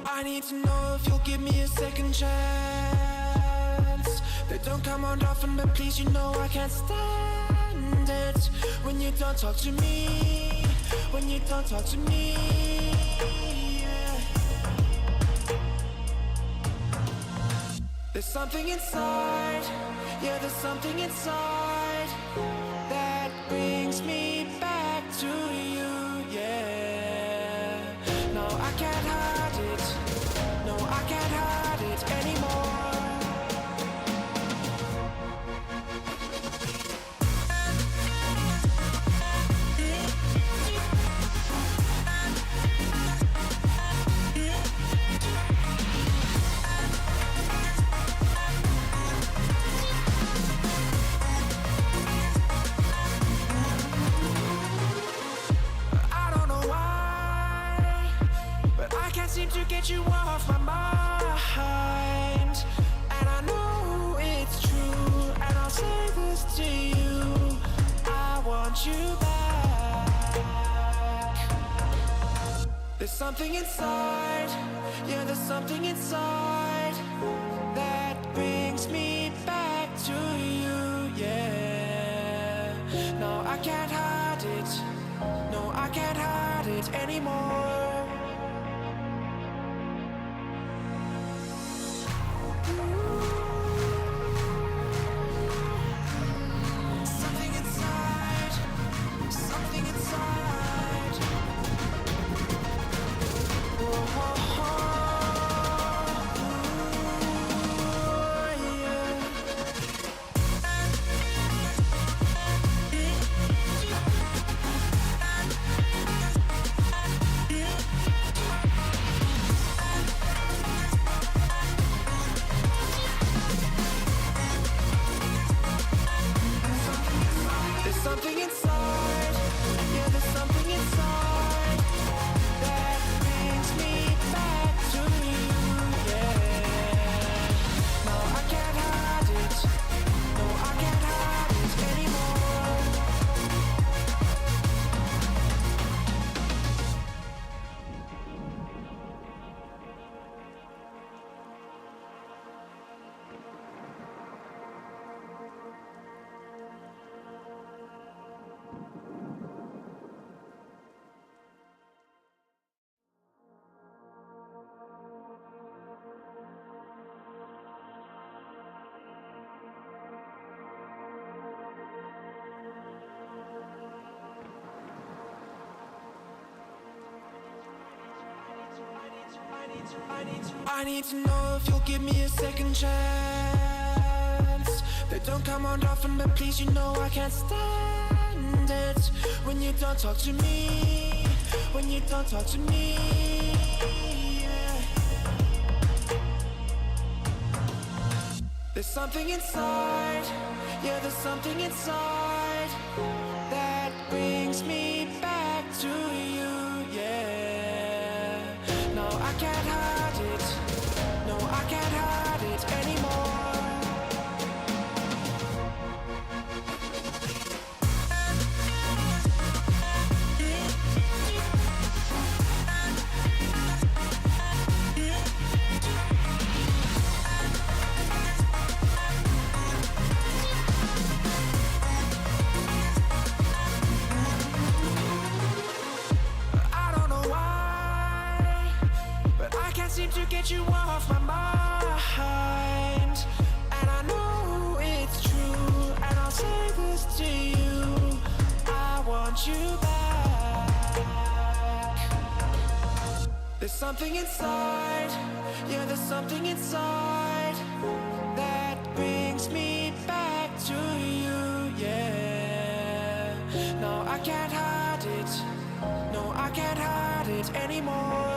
I need to know if you'll give me a second chance. They don't come around often, but please, you know I can't stand it when you don't talk to me, when you don't talk to me, yeah. There's something inside, yeah, there's something inside that brings me back to you, yeah. No, I can't hide it, no, I can't hide it anymore. Seem to get you off my mind, and I know it's true, and I'll say this to you, I want you back. There's something inside, yeah, there's something inside that brings me back to you, yeah. No, I can't hide it, no, I can't hide it anymore. Something inside, yeah, there's something inside that brings me back to you, yeah. No, I can't hide it, no, I can't hide it anymore. I need to know if you'll give me a second chance. They don't come around often, but please, you know I can't stand it when you don't talk to me, when you don't talk to me, yeah. There's something inside, yeah, there's something inside that brings me back to you, yeah. No, I can't hide it, no, I can't hide it anymore. Seem to get you off my mind, and I know it's true, and I'll say this to you, I want you back. There's something inside, yeah, there's something inside that brings me back to you, yeah. No, I can't hide it, no, I can't hide it anymore.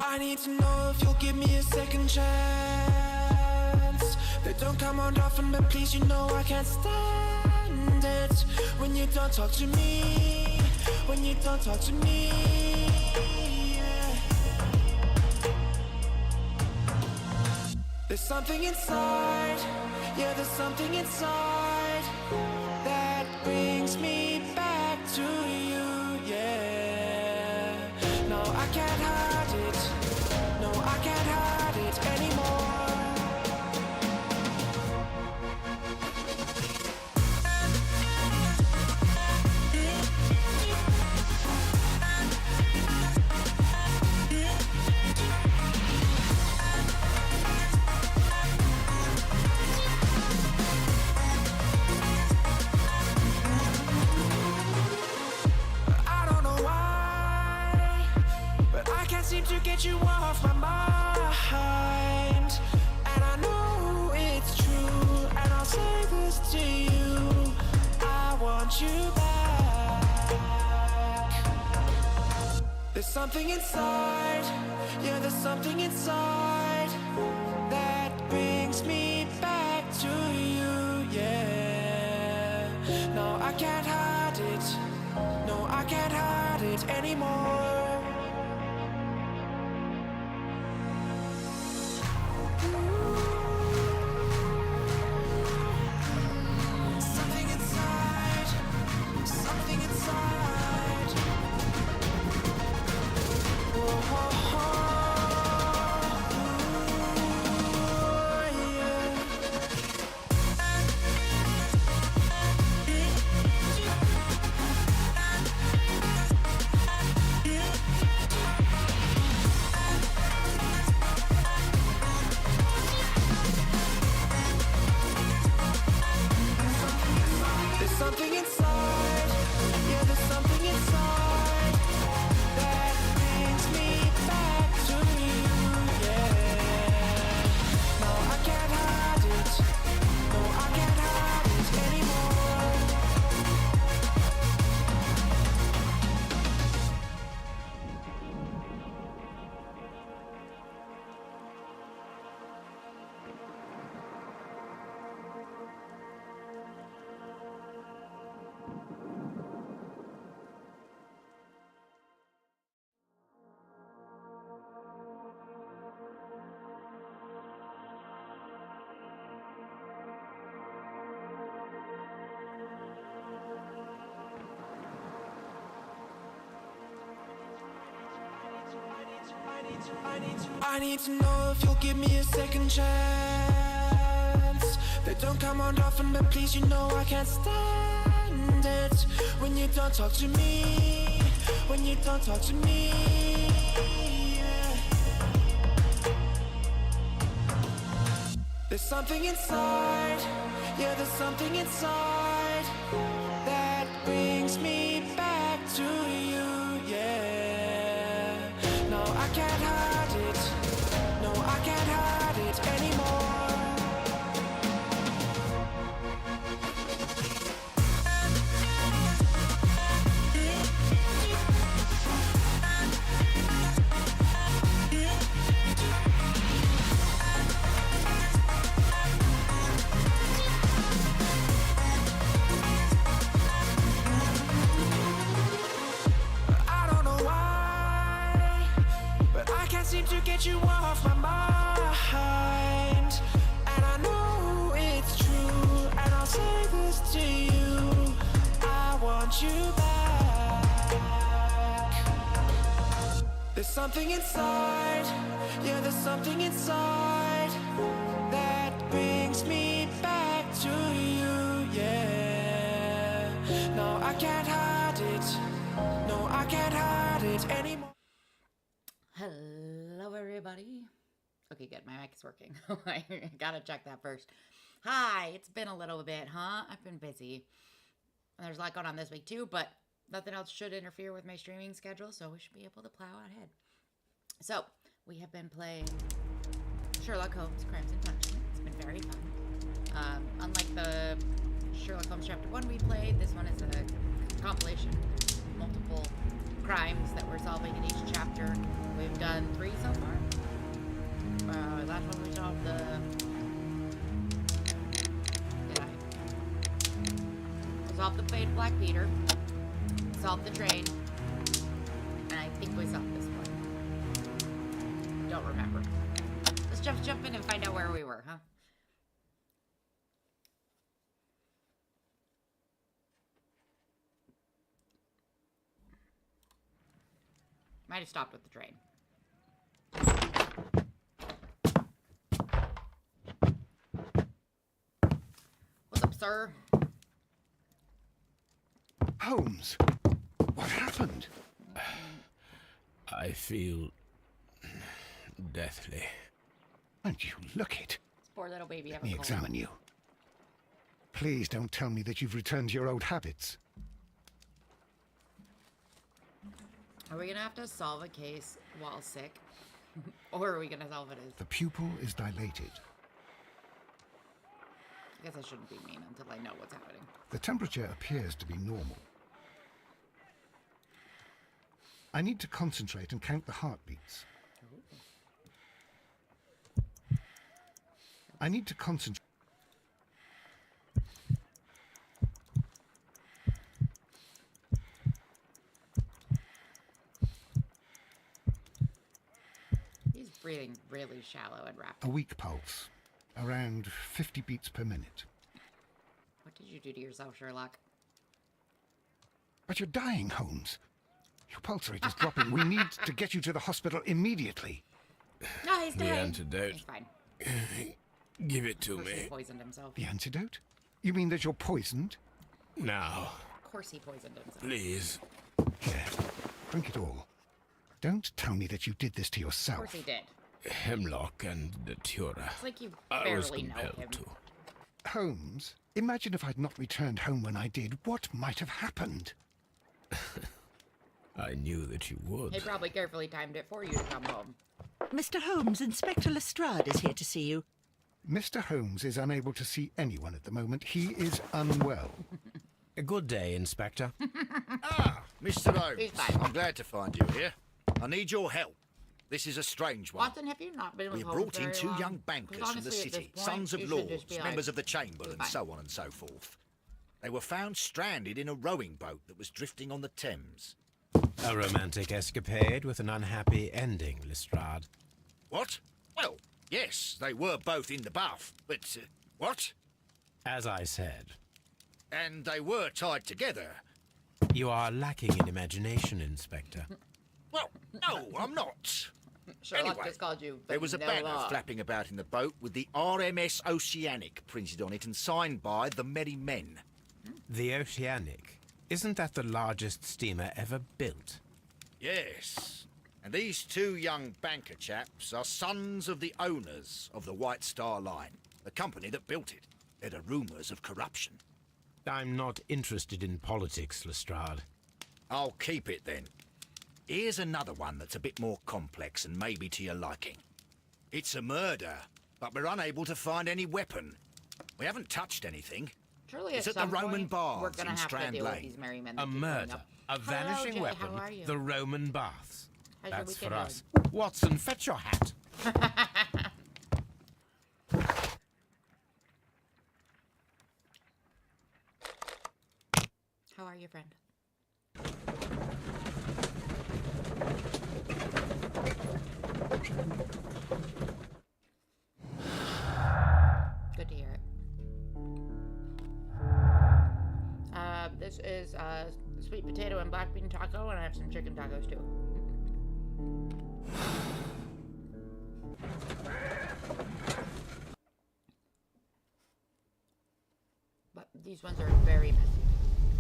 I need to know if you'll give me a second chance. They don't come around often, but please, you know I can't stand it when you don't talk to me. When you don't talk to me, yeah. There's something inside, yeah, there's something inside that brings me back to you, yeah. No, I can't hide it, no, I can't hide it anymore. To get you off my mind, and I know it's true, and I'll say this to you, I want you back. There's something inside, yeah, there's something inside that brings me back to you, yeah. No, I can't hide it, no, I can't hide it anymore. Something inside, yeah, there's something inside that brings me back to you, yeah. No, I can't hide it, no, I can't hide it anymore. I need to know if you'll give me a second chance. They don't come around often, but please, you know I can't stand it when you don't talk to me. When you don't talk to me, yeah. There's something inside, yeah, there's something inside that brings me back to you, yeah. No, I can't hide it, no, I can't hide it anymore. Seem to get you off my mind, and I know it's true, and I'll say this to you, I want you back. There's something inside, yeah, there's something inside that brings me back to you, yeah. No, I can't hide it, no, I can't hide it anymore. Hello, everybody. Okay, good. My mic is working. I gotta check that first. Hi, it's been a little bit, huh? I've been busy. There's a lot going on this week, too, but nothing else should interfere with my streaming schedule, so we should be able to plow ahead. So, we have been playing Sherlock Holmes, Crimes and Punishment. It's been very fun. Unlike the Sherlock Holmes Chapter 1 we played, this one is a compilation, multiple crimes that we're solving in each chapter, with solved the fate of Black Peter. Solved the train. And I think we solved this one. Don't remember. Let's just jump in and find out where we were, huh? Might have stopped with the train. What's up, sir? Holmes, what happened? I feel deathly. And you look it. This poor little baby Let having me a cold. examine you. Please don't tell me that you've returned to your old habits. Are we gonna have to solve a case while sick? Or are we gonna solve it as... The pupil is dilated. I guess I shouldn't be mean until I know what's happening. The temperature appears to be normal. I need to concentrate and count the heartbeats. I need to concentrate. He's breathing really shallow and rapid. A weak pulse, around 50 beats per minute. What did you do to yourself, Sherlock? But you're dying, Holmes. Your pulse rate is dropping. We need to get you to the hospital immediately. No, he's The dying. antidote. He's fine. Give it to Of course he me. poisoned himself. The antidote? You mean that you're poisoned? Now, Of course he poisoned himself. please. Here, drink it all. Don't tell me that you did this to Of yourself. course he did. Hemlock and Datura. It's like you I was barely know compelled him. to. Holmes, imagine if I'd not returned home when I did. What might have happened? I knew that you He would. probably carefully timed it for you to come home. Mr. Holmes, Inspector Lestrade is here to see you. Mr. Holmes is unable to see anyone at the moment. He is unwell. A good day, Inspector. Mr. Holmes, He's fine. I'm glad to find you here. I need your help. This is a strange one. Watson, have you not been with We Holmes brought in very two long? young 'Cause bankers from the honestly, at this city, point, sons of you should lords, just be like, members of the chamber, "He's and fine." so on and so forth. They were found stranded in a rowing boat that was drifting on the Thames. A romantic escapade with an unhappy ending, Lestrade. What? Well, yes, they were both in the bath, but what? As I said, And they were tied together. you are lacking in imagination, Inspector. Well, no, I'm not. Sherlock Anyway, just called you. There was a vanilla. banner flapping about in the boat with the RMS Oceanic printed on it and signed by the Merry Men. The Oceanic. Isn't that the largest steamer ever built? Yes. And these two young banker chaps are sons of the owners of the White Star Line, the company that built it. There are rumours of corruption. I'm not interested in politics, Lestrade. I'll keep it then. Here's another one that's a bit more complex and maybe to your liking. It's a murder, but we're unable to find any weapon. We haven't touched anything. Surely It's at at the some Roman point, baths we're gonna in have Strand to deal with Lane. these merry men. A that keep going murder. up. A vanishing Hello, Jay, weapon. How are you? The Roman baths. How's your That's for weekend us. Watson, fetch your hat. How are you, friend? Good to hear it. This is sweet potato and black bean taco, and I have some chicken tacos too. But these ones are very messy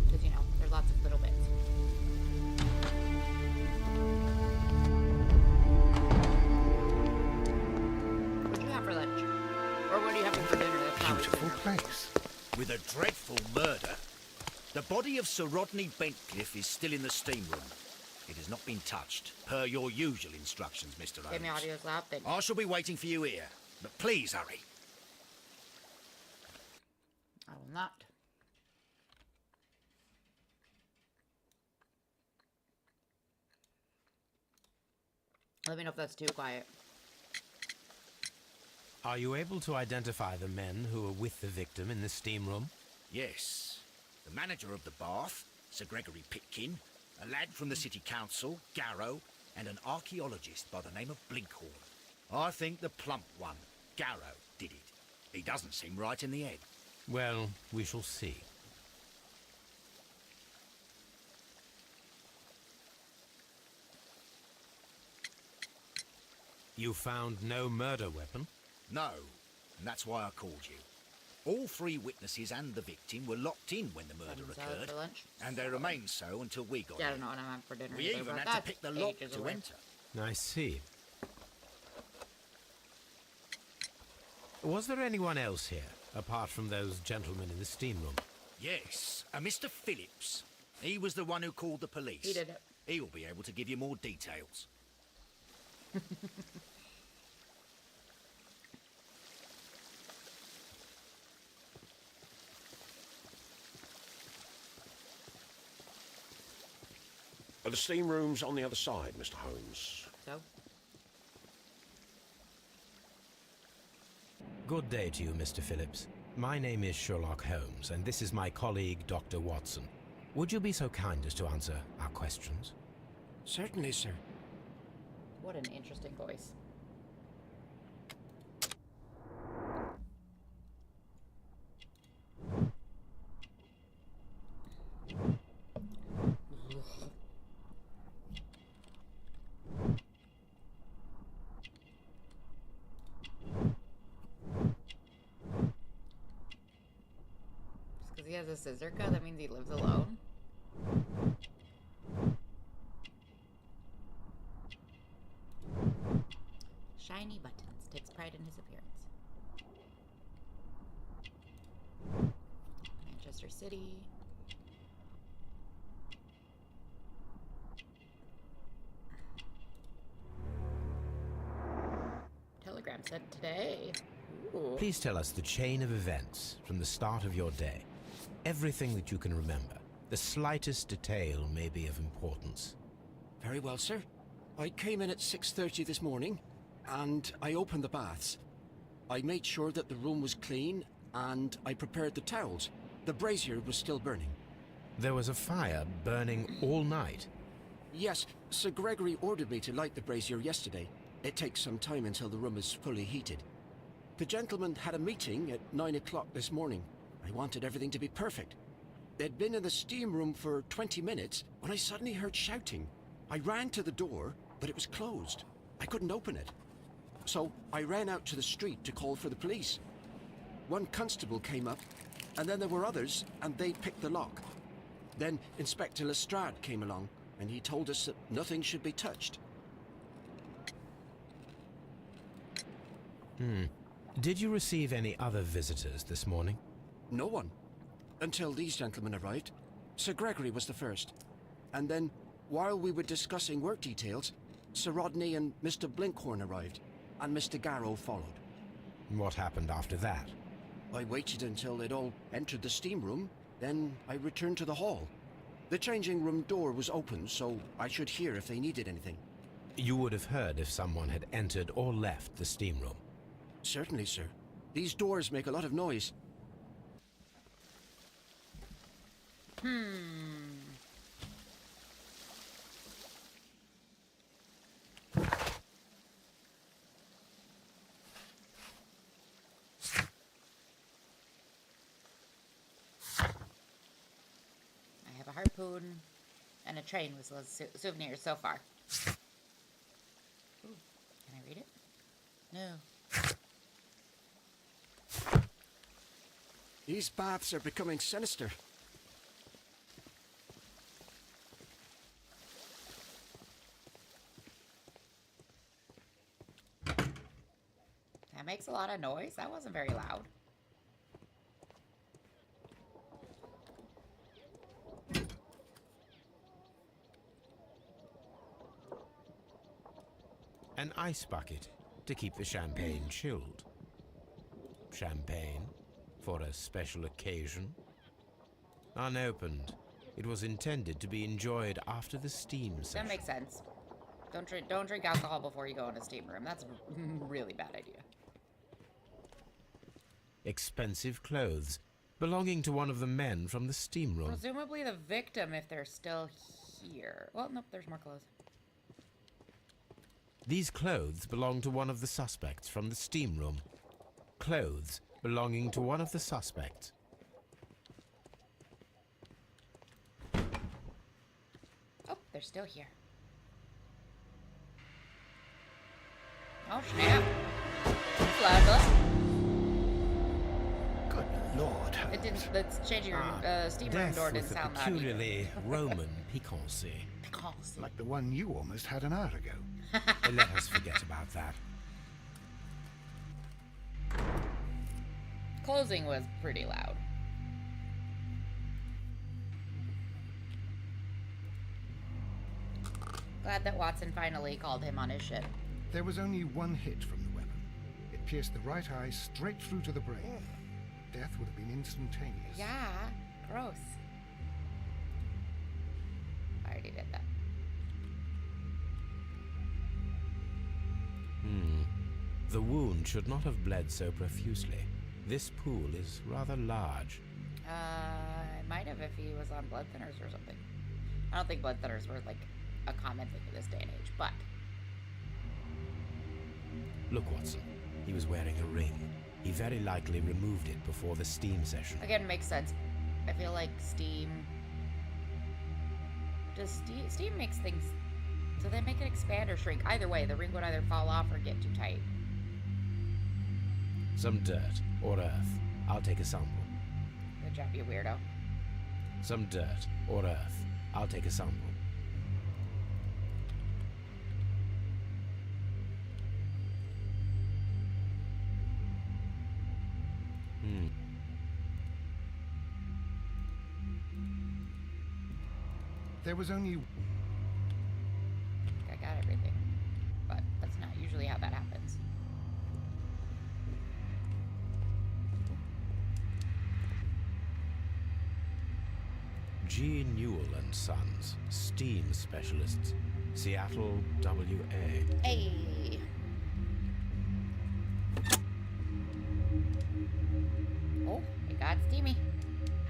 because, you know, there's lots of little bits. What do you have for lunch? Or what are you having for dinner? That's probably Beautiful dinner. place. With a dreadful murder. The body of Sir Rodney Bentcliffe is still in the steam room. It has not been touched, per your usual instructions, Mr. Give me Holmes. audio's loud, then. I shall be waiting for you here, but please hurry. I will not. Let me know if that's too quiet. Are you able to identify the men who were with the victim in the steam room? Yes. the manager of the bath, Sir Gregory Pitkin, a lad from the city council, Garrow, and an archaeologist by the name of Blinkhorn. I think the plump one, Garrow, did it. He doesn't seem right in the head. Well, we shall see. You found no murder weapon? No, and that's why I called you. All three witnesses and the victim were locked in when the murder Sounds occurred, for lunch. and they remained so until we got Yeah, I here. don't know what I'm having for dinner. We either, even but had to that's pick the lock ages to away. enter. I see. Was there anyone else here, apart from those gentlemen in the steam room? Yes, a Mr. Phillips. He was the one who called the police. He did it. He'll be able to give you more details. The steam room's on the other side, Mr. Holmes. So, Good day to you, Mr. Phillips. My name is Sherlock Holmes, and this is my colleague, Dr. Watson. Would you be so kind as to answer our questions? Certainly, sir. what an interesting voice. Because he has a scissor cut, that means he lives alone. Shiny buttons. Takes pride in his appearance. Manchester City. Telegram sent today. Ooh. Please tell us the chain of events from the start of your day. Everything that you can remember. The slightest detail may be of importance. Very well, sir. I came in at 6:30 this morning, and I opened the baths. I made sure that the room was clean, and I prepared the towels. The brazier was still burning. There was a fire burning all night. Yes, Sir Gregory ordered me to light the brazier yesterday. It takes some time until the room is fully heated. The gentleman had a meeting at 9 o'clock this morning. I wanted everything to be perfect. They'd been in the steam room for 20 minutes when I suddenly heard shouting. I ran to the door, but it was closed. I couldn't open it. So I ran out to the street to call for the police. One constable came up, and then there were others, and they picked the lock. Then Inspector Lestrade came along, and he told us that nothing should be touched. Did you receive any other visitors this morning? No one. Until these gentlemen arrived. Sir Gregory was the first. And then, while we were discussing work details, Sir Rodney and Mr. Blinkhorn arrived, and Mr. Garrow followed. What happened after that? I waited until they'd all entered the steam room, then I returned to the hall. The changing room door was open, so I should hear if they needed anything. You would have heard if someone had entered or left the steam room. Certainly, sir. These doors make a lot of noise. I have a harpoon and a train with souvenirs so far. Ooh, can I read it? No. These baths are becoming sinister. That makes a lot of noise. That wasn't very loud. An ice bucket to keep the champagne chilled. Champagne for a special occasion. Unopened, it was intended to be enjoyed after the steam session. That makes sense. Don't drink alcohol before you go in a steam room. That's a really bad idea. Expensive clothes, belonging to one of the men from the steam room. Presumably the victim if they're still here. Well, nope, there's more clothes. These clothes belong to one of the suspects from the steam room. Clothes belonging to one of the suspects. Oh, they're still here. Oh, snap. Flag. Good Lord, It didn't. That's changing your steam room Death door didn't with a sound that either. peculiarly Roman piquancy. Because like the one you almost had an hour ago. Let us forget about that. closing was pretty loud. Glad that Watson finally called him on his shit. There was only one hit from the weapon. It pierced the right eye straight through to the brain. Death would have been instantaneous. Yeah, gross. I already did that. The wound should not have bled so profusely. This pool is rather large. It might have if he was on blood thinners or something. I don't think blood thinners were like a common thing in this day and age, but Look, Watson. He was wearing a ring. He very likely removed it before the steam session. again, makes sense. I feel like steam. Does steam makes things? So they make it expand or shrink. Either way, the ring would either fall off or get too tight. Some dirt or earth. I'll take a sample. Good job, you weirdo. Some dirt or earth. I'll take a sample. There was only... I got everything, but that's not usually how that happens. G. Newell and Sons, steam specialists, Seattle, WA. Hey. Oh, it got steamy.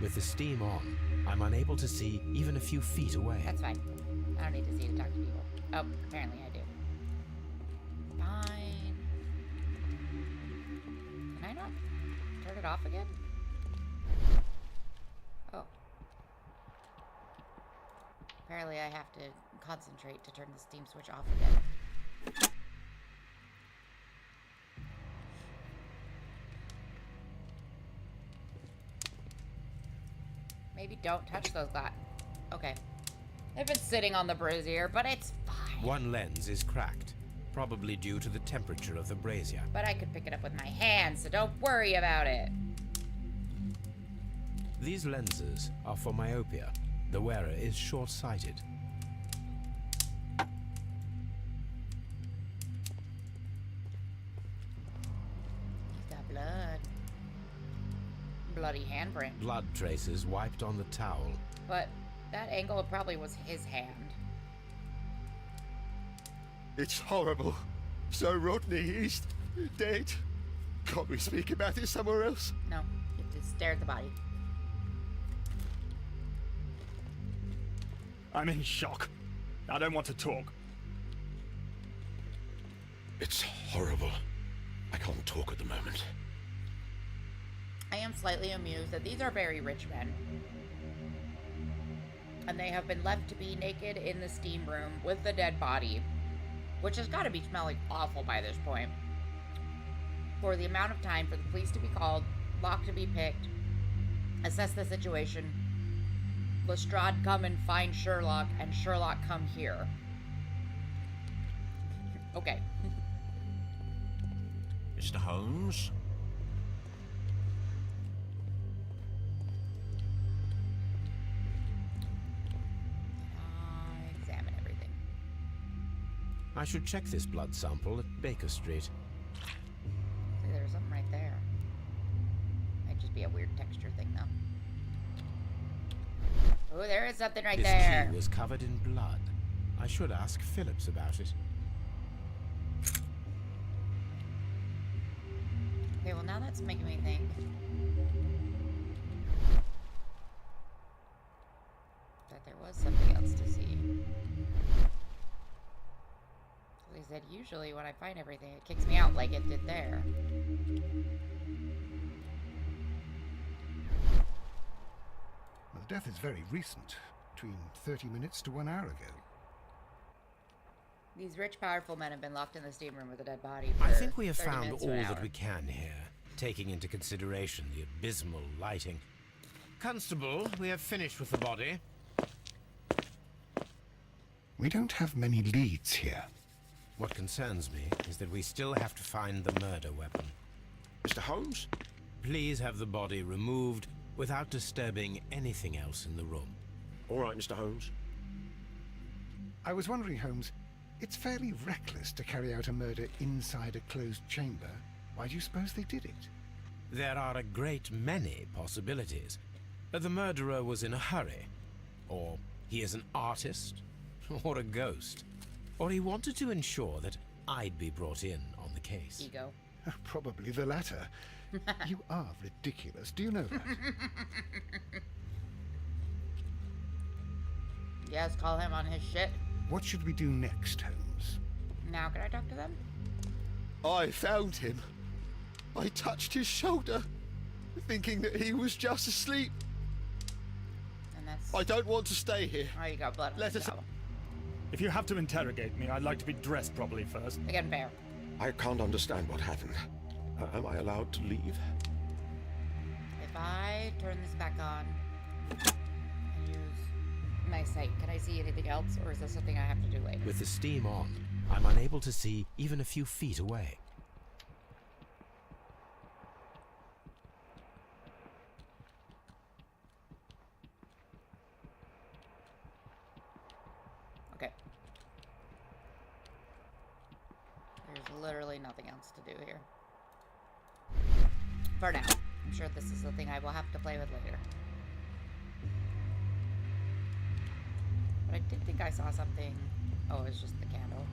With the steam on, I'm unable to see even a few feet away. That's fine. I don't need to see to talk to people. Oh, apparently I do. Fine. Can I not turn it off again? Oh. Apparently I have to concentrate to turn the steam switch off again. Maybe don't touch those glass. Okay. They've been sitting on the brazier, but it's fine. One lens is cracked, probably due to the temperature of the brazier. But I could pick it up with my hands, so don't worry about it. These lenses are for myopia. The wearer is short-sighted. He's got blood. Bloody handprint. Blood traces wiped on the towel. But that angle probably was his hand. It's horrible. So Rodney, he's dead. Can't we speak about it somewhere else? No, you have to stare at the body. I'm in shock. I don't want to talk. It's horrible. I can't talk at the moment. I am slightly amused that these are very rich men. And they have been left to be naked in the steam room with the dead body, which has got to be smelling awful by this point. For the amount of time for the police to be called, lock to be picked, assess the situation, Lestrade come and find Sherlock, and Sherlock come here. Okay. Mr. Holmes? Examine everything. I should check this blood sample at Baker Street. See, there's something right there. Might just be a weird texture thing, though. Oh, there is something right This there. key was covered in blood. I should ask Phillips about it. Okay, well now that's making me think. was something else to see. Like I said, usually when I find everything, it kicks me out like it did there. Well, the death is very recent, between 30 minutes to 1 hour ago. These rich, powerful men have been locked in the steam room with a dead body I for think we have 30 found minutes all to an that hour. we can here, taking into consideration the abysmal lighting. Constable, we have finished with the body. We don't have many leads here. What concerns me is that we still have to find the murder weapon. Mr. Holmes? Please have the body removed without disturbing anything else in the room. All right, Mr. Holmes. I was wondering, Holmes, it's fairly reckless to carry out a murder inside a closed chamber. Why do you suppose they did it? There are a great many possibilities. The murderer was in a hurry, or he is an artist, or a ghost, or he wanted to ensure that I'd be brought in on the case. Ego. Probably the latter. You are ridiculous. Do you know that? Yes, call him on his shit. What should we do next, Holmes? Now, can I talk to them? I found him. I touched his shoulder, thinking that he was just asleep. And that's... I don't want to stay here. Oh, you got blood on Let the us- towel. If you have to interrogate me, I'd like to be dressed properly first. Again, fair. I can't understand what happened. Am I allowed to leave? If I turn this back on and use my sight, can I see anything else, or is this something I have to do later? With the steam on, I'm unable to see even a few feet away. Okay. There's literally nothing else to do here. For now. I'm sure this is the thing I will have to play with later. But I did think I saw something. Oh, it was just the candle.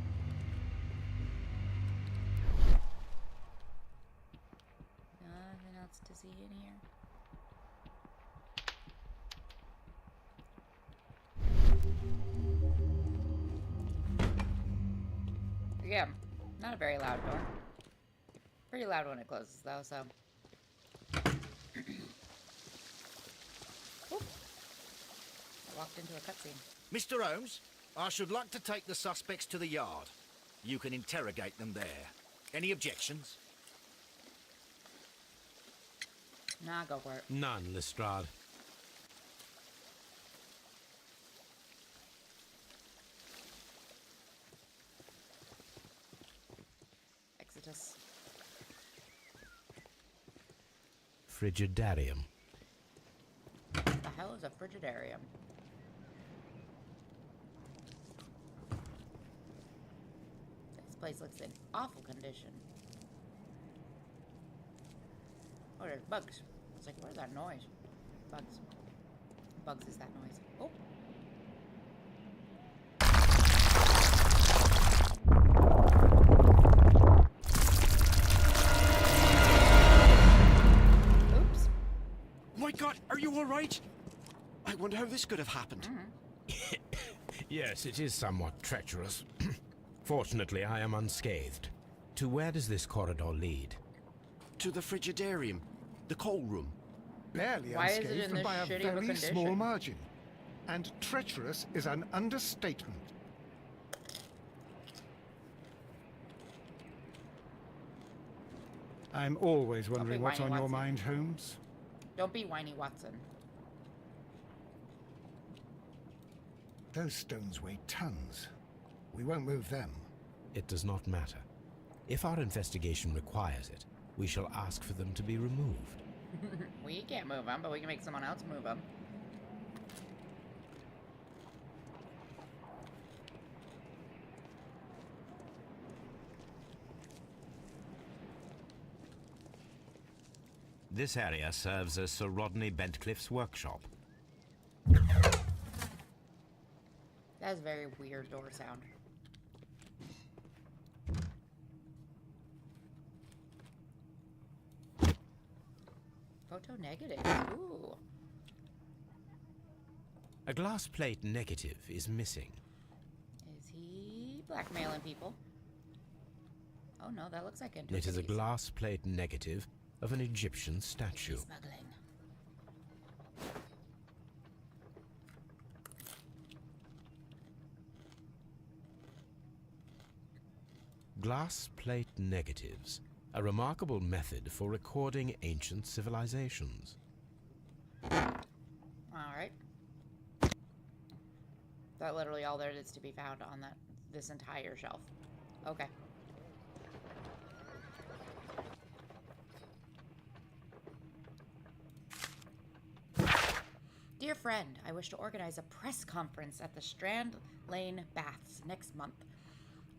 Nothing else to see in here. Yeah, not a very loud door. Pretty loud when it closes, though, so. Oop. I walked into a cutscene. Mr. Holmes, I should like to take the suspects to the yard. You can interrogate them there. Any objections? Nah, go for it. None, Lestrade. Exodus. Frigidarium. The hell is a frigidarium? This place looks in awful condition. Oh, there's bugs. It's like, where's that noise? Bugs. Bugs is that noise. Oh. Oops. My God, are you all right? I wonder how this could have happened. Yes, it is somewhat treacherous. Fortunately, I am unscathed. To where does this corridor lead? To the frigidarium, the coal room. Barely Why is it unscathed in and this by a shitty of a very condition? small margin. And treacherous is an understatement. I'm always wondering what's whiny, on your Watson. mind, Holmes. Don't be whiny, Watson. Those stones weigh tons. We won't move them. It does not matter. If our investigation requires it, we shall ask for them to be removed. We can't move them, but we can make someone else move them. This area serves as Sir Rodney Bentcliffe's workshop. That's a very weird door sound. Photo negative. Ooh. A glass plate negative is missing. Is he blackmailing people? Oh no, that looks like It is a glass plate negative of an Egyptian statue. smuggling. Glass plate negatives, a remarkable method for recording ancient civilizations. Alright. That's literally all there is to be found on this entire shelf. Okay. Dear friend, I wish to organize a press conference at the Strand Lane Baths next month.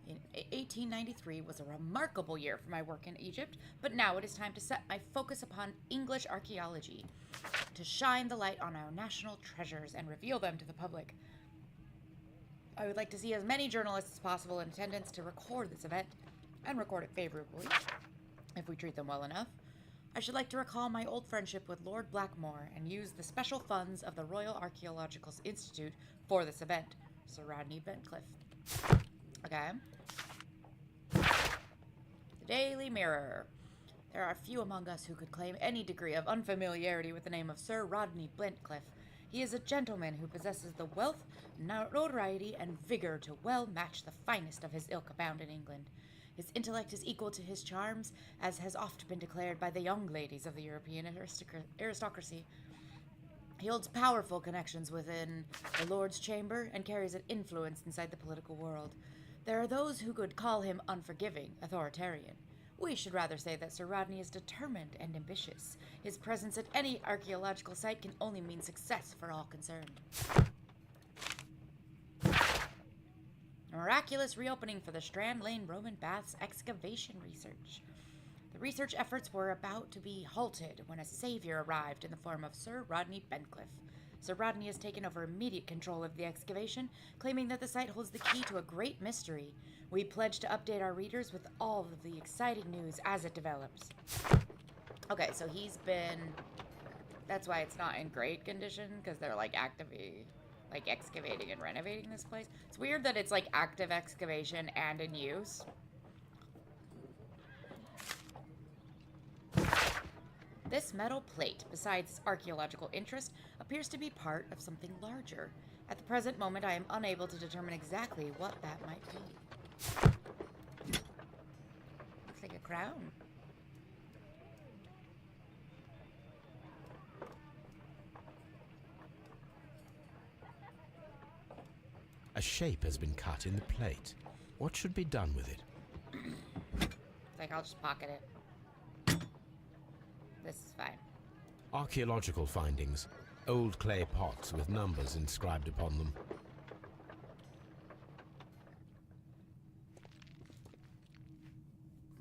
In 1893 was a remarkable year for my work in Egypt, but now it is time to set my focus upon English archaeology, to shine the light on our national treasures and reveal them to the public. I would like to see as many journalists as possible in attendance to record this event, and record it favorably, if we treat them well enough. I should like to recall my old friendship with Lord Blackmore and use the special funds of the Royal Archaeological Institute for this event. Sir Rodney Bentcliffe. Okay. The Daily Mirror. There are few among us who could claim any degree of unfamiliarity with the name of Sir Rodney Bentcliffe. He is a gentleman who possesses the wealth, notoriety, and vigor to well match the finest of his ilk abound in England. His intellect is equal to his charms, as has oft been declared by the young ladies of the European aristocracy. He holds powerful connections within the Lord's Chamber and carries an influence inside the political world. There are those who could call him unforgiving, authoritarian. We should rather say that Sir Rodney is determined and ambitious. His presence at any archaeological site can only mean success for all concerned. A miraculous reopening for the Strand Lane Roman Baths excavation research. The research efforts were about to be halted when a savior arrived in the form of Sir Rodney Bentcliffe. Sir Rodney has taken over immediate control of the excavation, claiming that the site holds the key to a great mystery. We pledge to update our readers with all of the exciting news as it develops. Okay, so he's been... That's why it's not in great condition, because they're like actively... like excavating and renovating this place. It's weird that it's like active excavation and in use. This metal plate, besides its archaeological interest, appears to be part of something larger. At the present moment, I am unable to determine exactly what that might be. Looks like a crown. A shape has been cut in the plate. What should be done with it? It's like, I'll just pocket it. This is fine. Archaeological findings. Old clay pots with numbers inscribed upon them.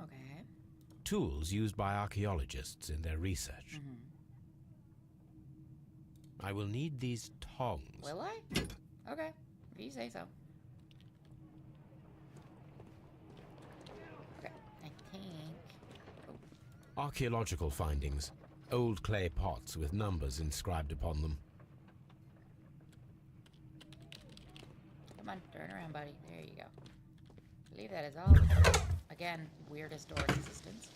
Okay. Tools used by archaeologists in their research. I will need these tongs. Will I? Okay. If you say so. Okay, I think... Oh. Archaeological findings. Old clay pots with numbers inscribed upon them. Come on, turn around, buddy. There you go. I believe that is all. Again, weirdest door in existence.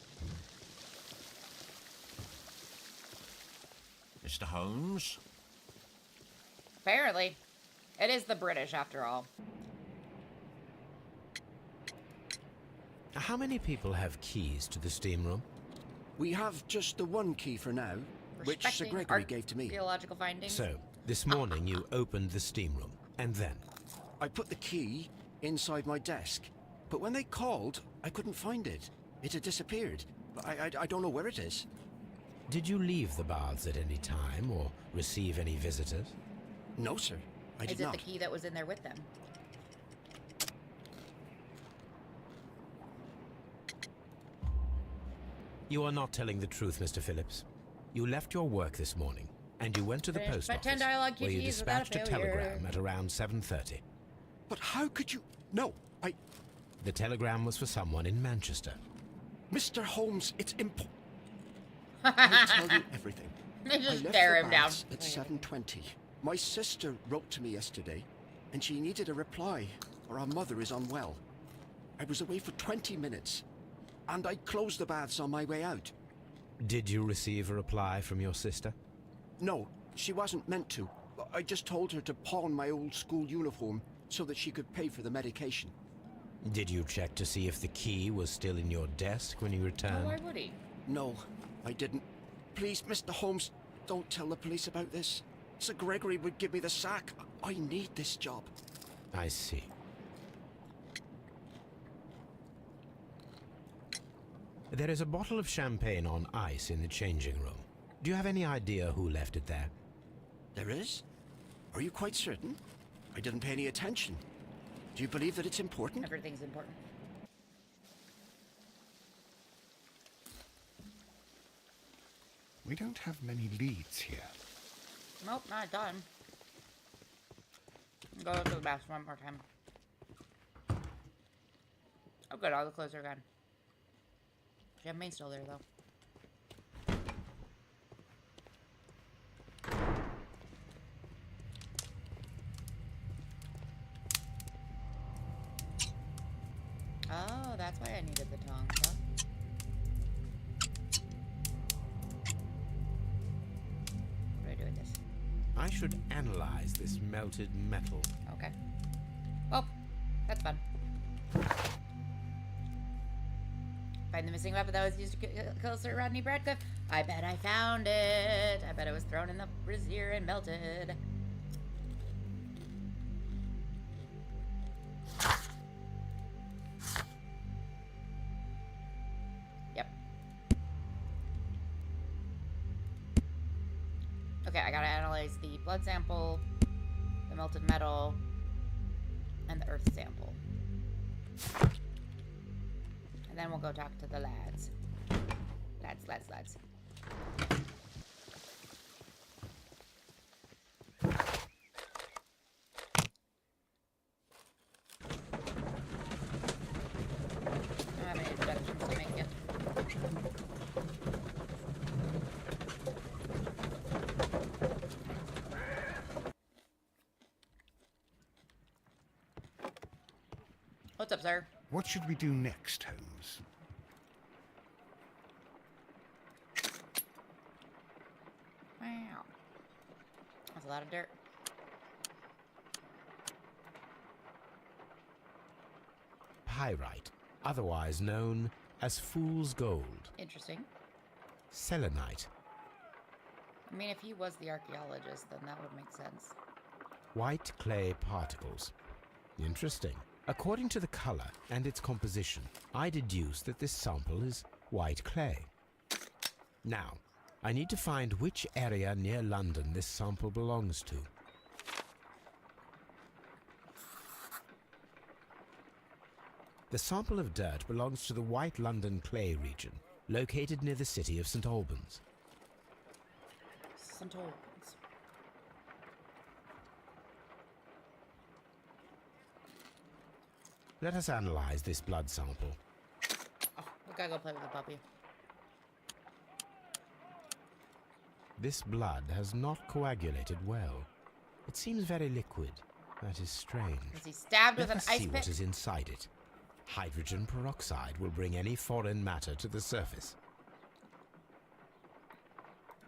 Mr. Holmes? Apparently. It is the British, after all. How many people have keys to the steam room? We have just the one key for now, which Sir Respecting Gregory gave to me. archaeological findings. So, this morning you opened the steam room, and then? I put the key inside my desk, but when they called, I couldn't find it. It had disappeared. I don't know where it is. Did you leave the baths at any time, or receive any visitors? No, sir. I did Is it not. the key that was in there with them? You are not telling the truth, Mr. Phillips. You left your work this morning, and you went to the Finished post my 10 office, dialogue where you QTs without a dispatched a failure. telegram at around 7:30. But how could you... No, The telegram was for someone in Manchester. Mr. Holmes, it's I'll tell you everything. They I just left tear the him down. baths at 7:20. My sister wrote to me yesterday, and she needed a reply, or our mother is unwell. I was away for 20 minutes, and I closed the baths on my way out. Did you receive a reply from your sister? No, she wasn't meant to. I just told her to pawn my old school uniform so that she could pay for the medication. Did you check to see if the key was still in your desk when you Oh, returned? why would he? No, I didn't. Please, Mr. Holmes, don't tell the police about this. Sir Gregory would give me the sack. I need this job. I see. There is a bottle of champagne on ice in the changing room. Do you have any idea who left it there? There is? Are you quite certain? I didn't pay any attention. Do you believe that it's important? Everything's important. We don't have many leads here. Nope, not done. Go to the bathroom one more time. Oh good, all the clothes are gone. Champagne's still there though. Oh, that's why I needed the tongs, huh? What do I do with this? I should analyze this melted metal. Okay. Oh, that's fun. Find the missing weapon that was used to kill Sir Rodney Bradcliffe. I bet I found it. I bet it was thrown in the brazier and melted. Yep. Okay, I gotta analyze the blood sample, the melted metal, and the earth sample. And then we'll go talk to the lads. Lads. I don't have any introductions to make yet. What's up, sir? What should we do next, Holmes? Wow. That's a lot of dirt. Pyrite, otherwise known as fool's gold. Interesting. Selenite, I mean, if he was the archaeologist, then that would make sense. white clay particles. Interesting. According to the color and its composition, I deduce that this sample is white clay. Now, I need to find which area near London this sample belongs to. The sample of dirt belongs to the White London clay region, located near the city of St. Albans. St. Albans. Let us analyze this blood sample. Oh, we gotta go play with the puppy. This blood has not coagulated well. It seems very liquid. That is strange. Was he stabbed with Let an us ice see pick? what is inside it. Hydrogen peroxide will bring any foreign matter to the surface.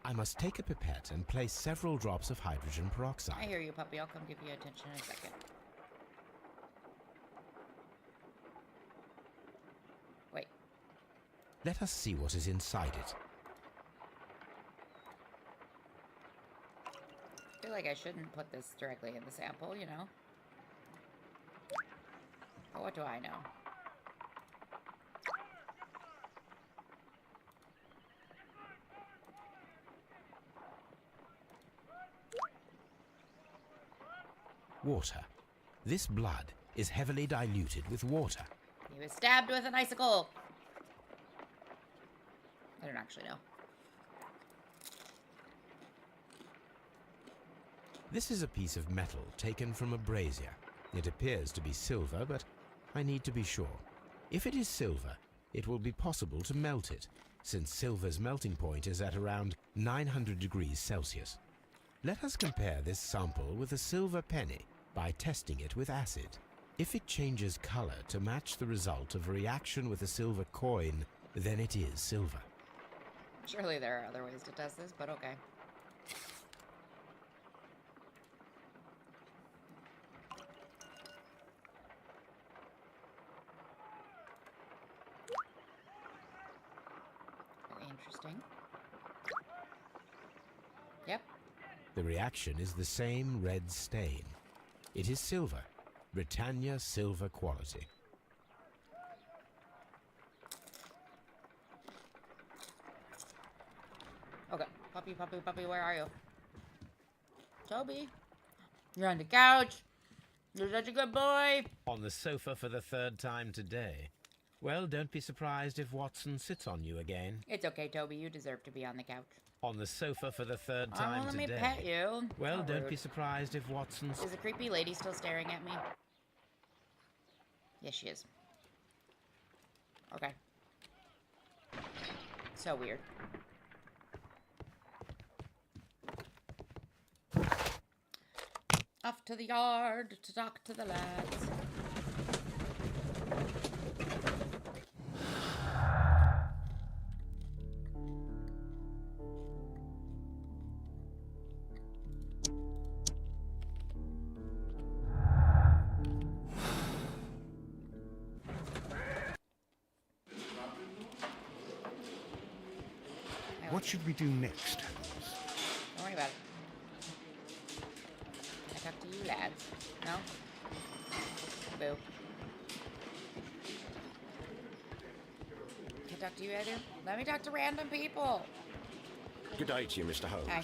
I must take a pipette and place several drops of hydrogen I peroxide. hear you, puppy. I'll come give you attention in a second. Wait. Let us see what is inside it. I feel like I shouldn't put this directly in the sample, you know? But what do I know? Water. This blood is heavily diluted with water. He was stabbed with an icicle. I don't actually know. This is a piece of metal taken from a brazier. It appears to be silver, but I need to be sure. If it is silver, it will be possible to melt it, since silver's melting point is at around 900 degrees Celsius. Let us compare this sample with a silver penny by testing it with acid. If it changes color to match the result of a reaction with a silver coin, then it is silver. Surely there are other ways to test this, but okay. Very interesting. Yep. The reaction is the same red stain. It is silver. Britannia silver quality. Okay. Puppy, where are you? Toby. You're on the couch. You're such a good boy. On the sofa for the third time today. Well, don't be surprised if Watson sits on you again. It's okay, Toby. You deserve to be on the couch. On the sofa for the third Oh, time let today. me pet you. Well, How don't rude. be surprised if Watson... Is the creepy lady still staring at me? Yes, she is. Okay. So weird. Off to the yard to talk to the lads. What should we do next, Holmes? Don't worry about it. I talk to you lads. No? Boo. Can I talk to you either? Let me talk to random people. Good day to you, Mr. Holmes. Hi.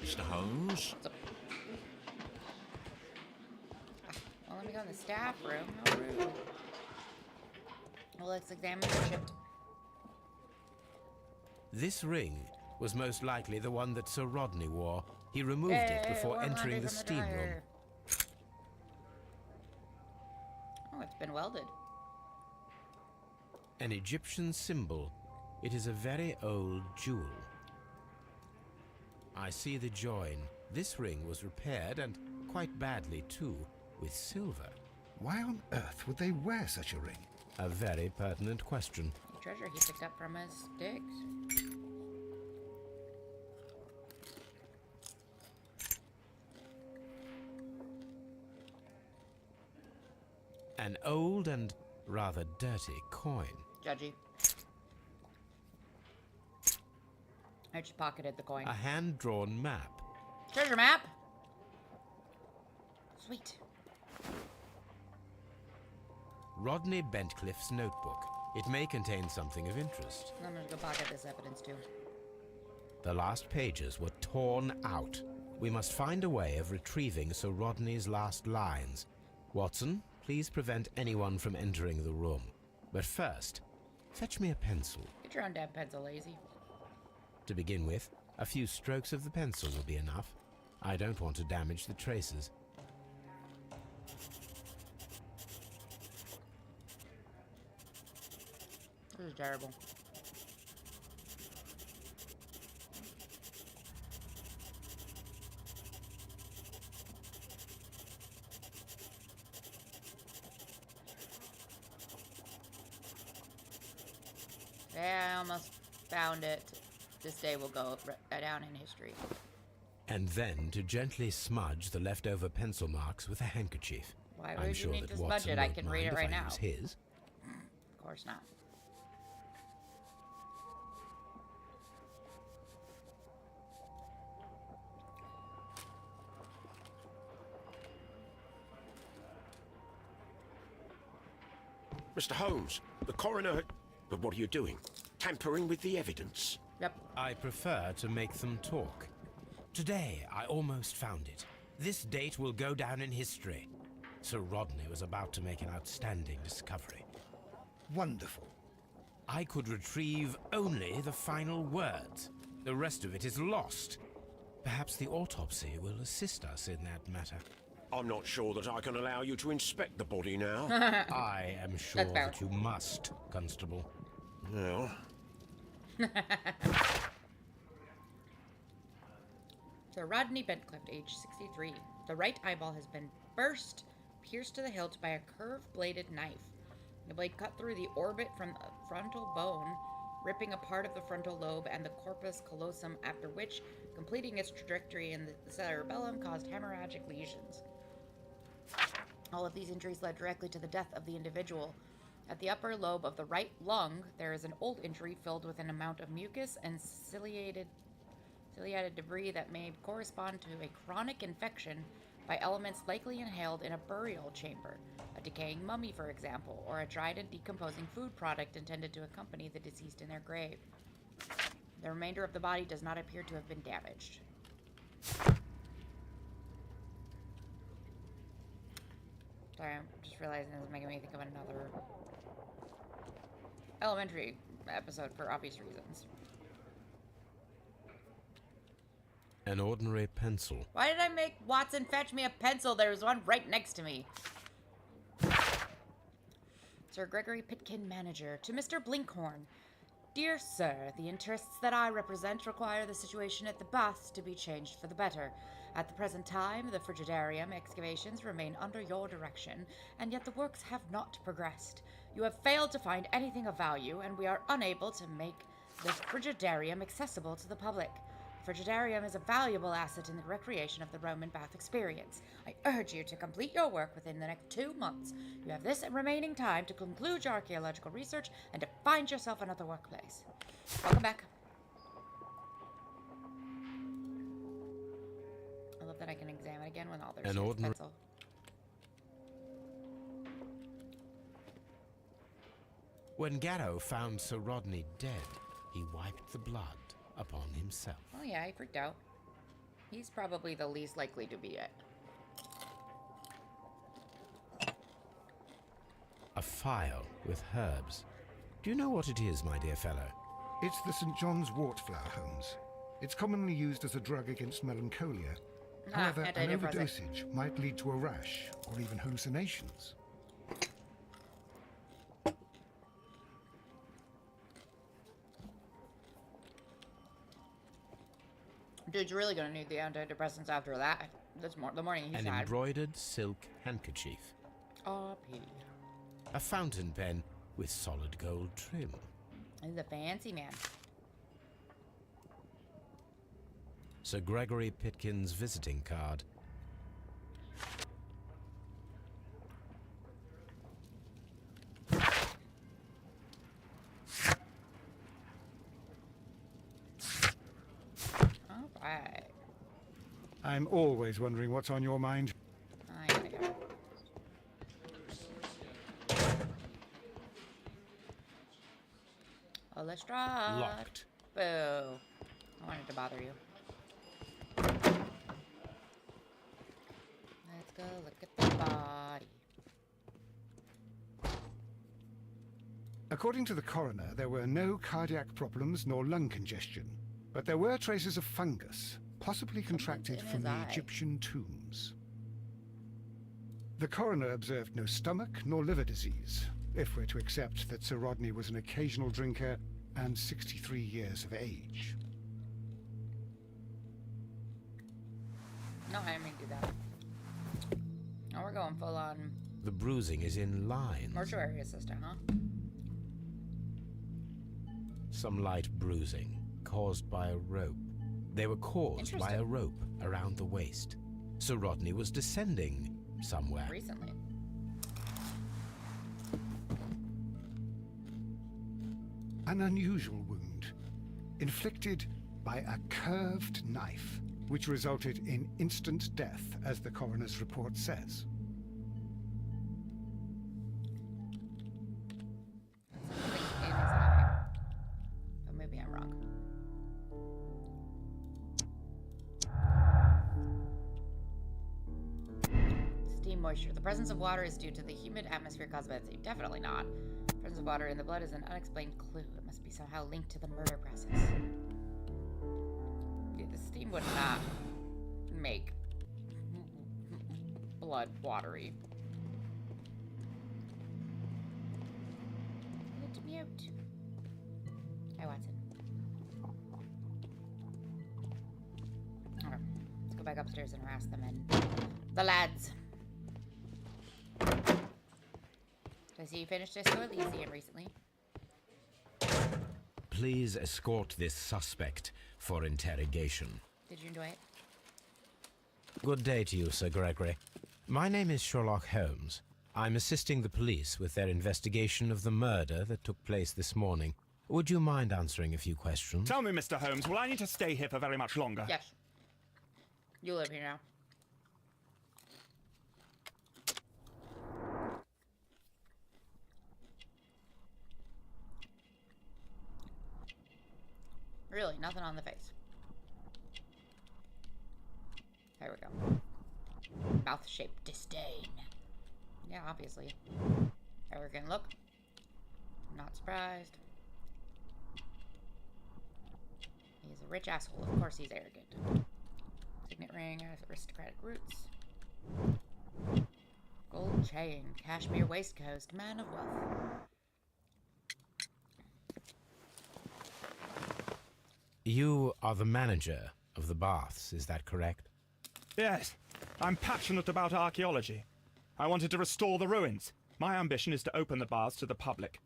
Mr. Holmes? Well, let me go in the staff room. How rude. Well, let's examine the ship. This ring was most likely the one that Sir Rodney wore. He removed it before warm entering laundry the from steam room. dryer. Oh, it's been welded. An Egyptian symbol. It is a very old jewel. I see the join. This ring was repaired, and quite badly too, with silver. Why on earth would they wear such a ring? A very pertinent question. The treasure he picked up from his digs. An old and rather dirty coin. Judgy. I just pocketed the coin. A hand-drawn map. Treasure map! Sweet. Rodney Bentcliffe's notebook. It may contain something of interest. I'm gonna go pocket this evidence too. The last pages were torn out. We must find a way of retrieving Sir Rodney's last lines. Watson, please prevent anyone from entering the room. But first, fetch me a pencil. Get your own damn pencil, lazy. To begin with, a few strokes of the pencil will be enough. I don't want to damage the traces. This is terrible. Yeah, I almost found it. This day will go down in history. And then to gently smudge the leftover pencil marks with a handkerchief. Why I'm would sure you need that to smudge Watson it? I won't can mind read it if right I now. use his. Of course not. Mr. Holmes, the coroner... But what are you doing? Tampering with the evidence? Yep. I prefer to make them talk. Today, I almost found it. This date will go down in history. Sir Rodney was about to make an outstanding discovery. Wonderful. I could retrieve only the final words. The rest of it is lost. Perhaps the autopsy will assist us in that matter. I'm not sure that I can allow you to inspect the body now. I am sure That's fair. that you must, Constable. Well, Sir Rodney Bentcliff, age 63. The right eyeball has been pierced to the hilt by a curved-bladed knife. The blade cut through the orbit from the frontal bone, ripping a part of the frontal lobe and the corpus callosum, after which, completing its trajectory in the cerebellum, caused hemorrhagic lesions. All of these injuries led directly to the death of the individual. At the upper lobe of the right lung, there is an old injury filled with an amount of mucus and ciliated debris that may correspond to a chronic infection by elements likely inhaled in a burial chamber, a decaying mummy, for example, or a dried and decomposing food product intended to accompany the deceased in their grave. The remainder of the body does not appear to have been damaged. Sorry, I'm just realizing this is making me think of another elementary episode for obvious reasons. An ordinary pencil. Why did I make Watson fetch me a pencil? There was one right next to me. Sir Gregory Pitkin, manager. To Mr. Blinkhorn. Dear sir, the interests that I represent require the situation at the baths to be changed for the better. At the present time, the frigidarium excavations remain under your direction, and yet the works have not progressed. You have failed to find anything of value, and we are unable to make the frigidarium accessible to the public. The frigidarium is a valuable asset in the recreation of the Roman bath experience. I urge you to complete your work within the next 2 months. You have this remaining time to conclude your archaeological research and to find yourself another workplace. Welcome back. I love that I can examine again when all there's pencil. When Garrow found Sir Rodney dead, he wiped the blood upon himself. Oh yeah, he freaked out. He's probably the least likely to be it. A phial with herbs. Do you know what it is, my dear fellow? It's the St. John's wort flower, Holmes. It's commonly used as a drug against melancholia. However, an overdosage might lead to a rash or even hallucinations. Dude's really gonna need the antidepressants after that. The morning he's had. An embroidered silk handkerchief. R.P. A fountain pen with solid gold trim. He's a fancy man. Sir Gregory Pitkin's visiting card. Alright. I'm always wondering what's on your mind. I gotta go. Oh, Lestrade. Locked. Boo. I wanted to bother you. Let's go look at the body. According to the coroner, there were no cardiac problems nor lung congestion, but there were traces of fungus, possibly contracted from the Egyptian tombs. The coroner observed no stomach nor liver disease, if we're to accept that Sir Rodney was an occasional drinker and 63 years of age. No, I didn't do that. Now we're going full on. The bruising is in lines. Mortuary assistant, huh? Some light bruising caused by a rope. They were caused by a rope around the waist. Sir Rodney was descending somewhere. Recently. An unusual wound, inflicted by a curved knife, which resulted in instant death, as the coroner's report says. Something in his eye. But maybe I'm wrong. Steam moisture. The presence of water is due to the humid atmosphere caused by the steam. Definitely not. The presence of water in the blood is an unexplained clue. It must be somehow linked to the murder process. Dude, the steam would not make blood watery. Let me out. Hi, Watson. Okay. back upstairs and harass them and the lads. I see you finished Disco Elysium recently. Please escort this suspect for interrogation. Did you enjoy it? Good day to you, Sir Gregory. My name is Sherlock Holmes. I'm assisting the police with their investigation of the murder that took place this morning. Would you mind answering a few questions? Tell me, Mr. Holmes, will I need to stay here for very much longer? Yes. You live here now. Really, nothing on the face. There we go. Mouth-shaped disdain. Yeah, obviously. Arrogant look. Not surprised. He's a rich asshole. Of course he's arrogant. Signet ring has aristocratic roots. Gold chain. Cashmere waistcoat. Man of wealth. You are the manager of the baths, is that correct? Yes. I'm passionate about archaeology. I wanted to restore the ruins. My ambition is to open the baths to the public.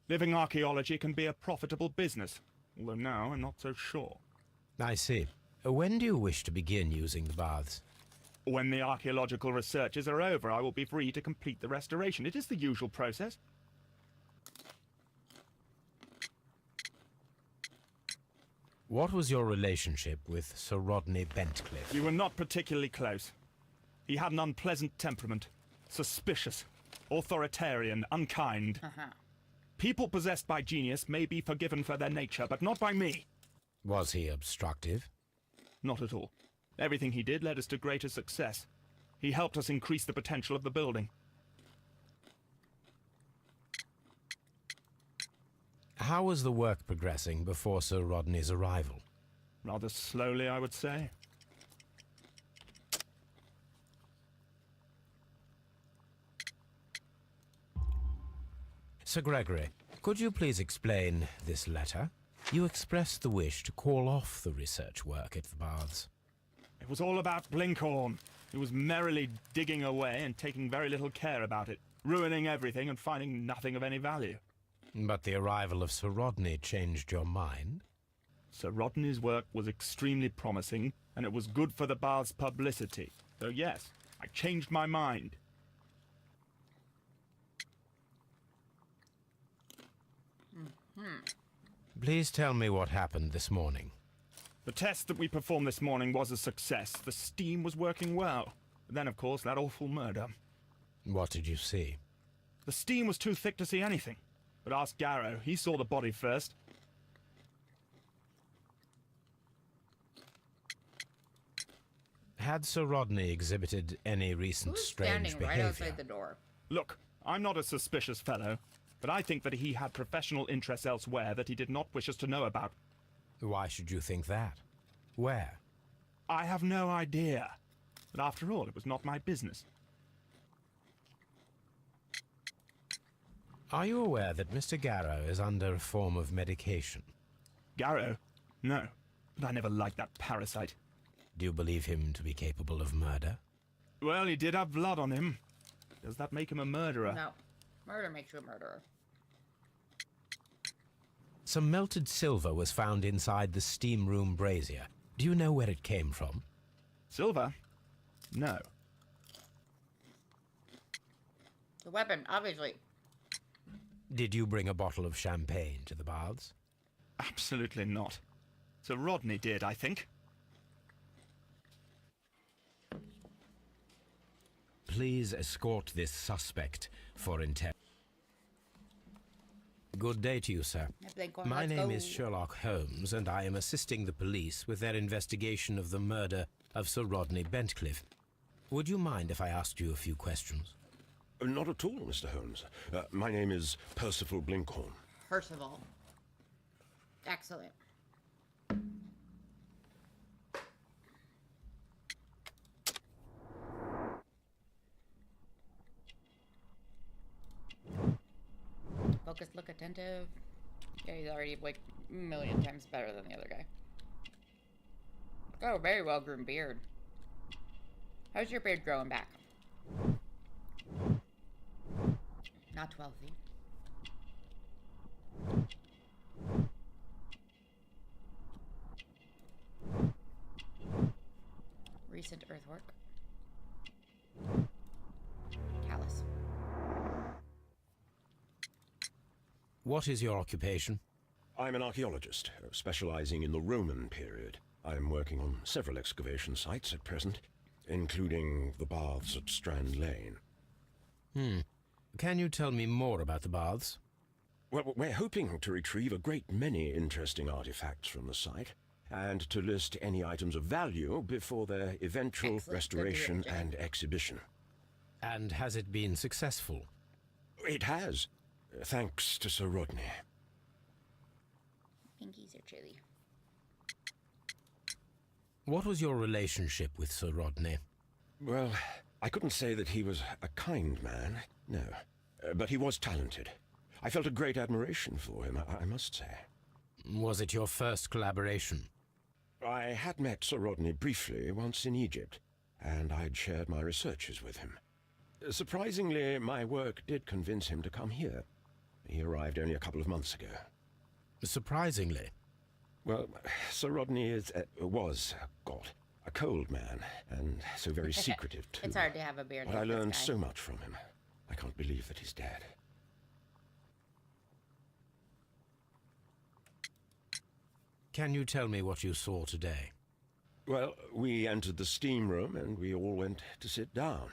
Living archaeology can be a profitable business, although now I'm not so sure. I see. When do you wish to begin using the baths? When the archaeological researches are over, I will be free to complete the restoration. It is the usual process. What was your relationship with Sir Rodney Bentcliffe? We were not particularly close. He had an unpleasant temperament. Suspicious, authoritarian, unkind. People possessed by genius may be forgiven for their nature, but not by me. Was he obstructive? Not at all. Everything he did led us to greater success. He helped us increase the potential of the building. How was the work progressing before Sir Rodney's arrival? Rather slowly, I would say. Sir Gregory, could you please explain this letter? You expressed the wish to call off the research work at the baths. It was all about Blinkhorn. He was merrily digging away and taking very little care about it, ruining everything and finding nothing of any value. But the arrival of Sir Rodney changed your mind? Sir Rodney's work was extremely promising, and it was good for the bath's publicity. So yes, I changed my mind. Please tell me what happened this morning. The test that we performed this morning was a success. The steam was working well. But then, of course, that awful murder. What did you see? The steam was too thick to see anything. But ask Garrow. He saw the body first. Had Sir Rodney exhibited any recent strange standing behavior? right outside the door? Look, I'm not a suspicious fellow, but I think that he had professional interests elsewhere that he did not wish us to know about. Why should you think that? Where? I have no idea. But after all, it was not my business. Are you aware that Mr. Garrow is under a form of medication? Garrow? No. But I never liked that parasite. Do you believe him to be capable of murder? Well, he did have blood on him. Does that make him a murderer? No. Murder makes you a murderer. Some melted silver was found inside the steam room brazier. Do you know where it came from? Silver? No. The weapon, obviously. Did you bring a bottle of champagne to the baths? Absolutely not. Sir Rodney did, I think. Please escort this suspect for inter... Good day to you, sir. My name is Sherlock Holmes, and I am assisting the police with their investigation of the murder of Sir Rodney Bentcliffe. Would you mind if I asked you a few questions? Not at all, Mr. Holmes. My name is Percival Blinkhorn. Percival. Excellent. Focus, look attentive. Yeah, he's already like a million times better than the other guy. Oh, very well groomed beard. How's your beard growing back? Not 12 feet. Recent earthwork. Callus. What is your occupation? I'm an archaeologist, specializing in the Roman period. I'm working on several excavation sites at present, including the baths at Strand Lane. Can you tell me more about the baths? Well, we're hoping to retrieve a great many interesting artifacts from the site, and to list any items of value before their eventual Excellent. restoration and exhibition. And has it been successful? It has, thanks to Sir Rodney. Pinkies are chilly. What was your relationship with Sir Rodney? Well, I couldn't say that he was a kind man, no. But he was talented. I felt a great admiration for him, I must say. Was it your first collaboration? I had met Sir Rodney briefly once in Egypt, and I'd shared my researches with him. Surprisingly, my work did convince him to come here. He arrived only a couple of months ago. Surprisingly? Well, Sir Rodney was a cold man, and so very secretive, too. It's hard to have a beard But like I this learned guy. so much from him. I can't believe that he's dead. Can you tell me what you saw today? Well, we entered the steam room, and we all went to sit down.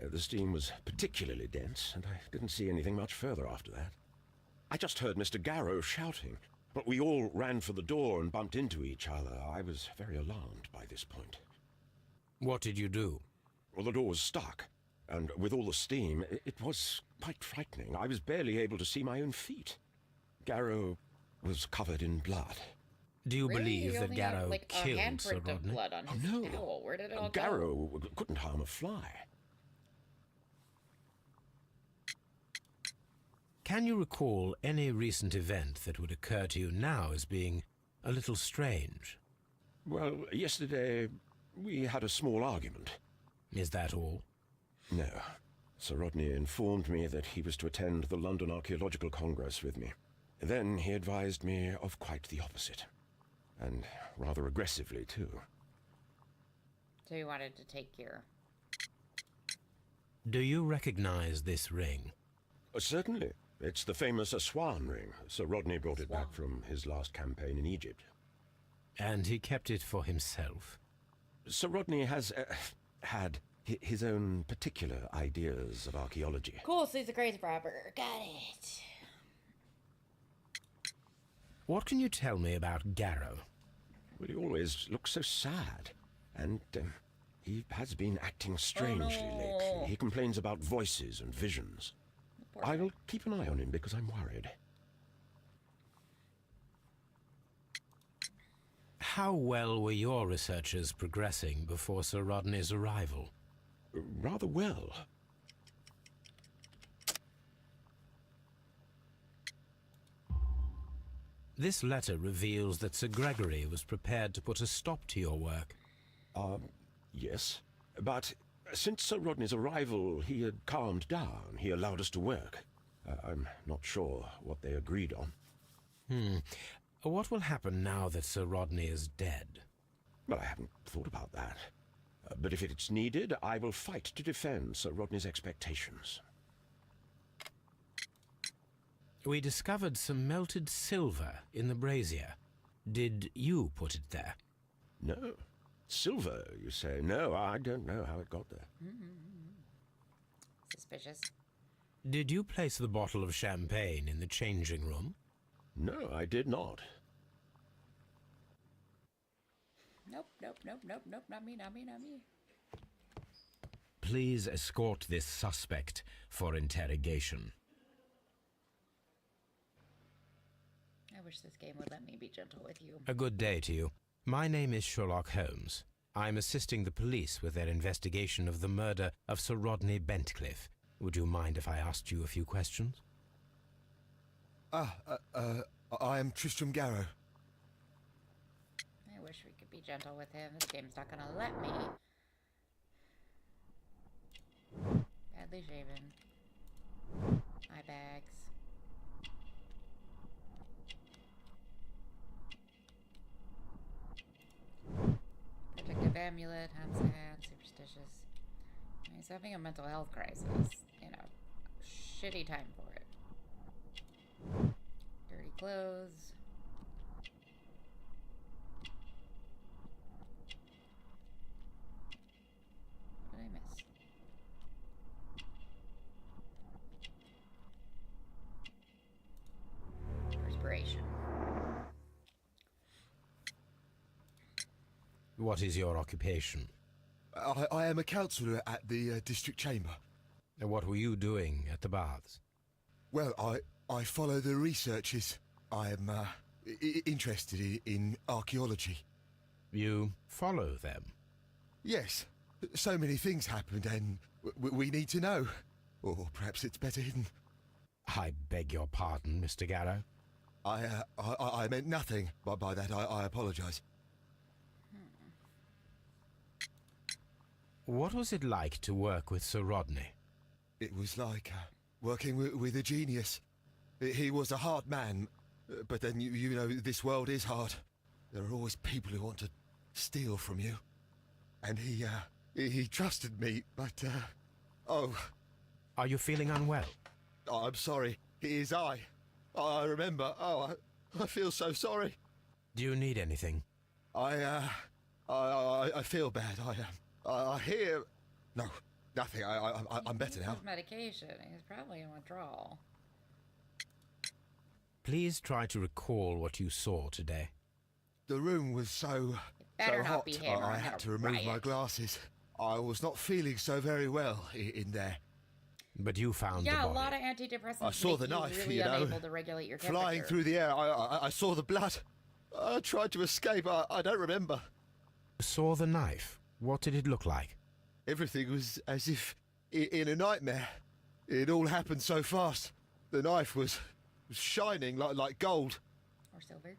The steam was particularly dense, and I didn't see anything much further after that. I just heard Mr. Garrow shouting, but we all ran for the door and bumped into each other. I was very alarmed by this point. What did you do? Well, the door was stuck, and with all the steam, it was quite frightening. I was barely able to see my own feet. Garrow was covered in blood. Do you Really? believe You that only have, Garrow like, a killed Sir handprint of Rodney? blood on Oh, his no. towel. Where did it all go? Garrow couldn't harm a fly. Can you recall any recent event that would occur to you now as being a little strange? Well, yesterday we had a small argument. Is that all? No. Sir Rodney informed me that he was to attend the London Archaeological Congress with me. Then he advised me of quite the opposite. And rather aggressively, too. So you wanted to take your... Do you recognize this ring? Certainly. It's the famous Aswan ring. Sir Rodney brought it back from his last campaign in Egypt. And he kept it for himself? Sir Rodney has had his own particular ideas of archaeology. Cool, so he's a crazy robber. Got it. What can you tell me about Garrow? Well, he always looks so sad. And he has been acting strangely lately. He complains about voices and visions. I will keep an eye on him because I'm worried. How well were your researchers progressing before Sir Rodney's arrival? Rather well. This letter reveals that Sir Gregory was prepared to put a stop to your work. Yes. But since Sir Rodney's arrival, he had calmed down. He allowed us to work. I'm not sure what they agreed on. What will happen now that Sir Rodney is dead? Well, I haven't thought about that. But if it's needed, I will fight to defend Sir Rodney's expectations. We discovered some melted silver in the brazier. Did you put it there? No. Silver, you say? No, I don't know how it got there. Suspicious. Did you place the bottle of champagne in the changing room? No, I did not. Nope, nope, nope, nope, nope. Not me, not me, not me. Please escort this suspect for interrogation. I wish this game would let me be gentle with you. A good day to you. My name is Sherlock Holmes. I'm assisting the police with their investigation of the murder of Sir Rodney Bentcliffe. Would you mind if I asked you a few questions? I am Tristram Garrow. I wish we could be gentle with him. This game's not gonna let me. Badly shaven. Eye bags. Protective amulet, Ham's hat, superstitious. He's having a mental health crisis. You know, shitty time for it. Dirty clothes. What did I miss? Perspiration. What is your occupation? I am a counsellor at the district chamber. And what were you doing at the baths? Well, I follow the researches. I am interested in archaeology. You follow them? Yes. So many things happened and we need to know. Or perhaps it's better hidden. I beg your pardon, Mr. Garrow. I meant nothing by that. I apologise. What was it like to work with Sir Rodney? It was like working with a genius. He was a hard man, but then you know this world is hard. There are always people who want to steal from you. And he trusted me, but oh. Are you feeling unwell? Oh, I'm sorry. It is I. I remember. Oh, I feel so sorry. Do you need anything? I feel bad. I hear. No, nothing. I'm better now. His medication. He's probably in withdrawal. Please try to recall what you saw today. The room was so Better hot. not be him. I had to remove my glasses. I was not feeling so very well in there. But you found the Yeah, body. a lot of antidepressants. I saw make the knife, really you know, unable to regulate your flying temperature. through the air. I saw the blood. I tried to escape. I don't remember. Saw the knife. What did it look like? Everything was as if in a nightmare. It all happened so fast. The knife was shining like gold. Or silver.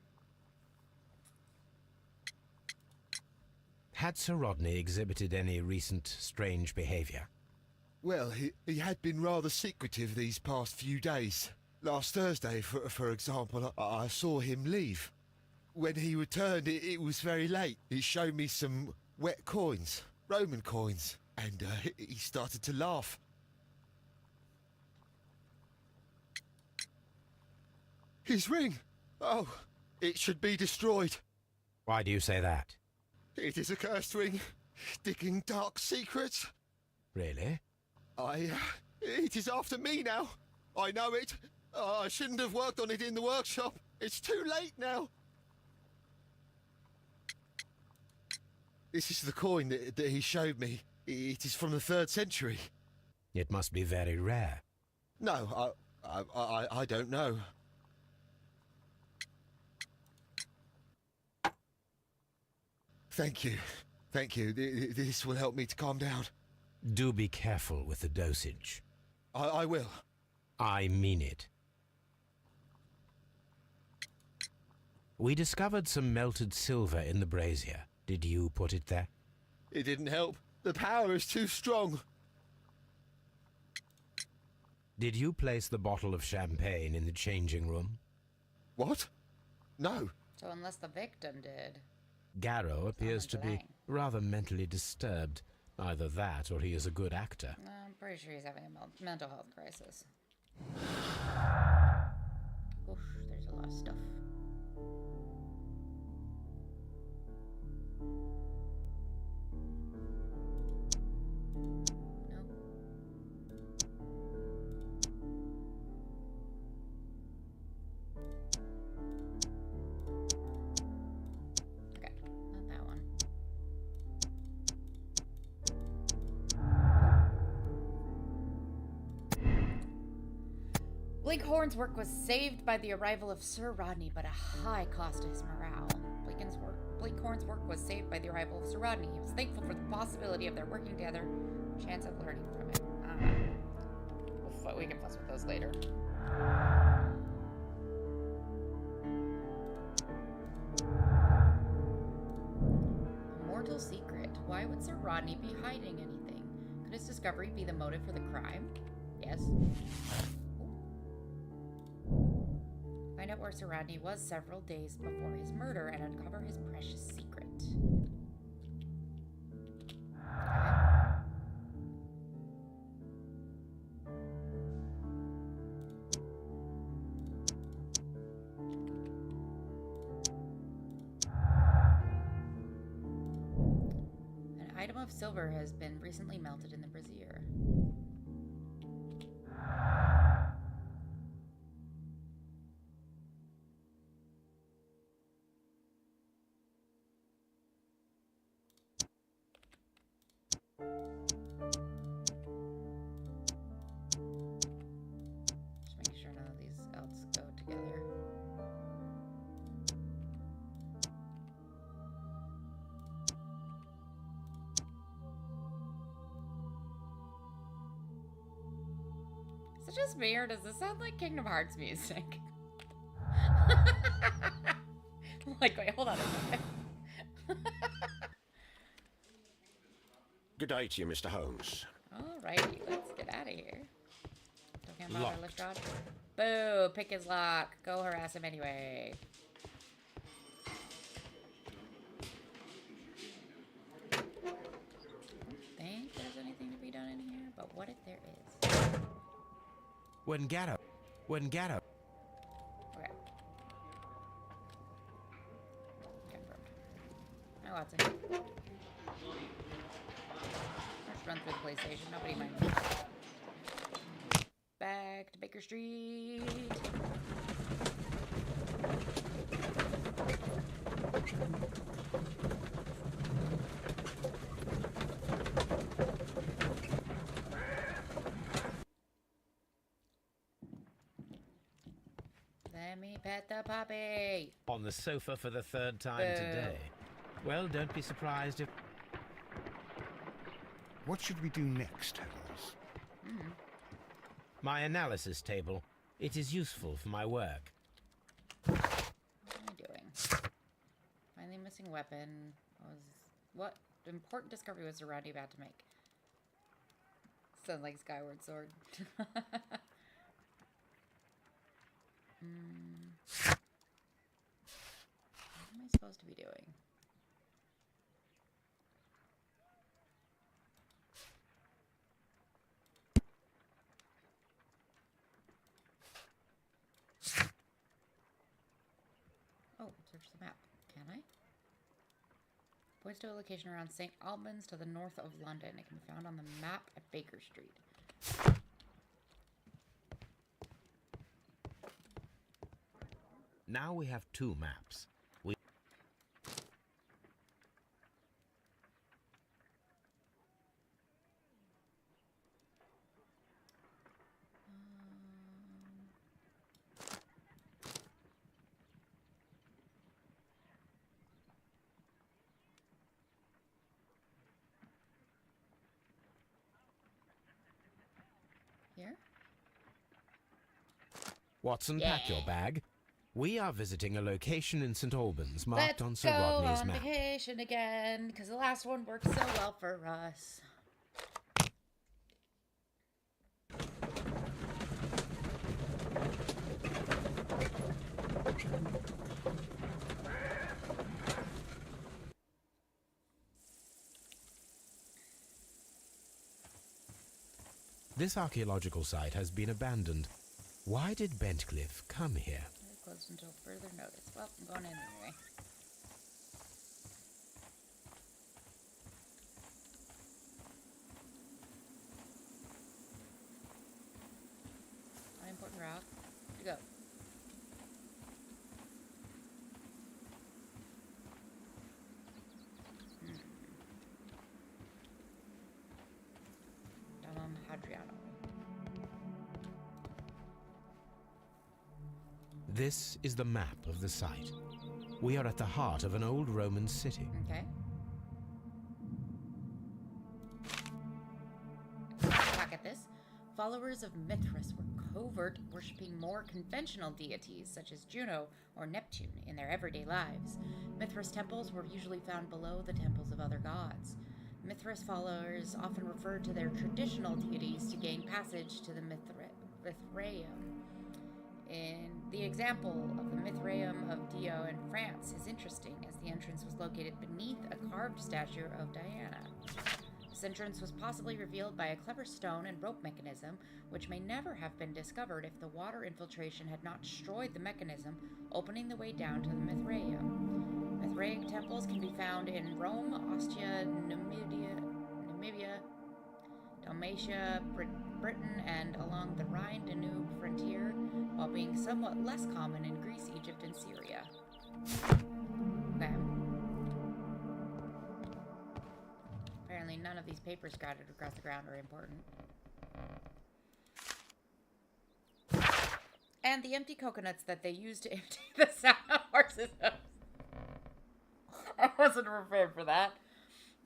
Had Sir Rodney exhibited any recent strange behaviour? Well, he had been rather secretive these past few days. Last Thursday, for example, I saw him leave. When he returned, it was very late. He showed me some wet coins, Roman coins, and he started to laugh. His ring! Oh, it should be destroyed. Why do you say that? It is a cursed ring, digging dark secrets. Really? It is after me now. I know it. I shouldn't have worked on it in the workshop. It's too late now. This is the coin that he showed me. It is from the 3rd century. It must be very rare. No, I don't know. Thank you. Thank you. This will help me to calm down. Do be careful with the dosage. I will. I mean it. We discovered some melted silver in the brazier. Did you put it there? It didn't help. The power is too strong. Did you place the bottle of champagne in the changing room? What? No. So unless the victim did. Garrow appears to be rather mentally disturbed. Either that or he is a good actor. I'm pretty sure he's having a mental health crisis. Oof, there's a lot of stuff. No. Okay, not that one. Blinkhorn's work was saved by the arrival of Sir Rodney, but a high cost to his morale. Blinkhorn's work was saved by the arrival of Sir Rodney. He was thankful for the possibility of their working together, chance of learning from it. We can fuss with those later. A mortal secret. Why would Sir Rodney be hiding anything? Could his discovery be the motive for the crime? Yes. Find out where Sir Rodney was several days before his murder and uncover his precious secret. An item of silver has been recently melted in the brazier. Just making sure none of these else go together. Is it just me, or does this sound like Kingdom Hearts music? Like, wait, hold on a second. Good day to you, Mr. Holmes. Alrighty, let's get out of here. Don't get bother, Lestrade. Boo! Pick his lock. Go harass him anyway. Think there's anything to be done in here, but what if there is? When Gatto. Okay. Confirmed. Hi, Watson. Let's run through the police station. Nobody minds me. Back to Baker Street. Let me pet the puppy. On the sofa for the third time Boo. today. Well, don't be surprised if... What should we do next, Holmes? My analysis table. It is useful for my work. What am I doing? Find the missing weapon. What important discovery was Rodney about to make? Sounds like Skyward Sword. What am I supposed to be doing? Oh, search the map. Can I? Points to a location around St. Albans to the north of London. It can be found on the map at Baker Street. Now we have two maps. Here? Watson, pack your bag. We are visiting a location in St. Albans marked on Let's Sir go Rodney's on map. vacation again, because the last one worked so well for us. This archaeological site has been abandoned. Why did Bentcliffe come here? We're closed until further notice. Well, I'm going in anyway. Unimportant route. To go. Hadriano. This is the map of the site. We are at the heart of an old Roman city. Okay. Back at this. Followers of Mithras were covert, worshipping more conventional deities such as Juno or Neptune in their everyday lives. Mithras temples were usually found below the temples of other gods. Mithras followers often referred to their traditional deities to gain passage to the Mithraeum. In the example of the Mithraeum of Dio in France is interesting, as the entrance was located beneath a carved statue of Diana. This entrance was possibly revealed by a clever stone and rope mechanism, which may never have been discovered if the water infiltration had not destroyed the mechanism, opening the way down to the Mithraeum. Mithraic temples can be found in Rome, Ostia, Namibia, Dalmatia, Britain, and along the Rhine-Danube frontier, while being somewhat less common in Greece, Egypt, and Syria. Okay. Apparently none of these papers scattered across the ground are important. And the empty coconuts that they used to empty the sound horses' hooves. I wasn't prepared for that.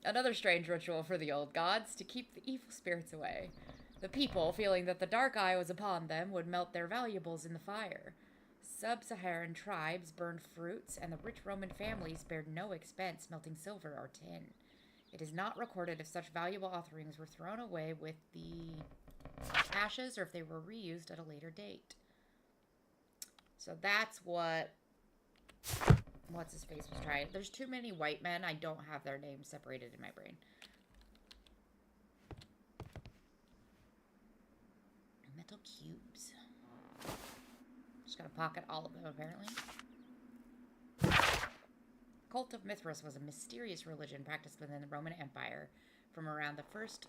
Another strange ritual for the old gods to keep the evil spirits away. The people, feeling that the dark eye was upon them, would melt their valuables in the fire. Sub-Saharan tribes burned fruits, and the rich Roman families spared no expense melting silver or tin. It is not recorded if such valuable offerings were thrown away with the ashes or if they were reused at a later date. So that's what what's-his-face was trying. There's too many white men. I don't have their names separated in my brain. Metal cubes. Just gotta pocket all of them, apparently. Cult of Mithras was a mysterious religion practiced within the Roman Empire from around the 1st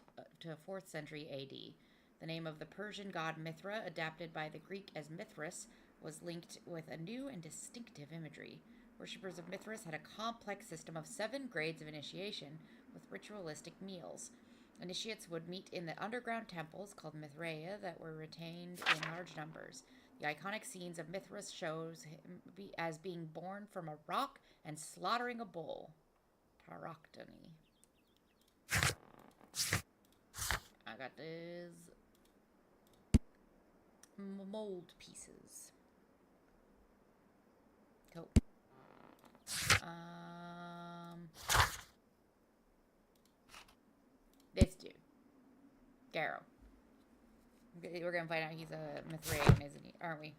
to 4th century AD. The name of the Persian god Mithra, adapted by the Greek as Mithras, was linked with a new and distinctive imagery. Worshippers of Mithras had a complex system of 7 grades of initiation with ritualistic meals. Initiates would meet in the underground temples called Mithraea that were retained in large numbers. The iconic scenes of Mithras shows him as being born from a rock and slaughtering a bull. Tauroctony. I got these mold pieces. Cool. This dude. Garrow. We're gonna find out he's a Mithraean, isn't he? Aren't we?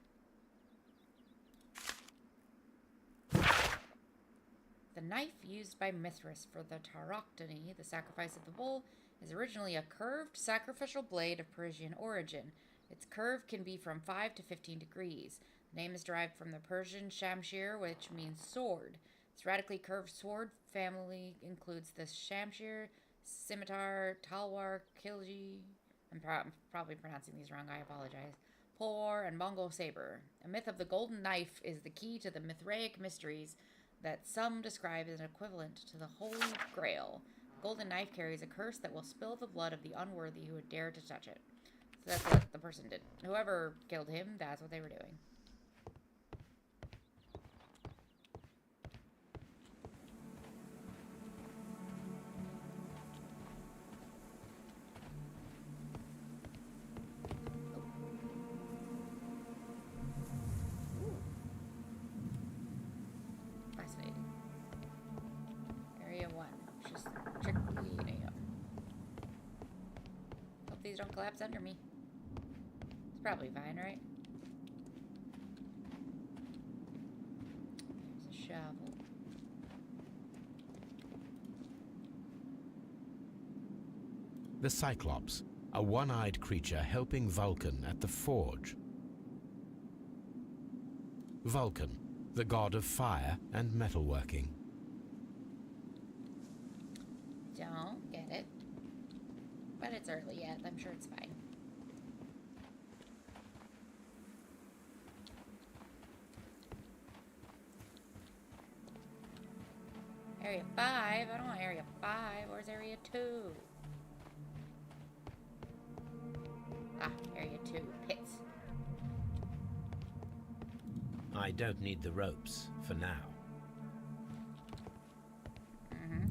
The knife used by Mithras for the Tauroctony, the sacrifice of the bull, is originally a curved sacrificial blade of Persian origin. Its curve can be from 5 to 15 degrees. The name is derived from the Persian shamshir, which means sword. Its radically curved sword family includes the shamshir, scimitar, talwar, khilji. I'm probably pronouncing these wrong, I apologize. Polwar, and Mongol saber. A myth of the golden knife is the key to the Mithraic mysteries that some describe as an equivalent to the Holy Grail. The golden knife carries a curse that will spill the blood of the unworthy who would dare to touch it. So that's what the person did. Whoever killed him, that's what they were doing. These don't collapse under me. It's probably fine, right? There's a shovel. The Cyclops, a one-eyed creature helping Vulcan at the forge. Vulcan, the god of fire and metalworking. Don't get it. But it's early yet. I'm sure it's fine. Area 5? I don't want Area 5. Where's Area 2? Ah, Area 2. Pits. I don't need the ropes for now.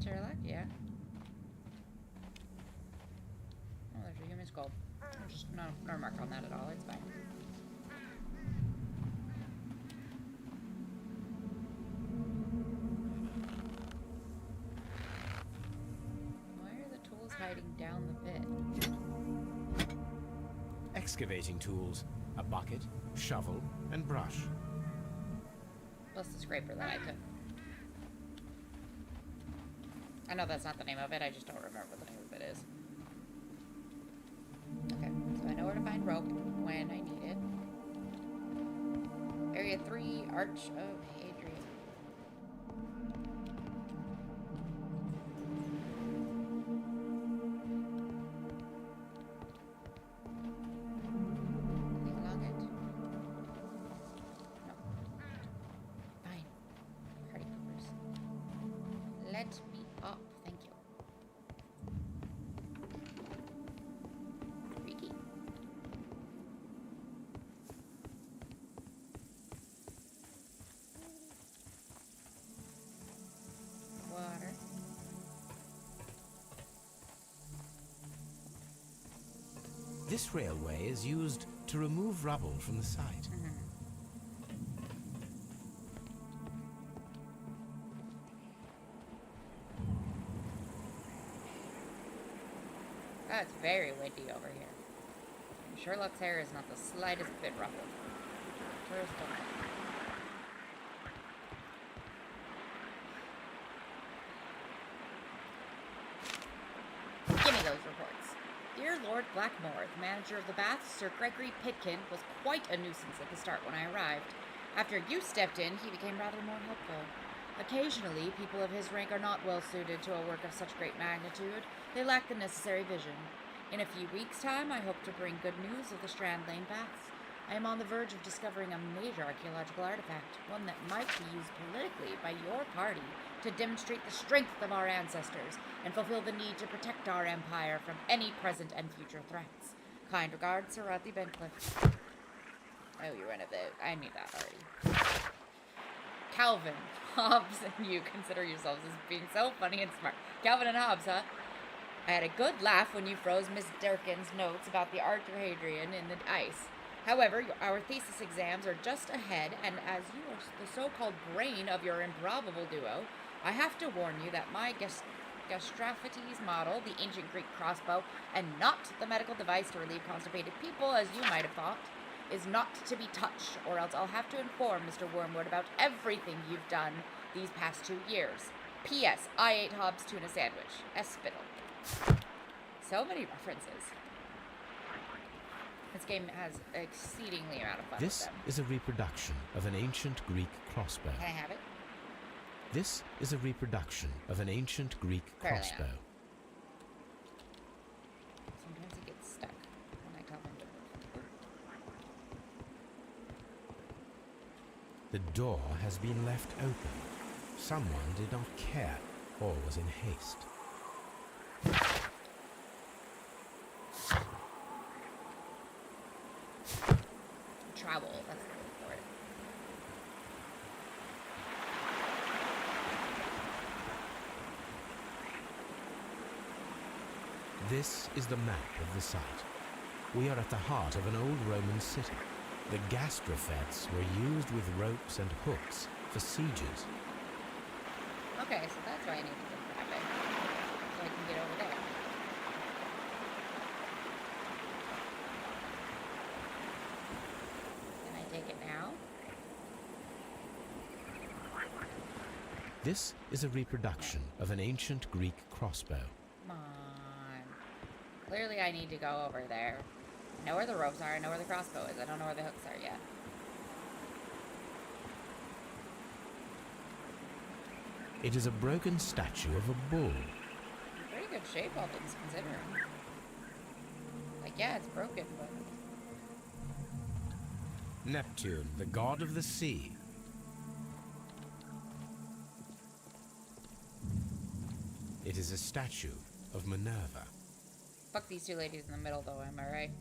Sherlock, yeah. Oh, there's a human skull. Just no mark on that at all. It's fine. Why are the excavating tools, a bucket, shovel, and brush. Plus the scraper that I took. I know that's not the name of it, I just don't remember what the name of it is. Okay, so I know where to find rope when I need it. Area 3, Arch of Hadrian. Anything along it? No. Fine. Party poopers. Let me up, thank you. Freaky. Water. This railway is used to remove rubble from the site. Oh, it's very windy over here. Sherlock's hair is not the slightest bit ruffled. Where's the light? Give me those reports. Dear Lord Blackmore, the manager of the baths, Sir Gregory Pitkin, was quite a nuisance at the start when I arrived. After you stepped in, he became rather more helpful. Occasionally, people of his rank are not well suited to a work of such great magnitude. They lack the necessary vision. In a few weeks' time, I hope to bring good news of the Strand Lane baths. I am on the verge of discovering a major archaeological artifact, one that might be used politically by your party to demonstrate the strength of our ancestors and fulfill the need to protect our empire from any present and future threats. Kind regards, Sir Rodney Bencliffe. Oh, you ran it there. I knew that already. Calvin, Hobbes, and you consider yourselves as being so funny and smart. Calvin and Hobbes, huh? I had a good laugh when you froze Miss Durkin's notes about the Arch of Hadrian in the ice. However, our thesis exams are just ahead, and as you are the so-called brain of your improbable duo, I have to warn you that my Gastrophates model, the ancient Greek crossbow, and not the medical device to relieve constipated people, as you might have thought, is not to be touched, or else I'll have to inform Mr. Wormwood about everything you've done these past 2 years. P.S. I ate Hobbs' tuna sandwich. Spittle. So many references. This game has an exceedingly amount of fun with This them. is a reproduction of an ancient Greek crossbow. Can I have it? This is a reproduction of an ancient Greek Apparently not. crossbow. Sometimes it gets stuck when I tell him to move. The door has been left open. Someone did not care or was in haste. Trowel, that's the word for it. This is the map of the site. We are at the heart of an old Roman city. The gastrophetes were used with ropes and hooks for sieges. Okay, so that's why I need to grab it. So I can get over there. Can I take it now? This is a reproduction of an ancient Greek crossbow. Come on. Clearly I need to go over there. I know where the ropes are, I know where the crossbow is. I don't know where the hooks are yet. It is a broken statue of a bull. In pretty good shape, all things considering. Like, yeah, it's broken, but... Neptune, the god of the sea. It is a statue of Minerva. Fuck these two ladies in the middle, though, am I right?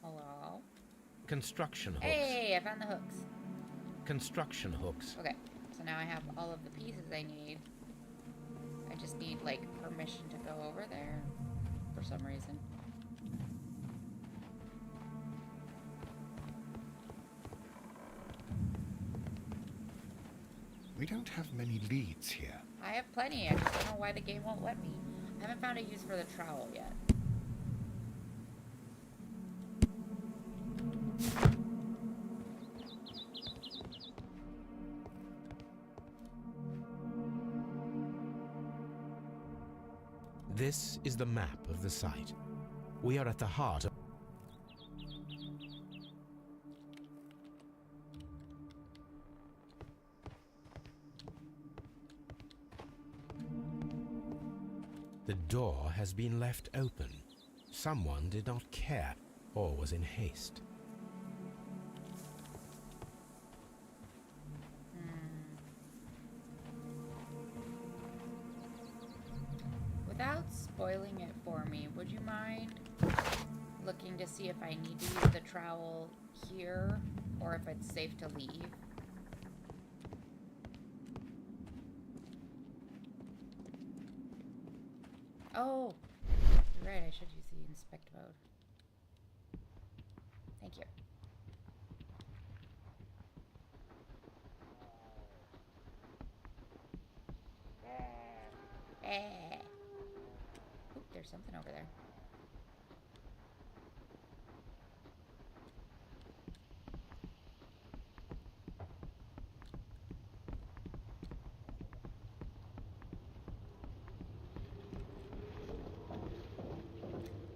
Hello? Construction hooks. Hey, I found the hooks. Construction hooks. Okay, so now I have all of the pieces I need. I just need, like, permission to go over there for some reason. We don't have many leads here. I have plenty. I just don't know why the game won't let me. I haven't found a use for the trowel yet. This is the map of the site. We are at the heart of... The door has been left open. Someone did not care or was in haste. Without spoiling it for me, would you mind looking to see if I need to use the trowel here or if it's safe to leave? Oh, you're right. I should use the inspect mode. Thank you. Oop, there's something over there.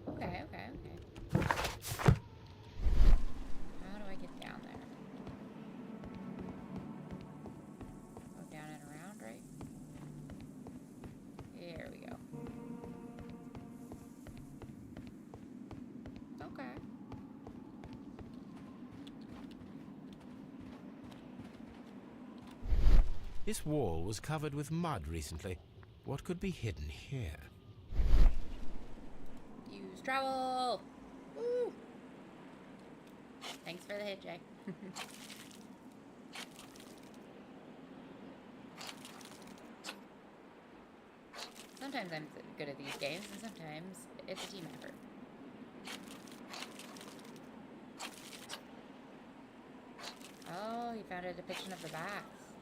Okay. How do I get down there? Go down and around, right? Here we go. Okay. This wall was covered with mud recently. What could be hidden here? Use travel. Woo! Thanks for the hit, Jay. Sometimes I'm good at these games, and sometimes it's a team effort. Oh, you found a depiction of the baths.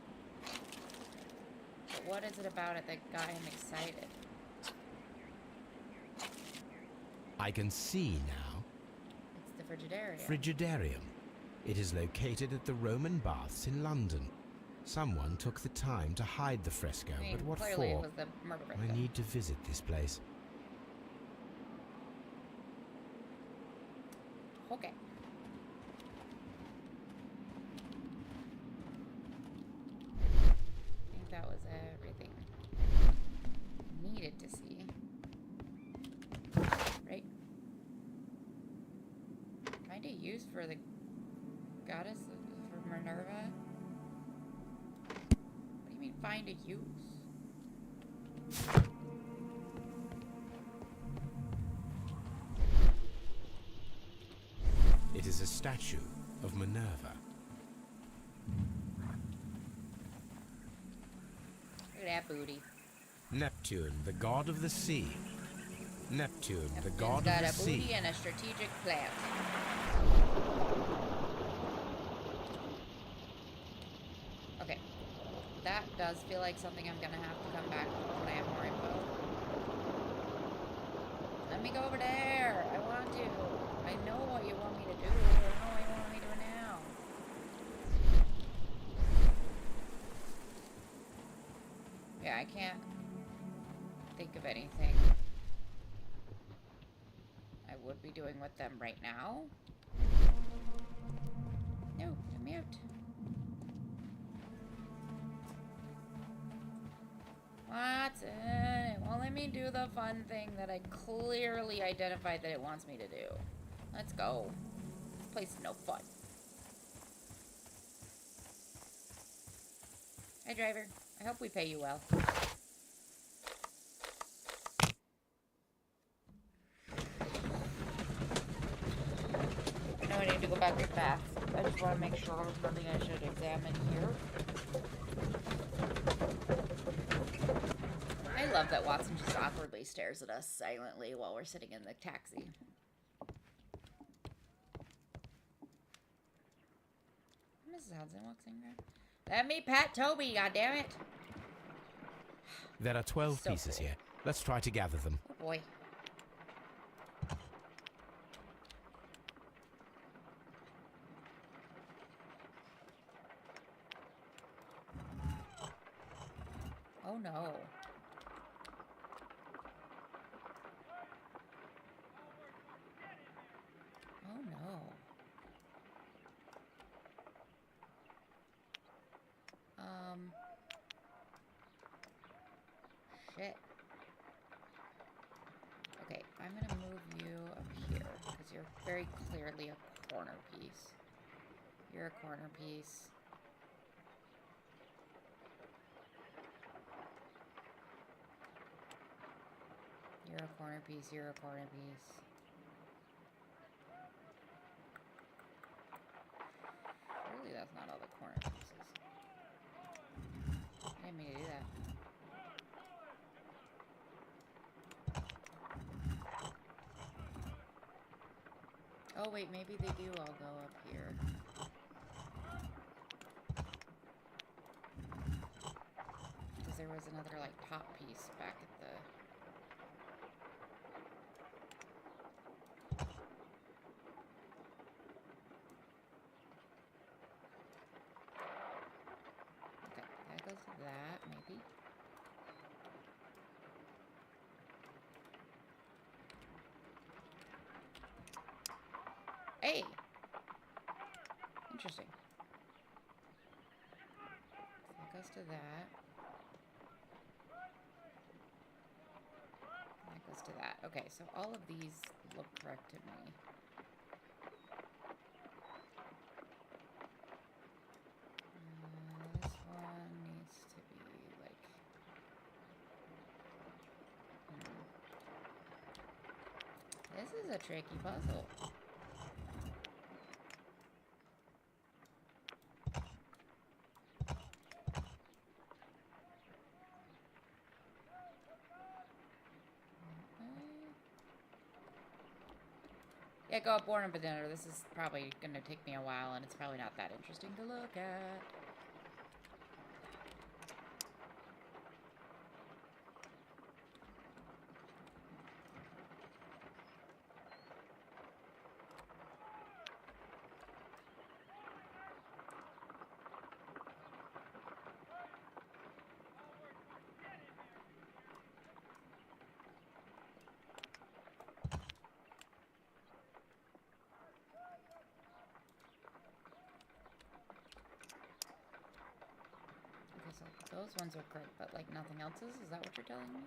But what is it about it that got him excited? I can see now. It's the Frigidarium. Frigidarium. It is located at the Roman Baths in London. Someone took the time to hide the fresco, I mean, but what clearly for? it was the murder fresco. I need to visit this place. Okay. I think that was everything needed to see. Right? Find a use for the goddess for Minerva? What do you mean find a use? It is a statue of Minerva. Look at that booty. Neptune, the god of the sea. Neptune, the Neptune's god got of the a booty sea. and a strategic plant. Okay. That does feel like something I'm gonna have to come back to when I have more info. Let me go over there. I want to. I know what you want me to do. I don't know what you want me to do now. Yeah, I can't think of anything I would be doing with them right now. No, mute. Watson, it won't let me do the fun thing that I clearly identified that it wants me to do. Let's go. This place is no fun. Hi, driver. I hope we pay you well. I know I need to go back to baths. I just want to make sure there's nothing I should examine here. I love that Watson just awkwardly stares at us silently while we're sitting in the taxi. Mrs. Hudson walks in there. Let me pet Toby, goddammit! There are 12 So pieces cool. here. Let's try to gather them. Oh boy. Oh no. Oh no. Shit. Okay, I'm gonna move you up here because you're very clearly a corner piece. You're a corner piece. You're a corner piece, you're a corner piece. Surely that's not all the corner pieces. I didn't mean to do that. Oh wait, maybe they do all go up here. Because there was another like top piece back at the... Okay, that goes to that, maybe. Hey! Interesting. That goes to that. That goes to that. Okay, so all of these look correct to me. This one needs to be like... This is a tricky puzzle. Yeah, go up, born and banana. This is probably gonna take me a while, and it's probably not that interesting to look at. So those ones are correct, but like nothing else is? Is that what you're telling me?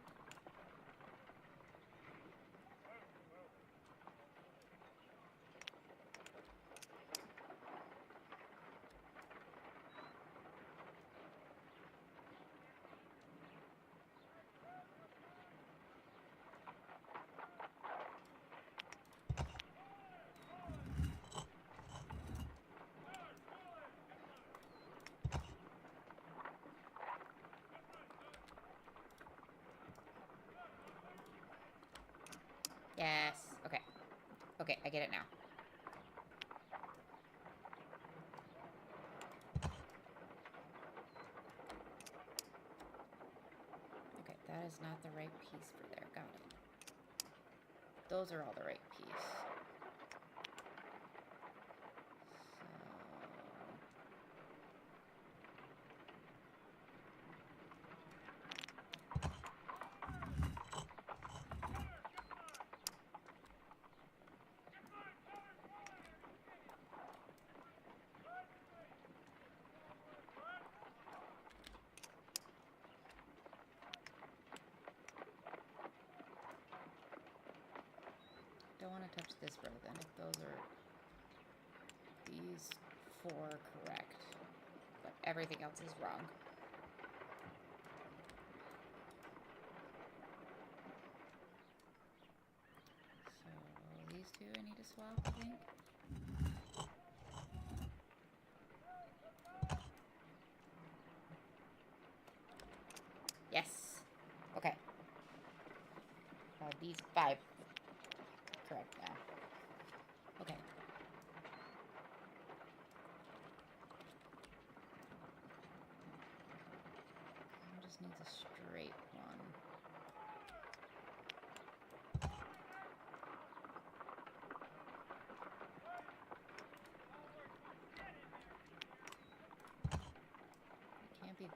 Yes. Okay. Okay, I get it now. Okay, that is not the right piece for there. Got it. Those are all the right piece. Don't want to touch this row then if those are these four correct, but everything else is wrong. So these two I need to swap, I think. Yes. Okay. These five correct now. Okay. Just needs a straight one.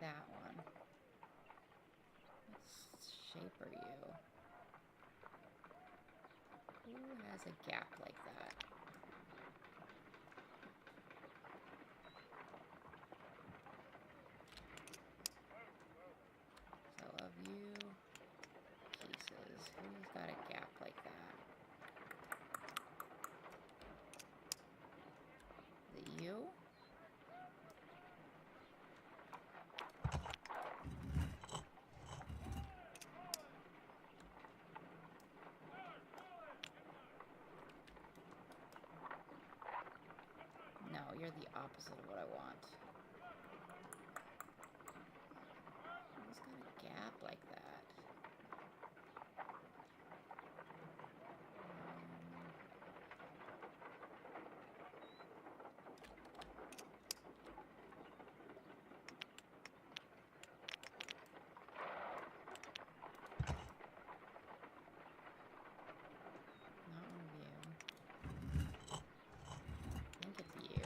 that one. What shape are you? Who has a gap like that? So of you pieces, who's got a gap like that? Is it you? No, you're the opposite of what I want. Who's got a gap like that? Not one of you. I think it's you.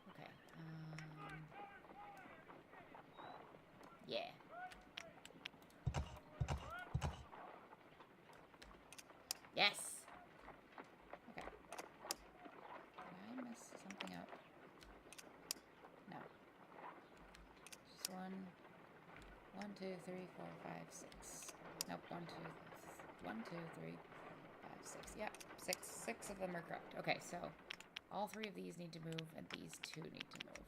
Okay. Yeah. Yes. Okay. Did I mess something up? No. Just one, 2, 3, 4, 5, 6. Nope. 1, 2, 3, 5, 6. Yep. Six of them are correct. Okay, so all 3 of these need to move, and these 2 need to move.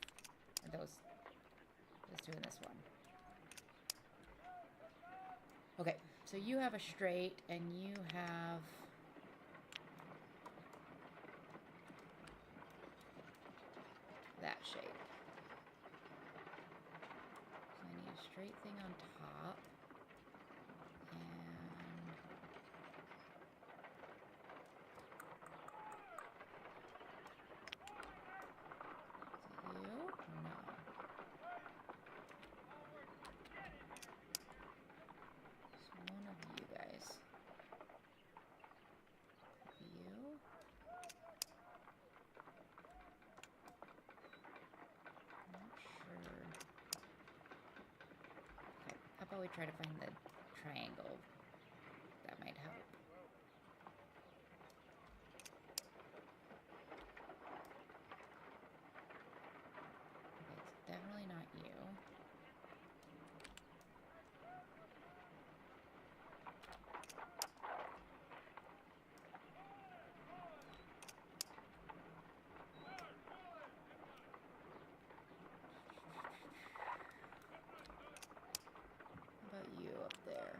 And those 2 and this one. Okay, so you have a straight, and you have that shape. So I need a straight thing on top, and is it you? No. It's one of you guys. You? I'm not sure. Okay, how about we try to find the triangle? That might help. Okay, it's definitely not you. How about you up there?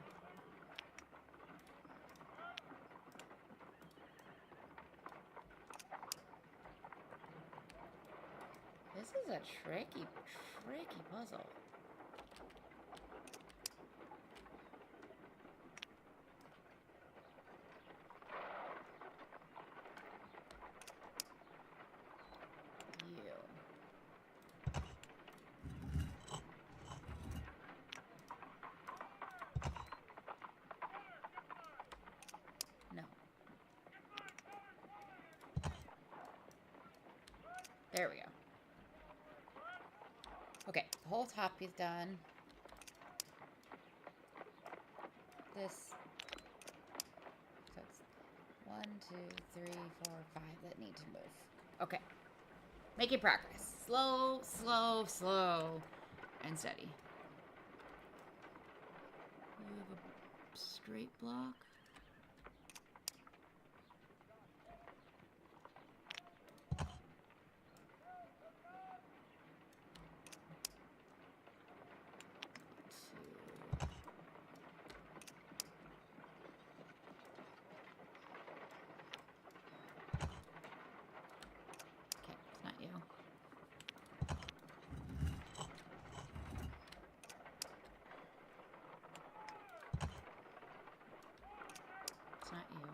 This is a tricky puzzle. You. No. There we go. Okay, the whole top is done. This. So it's 1, 2, 3, 4, 5 that need to move. Okay. Making progress. Slow, slow, slow, and steady. You have a straight block. Okay, it's not you. It's not you.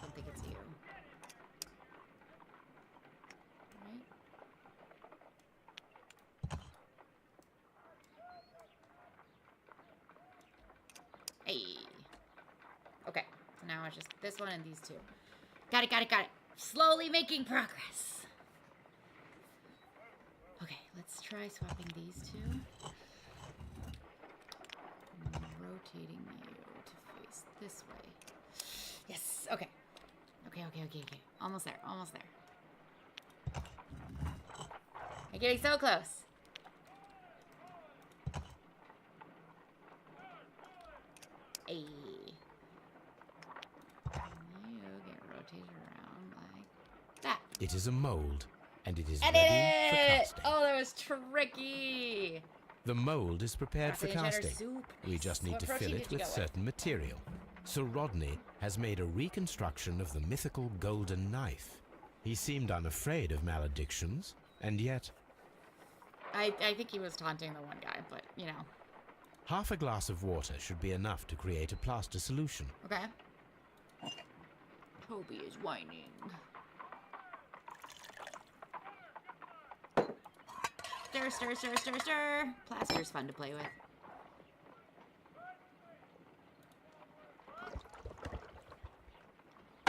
Don't think it's you. Right? Hey. Okay, so now it's just this one and these 2. Got it. Slowly making progress. Okay, let's try swapping these two. And rotating you to face this way. Yes, okay. Okay. Almost there. I'm getting so close. Hey. You get rotated around like that. It is a mold, and it is I ready did for it! casting. Oh, that was tricky. The mold is prepared for Broccoli and cheddar casting. soup. We just need What to protein fill did it you with go certain material. Sir Rodney has made a reconstruction of the mythical golden knife. He seemed unafraid of maledictions, and yet... I think he was taunting the one guy, but, you know. Half a glass of water should be enough to create a plaster solution. Okay. Toby is whining. Stir. Plaster's fun to play with.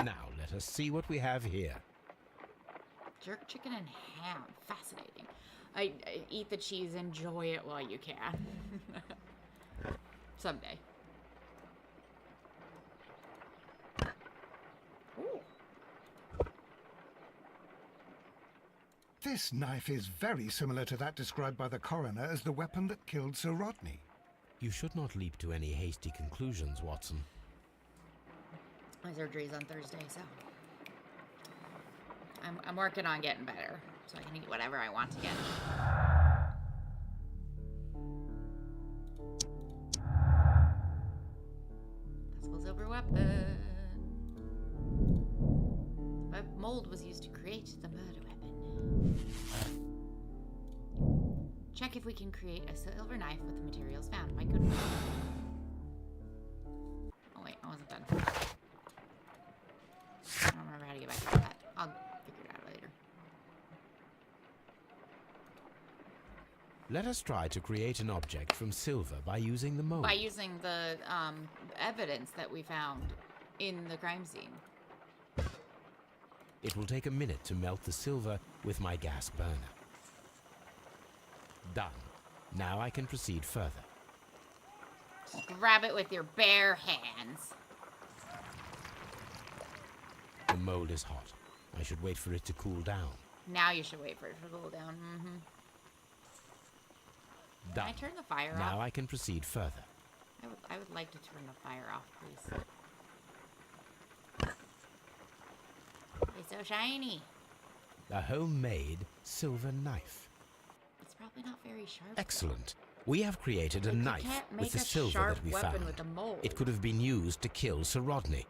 Now, let us see what we have here. Jerk chicken and ham. Fascinating. I eat the cheese. Enjoy it while you can. Someday. Ooh. This knife is very similar to that described by the coroner as the weapon that killed Sir Rodney. You should not leap to any hasty conclusions, Watson. My surgery's on Thursday, so I'm working on getting better, so I can eat whatever I want to get. Possible silver weapon. The mold was used to create the murder weapon. Check if we can create a silver knife with the materials found. Why couldn't we? Oh wait, I wasn't done. I don't remember how to get back to that. I'll figure it out later. Let us try to create an object from silver by using the mold. By using the evidence that we found in the crime scene. It will take a minute to melt the silver with my gas burner. Done. Now I can proceed further. Just grab it with your bare hands. The mold is hot. I should wait for it to cool down. Now you should wait for it to cool down. Mm-hmm. Done. Can I turn the fire off? Now I can proceed further. I would like to turn the fire off, please. It's so shiny. A homemade silver knife. It's probably not very sharp. Excellent. We have created a Like, you knife can't with make the a silver sharp that we weapon found. with a mold. It could have been used to kill Sir Rodney.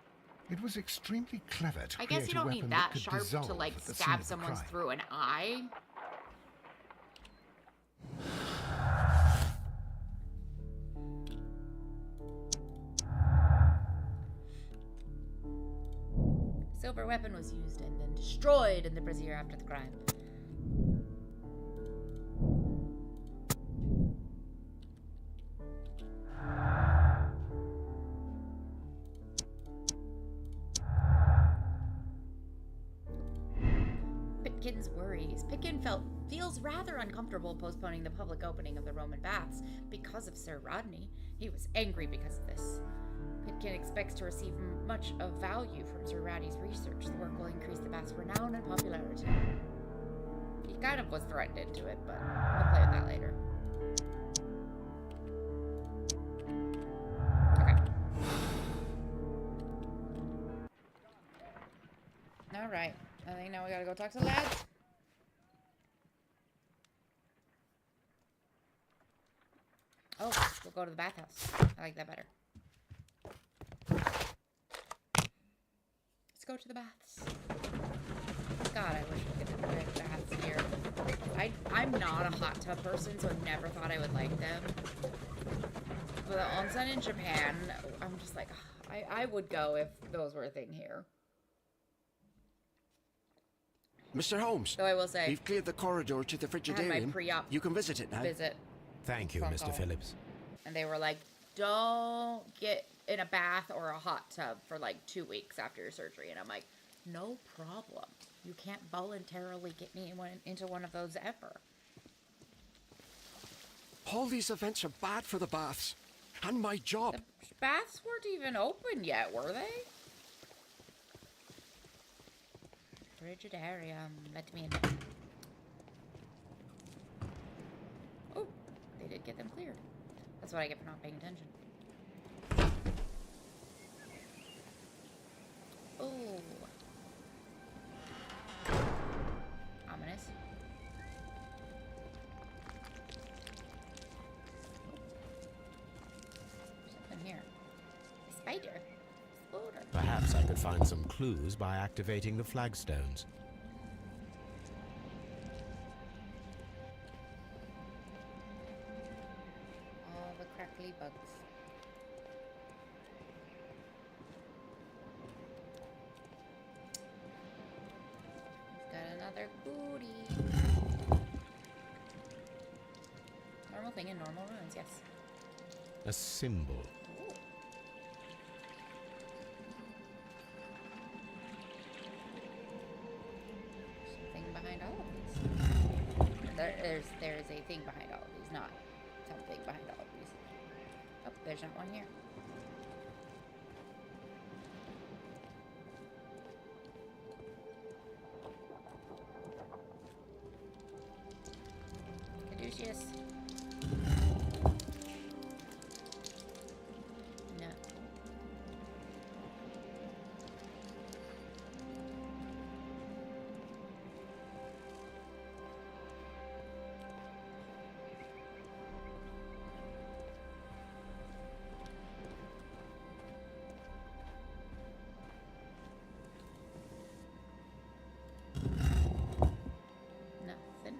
It was extremely clever to I create guess you a don't weapon need that that could sharp dissolve to like at the scene stab of the someone's crime. through an eye. Silver weapon was used and then destroyed in the brazier after the crime. Pitkin's worries. Pitkin feels rather uncomfortable postponing the public opening of the Roman baths because of Sir Rodney. He was angry because of this. Pitkin expects to receive much of value from Sir Rodney's research. The work will increase the bath's renown and popularity. He kind of was threatened into it, but we'll play with that later. Okay. Alright. I think now we gotta go talk to the lads. Oh, we'll go to the bathhouse. I like that better. Let's go to the baths. God, I wish we could have the baths here. I'm not a hot tub person, so I never thought I would like them. But the onsen in Japan, I'm just like, I would go if those were a thing here. Mr. Holmes. Though I will say, we've cleared the corridor to the frigidarium. pre-op You can visit it now. visit. Thank you, Phone Mr. call. Phillips. And they were like, don't get in a bath or a hot tub for like 2 weeks after your surgery. And I'm like, No problem. You can't voluntarily get me into one of those ever. All these events are bad for the baths. And my job. The baths weren't even open yet, were they? Frigidarium. Let me in. Oh, they did get them cleared. That's what I get for not paying attention. Oh. Ominous. Something here. A spider. Exploder. Perhaps I could find some clues by activating the flagstones. All the crackly bugs. He's got another booty. Normal thing in normal ruins, yes. A symbol. Ooh. Something behind all of these. There is a thing behind all of these, not something behind all of these. Oh, there's not one here. Caduceus. No. Nothing.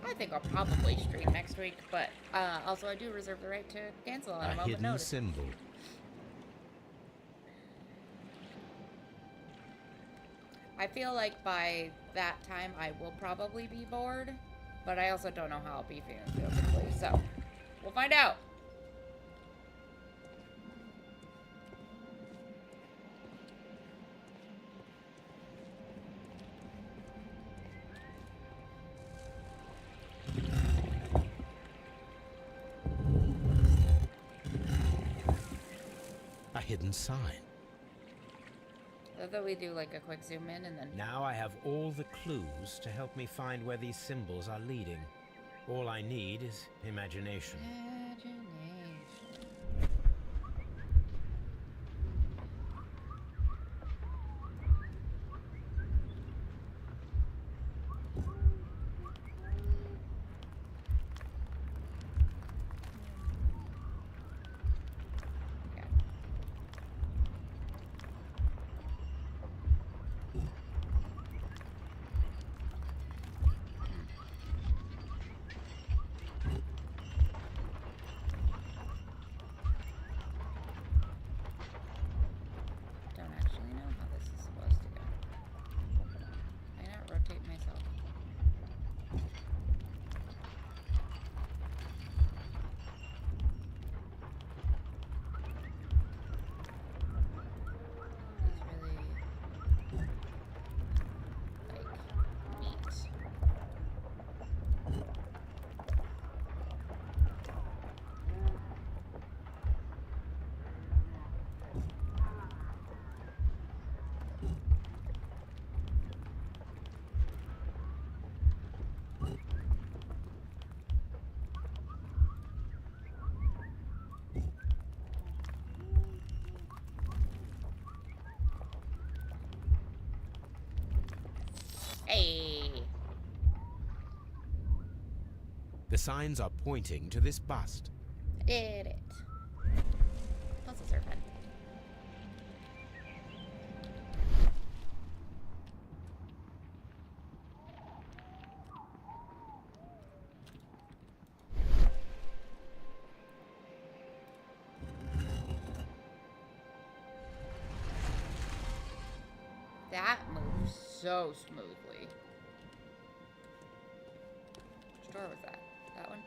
I think I'll probably stream next week, but also I do reserve the right to cancel on a A moment hidden notice. symbol. I feel like by that time I will probably be bored, but I also don't know how I'll be feeling physically, so we'll find out. A hidden sign. I thought we do like a quick zoom in and then. Now I have all the clues to help me find where these symbols are leading. All I need is imagination. Imagination. Yeah. Don't actually know how this is supposed to go. Can I not rotate myself? It's really like neat. Hey. The signs are pointing to this bust. I did it. Puzzles are fun. That moves so smoothly. Which door was that? That one.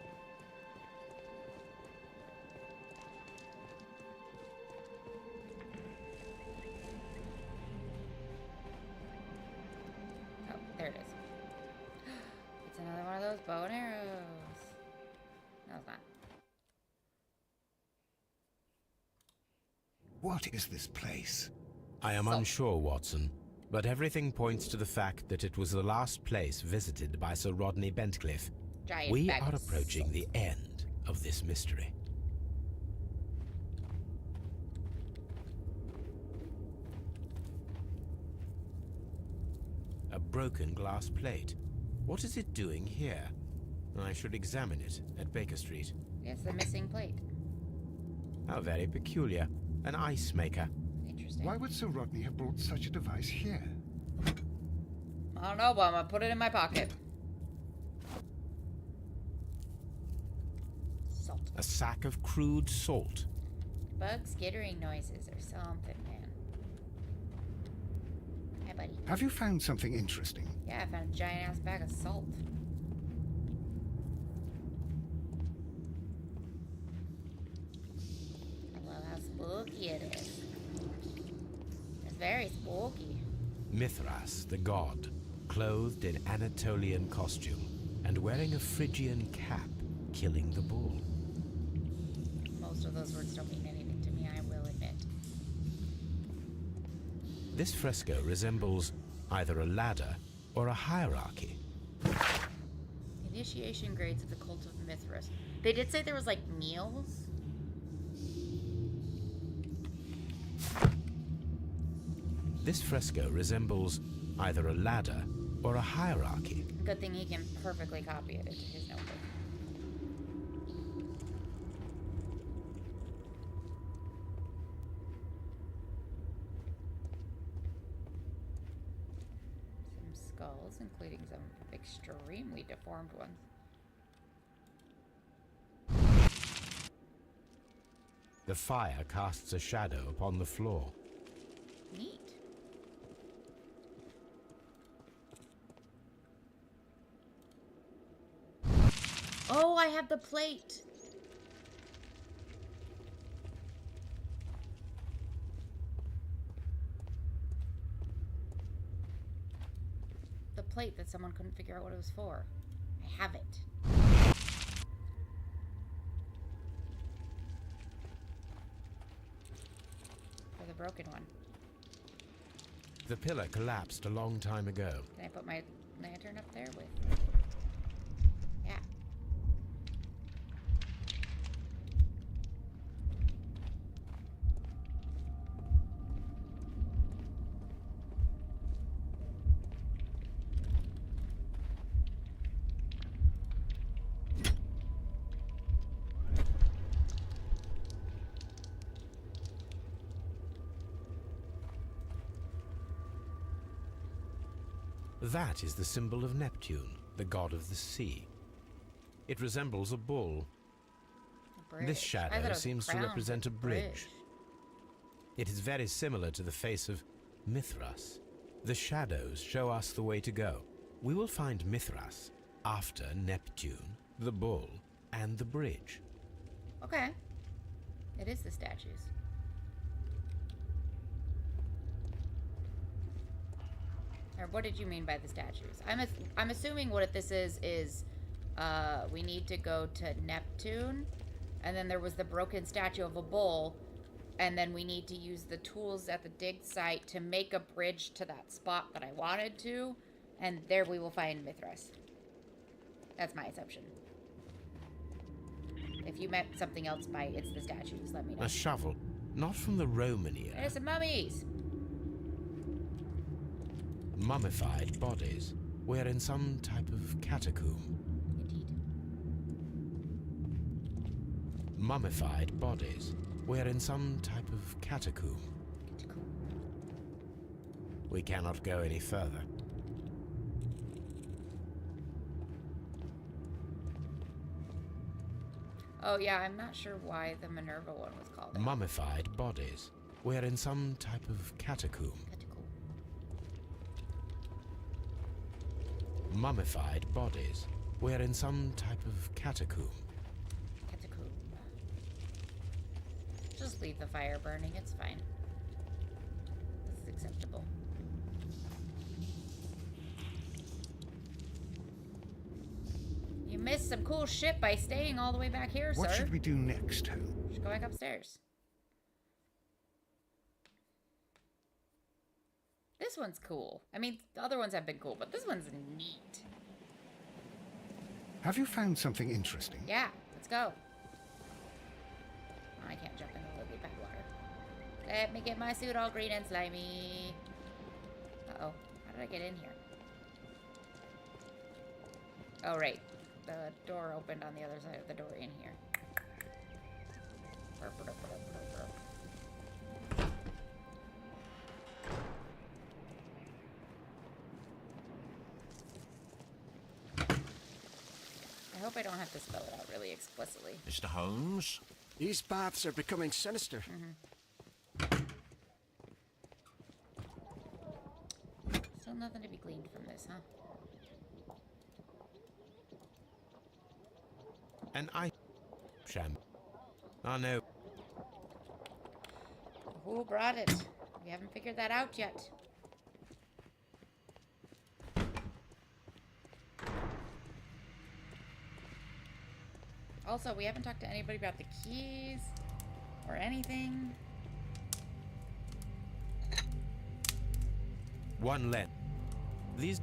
Oh, there it is. It's another one of those bow and arrows. No, it's not. What is this place? I am unsure, Watson, but everything points to the fact that it was the last place visited by Sir Rodney Bentcliffe. Giant We bag are of approaching salt. the end of this mystery. A broken glass plate. What is it doing here? I should examine it at Baker Street. Yes, the missing plate. How very peculiar. An ice maker. Interesting. Why would Sir Rodney have brought such a device here? I don't know, but I'm gonna put it in my pocket. Salt. A sack of crude salt. Bug skittering noises or something, man. Hi, buddy. Have you found something interesting? Yeah, I found a giant ass bag of salt. I love how spooky it is. It's very spooky. Mithras, the god, clothed in Anatolian costume and wearing a Phrygian cap, killing the bull. Most of those words don't mean anything to me, I will admit. This fresco resembles either a ladder or a hierarchy. Initiation grades of the cult of Mithras. They did say there was like meals. This fresco resembles either a ladder or a hierarchy. Good thing he can perfectly copy it into his notebook. Some skulls, including some extremely deformed ones. The fire casts a shadow upon the floor. Neat. Oh, I have the plate. The plate that someone couldn't figure out what it was for. I have it. For the broken one. The pillar collapsed a long time ago. Can I put my lantern up there with? Yeah. That is the symbol of Neptune, the god of the sea. It resembles a bull. This shadow seems to represent a bridge. It is very similar to the face of Mithras. The shadows show us the way to go. We will find Mithras after Neptune, the bull, and the bridge. Okay. It is the statues. Or what did you mean by the statues? I'm assuming what this is we need to go to Neptune, and then there was the broken statue of a bull, and then we need to use the tools at the dig site to make a bridge to that spot that I wanted to, and there we will find Mithras. That's my assumption. If you meant something else by it's the statues, let me know. A shovel, not from the Roman era. There's some mummies. Mummified bodies. We're in some type of catacomb. Indeed. Mummified bodies. We're in some type of catacomb. We cannot go any further. Oh yeah, I'm not sure why the Minerva one was called that. Mummified bodies. We're in some type of catacomb. Mummified bodies. We're in some type of catacomb. Catacomb. Just leave the fire burning, it's fine. This is acceptable. You missed some cool shit by staying all the way back here, What sir. should we do next, Holmes? Just go back upstairs. This one's cool. I mean, the other ones have been cool, but this one's neat. Have you found something interesting? Yeah, let's go. Oh, I can't jump in the lily pad water. Let me get my suit all green and slimy. Uh-oh. How did I get in here? Oh, right. The door opened on the other side of the door in here. I hope I don't have to spell it out really explicitly. Mr. Holmes? These baths are becoming sinister. Still nothing to be gleaned from this, huh? And I... Sham. Oh no. Who brought it? We haven't figured that out yet. Also, we haven't talked to anybody about the keys or anything. One lens. These...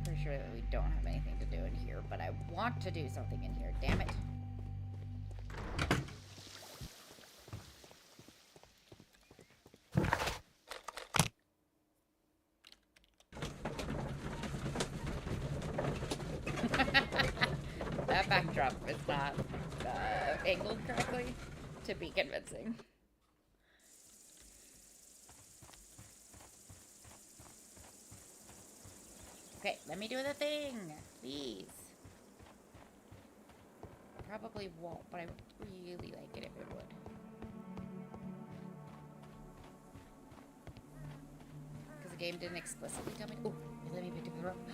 Pretty sure that we don't have anything to do in here, but I want to do something in here. Damn it. That backdrop is not angled correctly to be convincing. Okay, let me do the thing, please. Probably won't, but I would really like it if it would. Because the game didn't explicitly tell me to. Oh, let me do the rope.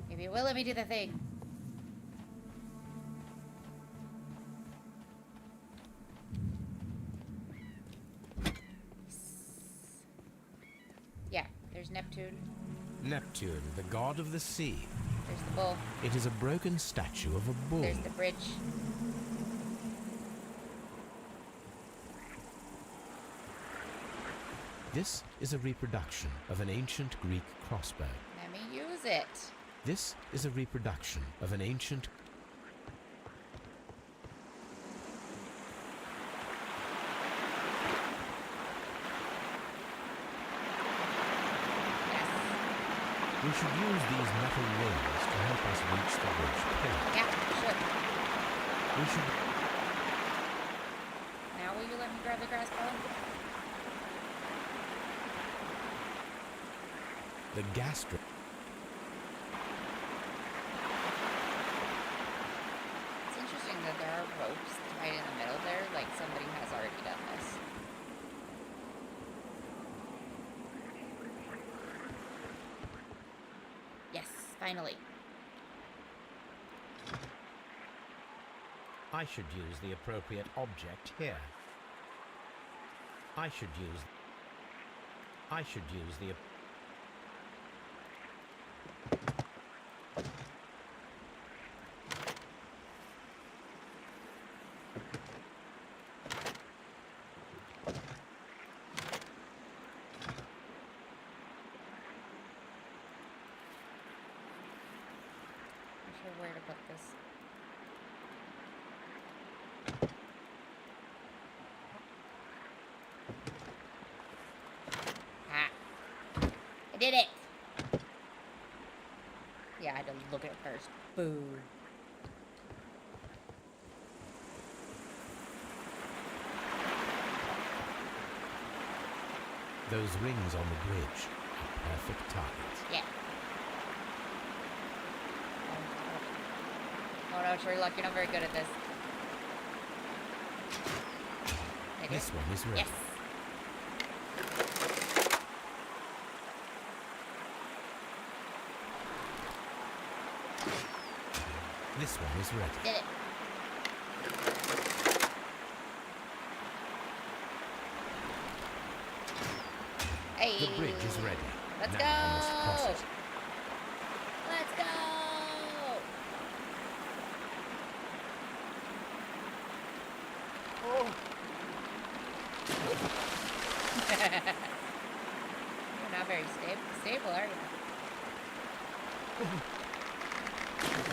Maybe it will let me do the thing. Yeah, there's Neptune. Neptune, the god of the sea. There's the bull. It is a broken statue of a bull. There's the bridge. This is a reproduction of an ancient Greek crossbow. Let me use it. This is a reproduction of an ancient... We should use these metal rings to help us reach the bridge pillar. Yeah, sure. We should... Now will you let me grab the crossbow? The gastric... It's interesting that there are ropes right in the middle there, like somebody has already done this. Yes, finally. I should use the appropriate object here. I should use the... Not sure where to put this. Ah. I did it! Yeah, I had to look at it first. Boo. Those rings on the bridge are perfect targets. Yeah. Oh no, Sherlock, you're not very good at this. This one is ready. Yes. This one is ready. Did it. Hey. The bridge is ready. Let's Now I must cross go. it. Let's go. Oh, You're not very stable, are you?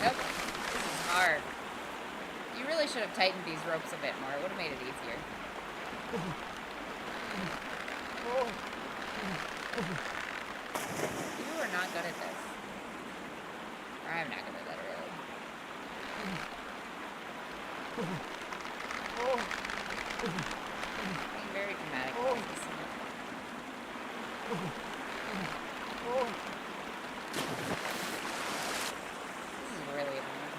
Nope. This is hard. You really should have tightened these ropes a bit more. It would have made it easier. You are not good at this. Or I'm not good at that, really. Being very dramatic about this. This is really annoying.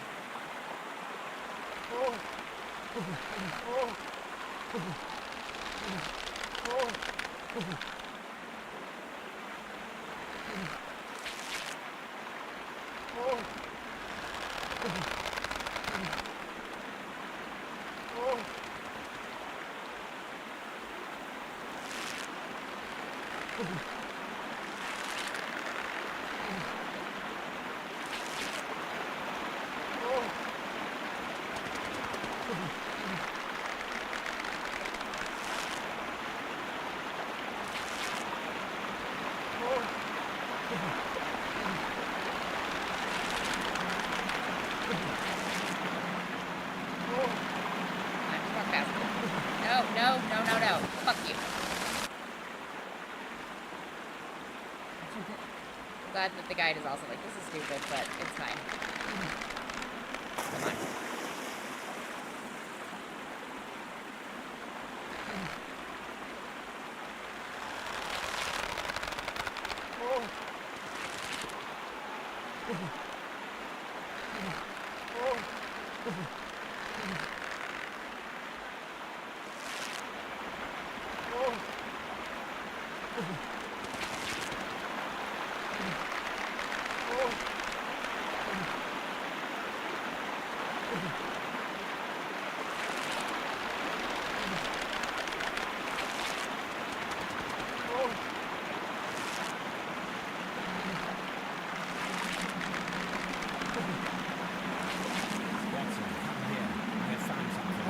No. Fuck you. I'm glad that the guide is also like, this is stupid, but it's fine. Come on.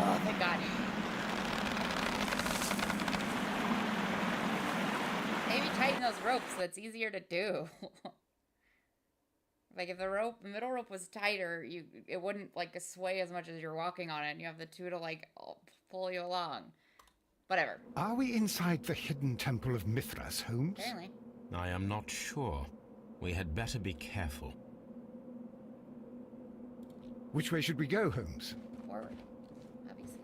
Oh, thank God. Maybe tighten those ropes so it's easier to do. Like if the middle rope was tighter, it wouldn't like sway as much as you're walking on it, and you have the two to like pull you along. Whatever. Are we inside the hidden temple of Mithras, Holmes? Apparently. I am not sure. We had better be careful. Which way should we go, Holmes? Forward. Obviously.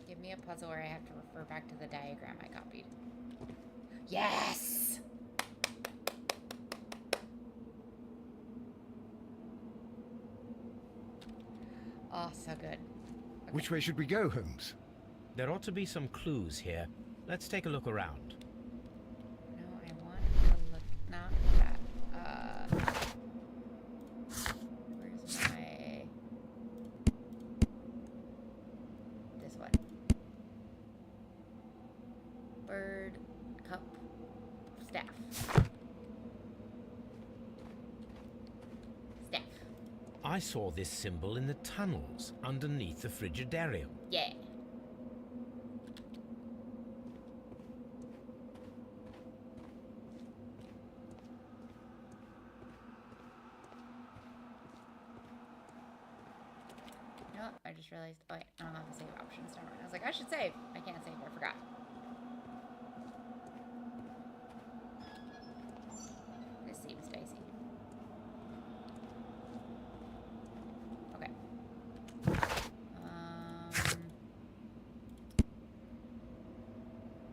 Give me a puzzle where I have to refer back to the diagram I copied. Yes! Oh, so good. Okay. Which way should we go, Holmes? There ought to be some clues here. Let's take a look around. No, I want to look, not that. Where's my... This one. Bird, cup, staff. Staff. I saw this symbol in the tunnels underneath the Frigidarium. Yeah. You know what? I just realized, oh wait, I don't have the save options. Never mind. I was like, I should save. I can't save. I forgot. This seems dicey. Okay.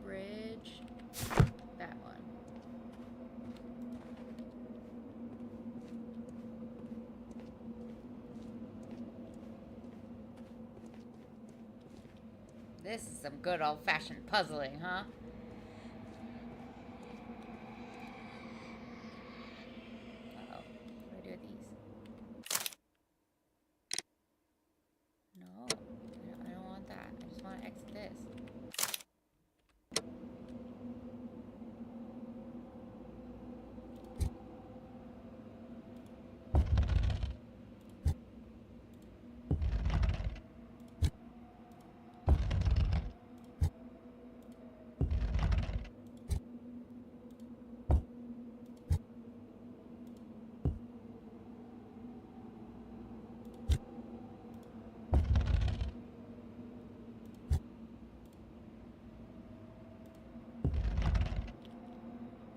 Bridge. That one. This is some good old-fashioned puzzling, huh? Uh-oh. What do I do with these? No. I don't want that. I just want to exit this.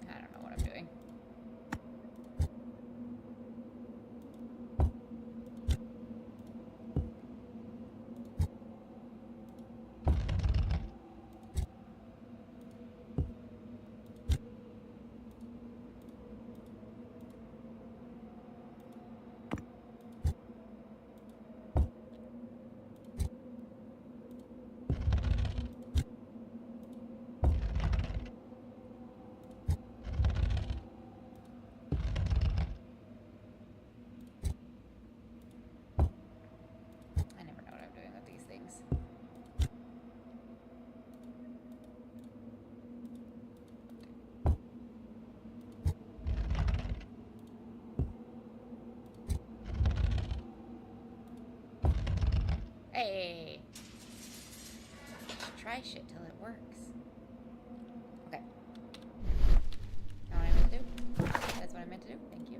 I don't know what I'm doing. I never know what I'm doing with these things. Hey! Try shit till it works. Okay. Now what I meant to do? That's what I meant to do. Thank you.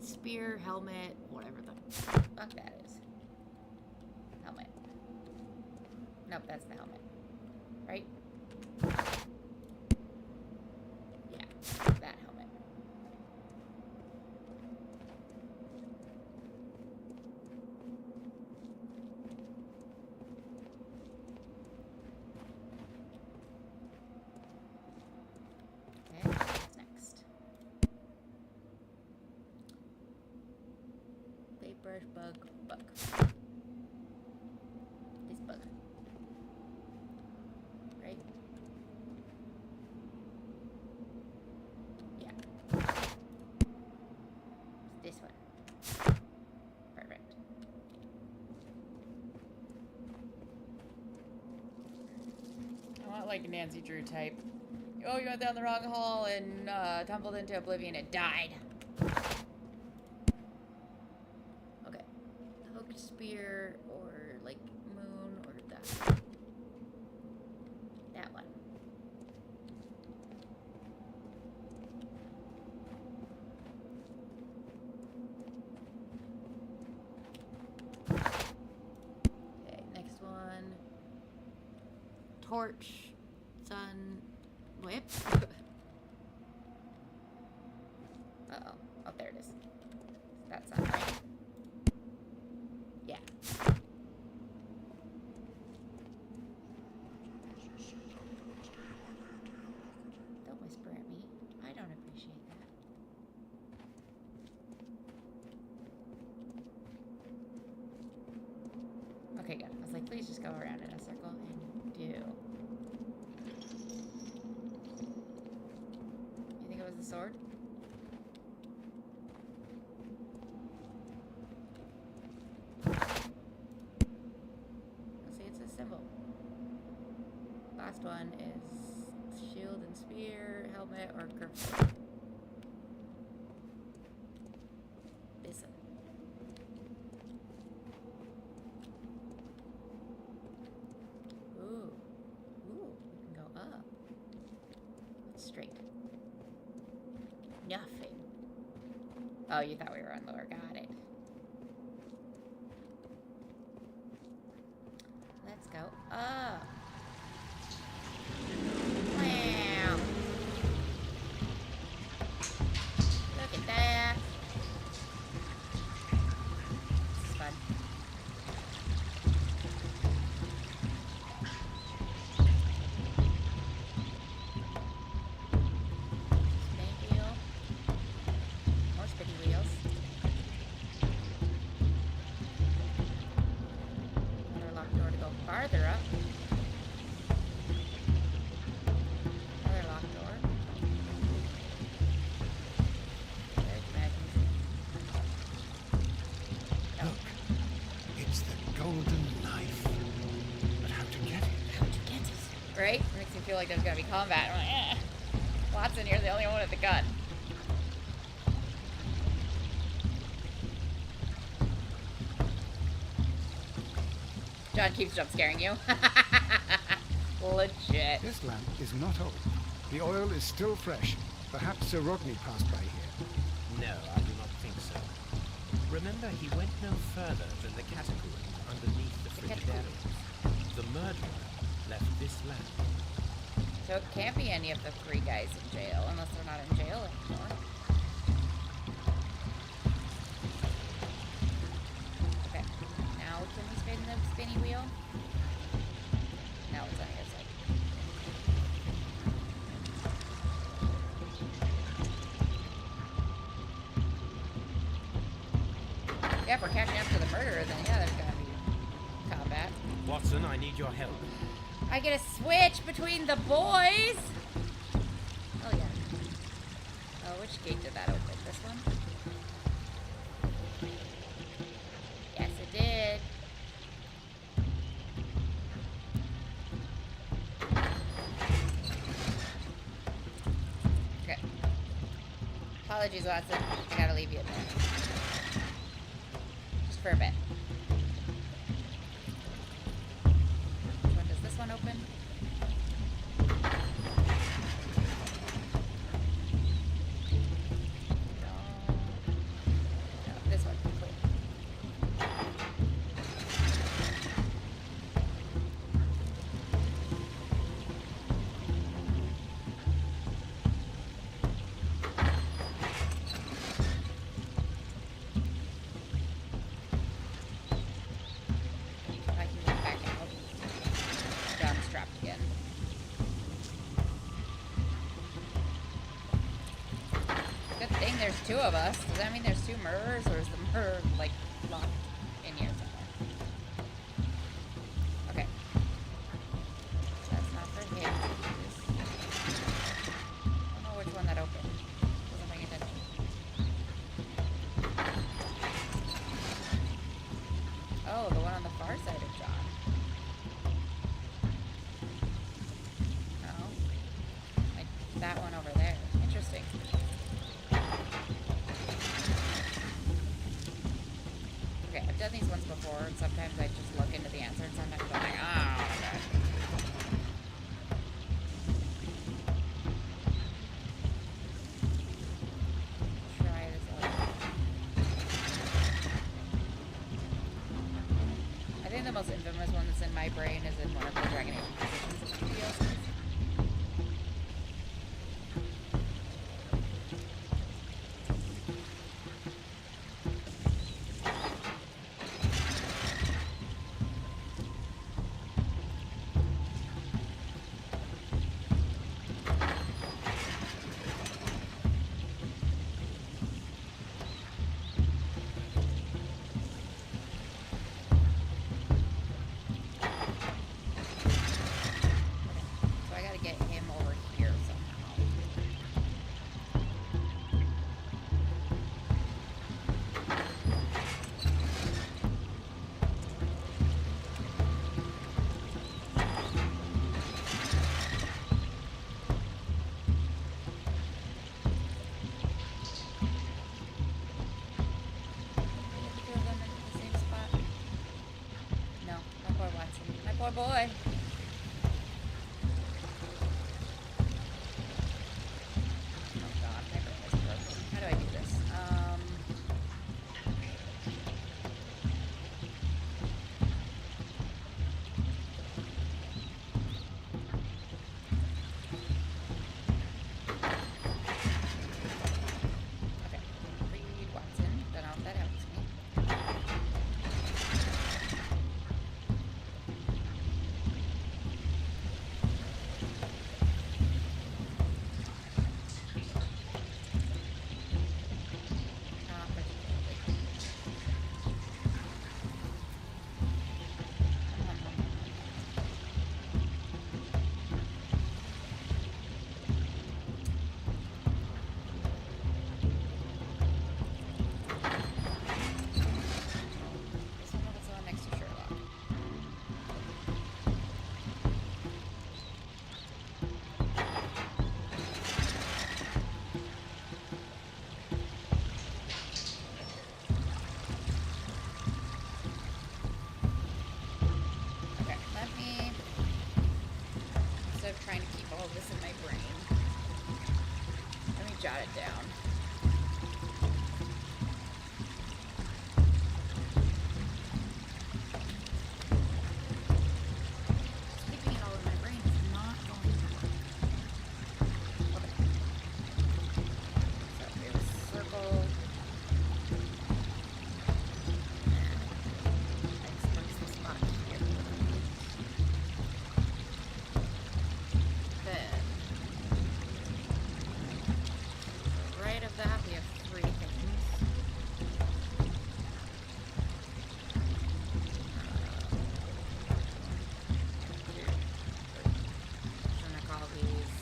Spear, helmet, whatever the fuck that is. Helmet. Nope, that's the helmet. Right? Yeah, that helmet. Okay, what's next? Paintbrush, bug. This bug. Right? Yeah. This one. Perfect. I want like Nancy Drew type. Oh, you went down the wrong hole and tumbled into oblivion and died. Okay. Hooked spear or like moon or that. That one. Okay, next one. Torch, sun, whip. Uh-oh. Oh, there it is. That's not right. Yeah. Don't whisper at me. I don't appreciate that. Okay, good. I was like, please just go around in a circle and do. You think it was the sword? See, it's a symbol. Last one is shield and spear, helmet, or curved sword. Listen. Ooh. Ooh, we can go up. What's straight? Nothing. Oh, you thought we were on lower. Got it. Let's go up. Wow. Look at that. This is fun. Spinning wheel. More spinning wheels. Right? It makes me feel like there's gonna be combat. I'm like, eh. Watson, you're the only one with the gun. John keeps jump scaring you. Legit. This lamp is not old. The oil is still fresh. Perhaps Sir Rodney passed by here. No, I do not think so. Remember, he went no further than the catacombs underneath the frigidariums. The murderer left this lamp. So it can't be any of the 3 guys in jail, unless they're not in jail anymore. Okay, now can we spin the spinny wheel? No, it's on your side. Yeah, if we're catching up to the murderer, then yeah, there's gonna be combat. Watson, I need your help. I get a switch between the boys! Oh yeah. Oh, which gate did that open? This one? Yes, it did. Okay. Apologies, Watson. I gotta leave you a minute. Just for a bit. Which one does this one open? No, this one. Cool. I can get back out. John's trapped again. Good thing there's 2 of us. Does that mean there's 2 murderers, or is the murderer, like, locked in here somewhere? Okay. That's not for him to use. I don't know which one that opened. Wasn't paying attention. Oh, the one on the far side of John. Oh. Like, that one over there. Interesting. Okay, I've done these ones before, and sometimes I just look into the answer, and sometimes I'm like, oh, okay. Try this other one. I think the most infamous one that's in my brain is in one of the Dragon Age Inquisitions videos. So I gotta get him over here somehow. Get the 2 of them in the same spot. No, my poor Watson. My poor boy. Oh god, my brain is broken. How do I do this? Okay. Read Watson. Don't know if that helps me. jot it down. Keeping it all in my brain is not going to work. Okay. So it was circle. And X marks the spot here. Then, right of that, we have 3 things. I'm gonna call these.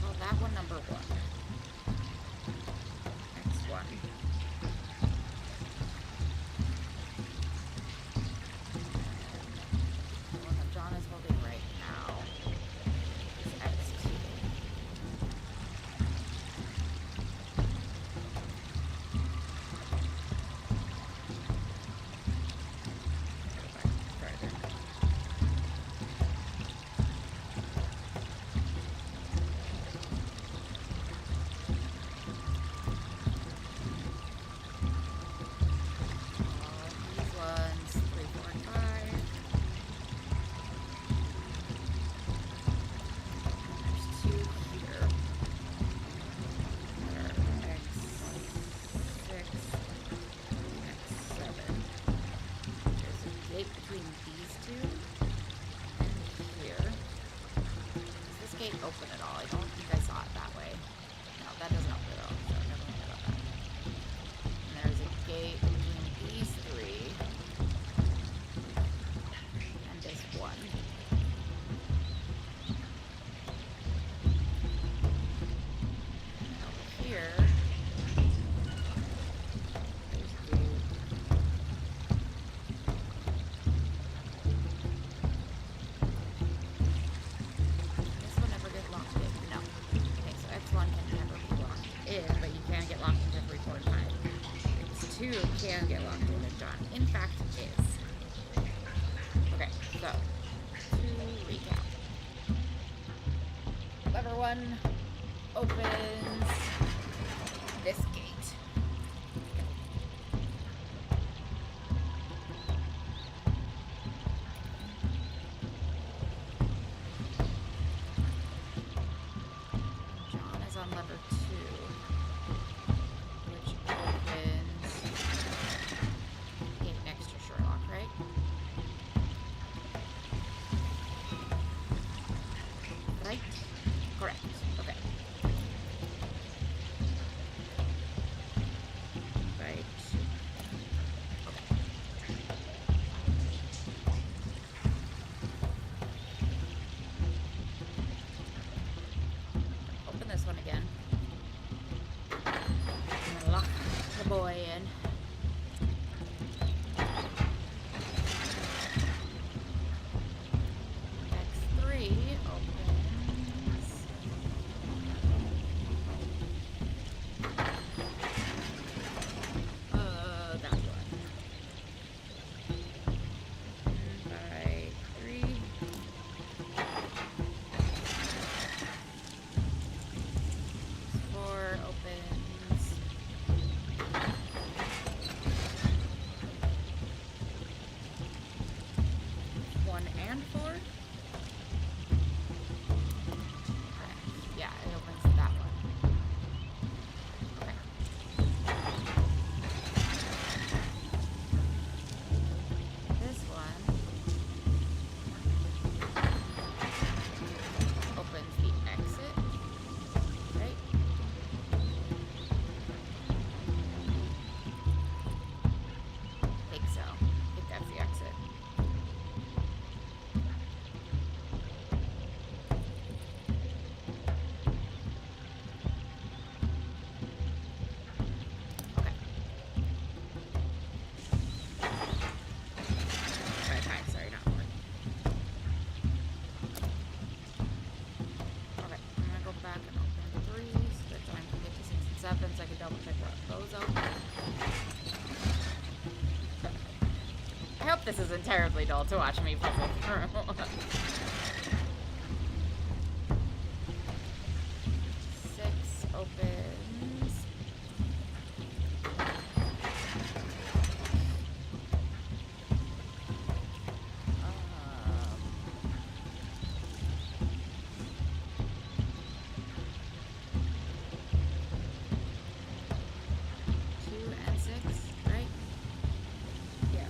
Call that one number 1. Next one. The one that John is holding right now is X2. Further. These ones, 3, 4, and 5. There's 2 here. There are X6, X7. There's a gate between these 2 and here. Does this gate open at all? I don't think I saw it that way. No, that doesn't open at all, so never mind about that. And there's a gate between these 3 and this 1. And over here, there's a gate. This will never get locked in. No. Okay, so X1 can never be locked in, but you can get locked into 3, 4, and 5. X2 can get locked in, and John, in fact, is. Okay, so, to recap. Lever 1 opens this gate. John is on lever 2, which opens gate next to Sherlock, right? Right? Correct. Okay. Right. Okay. Open this one again. I'm gonna lock the boy in. X3 opens. That one. By 3. Four opens. 1 and 4. Yeah, it opens that one. Okay. This one opens the exit, right? I think so. I think that's the exit. Okay. Right, sorry, not 4. Okay, I'm gonna go back and open 3 so that John can get to 6 and 7 so I can double check what those open. I hope this isn't terribly dull to watch me puzzle through. opens. 2 and 6, right? Yes.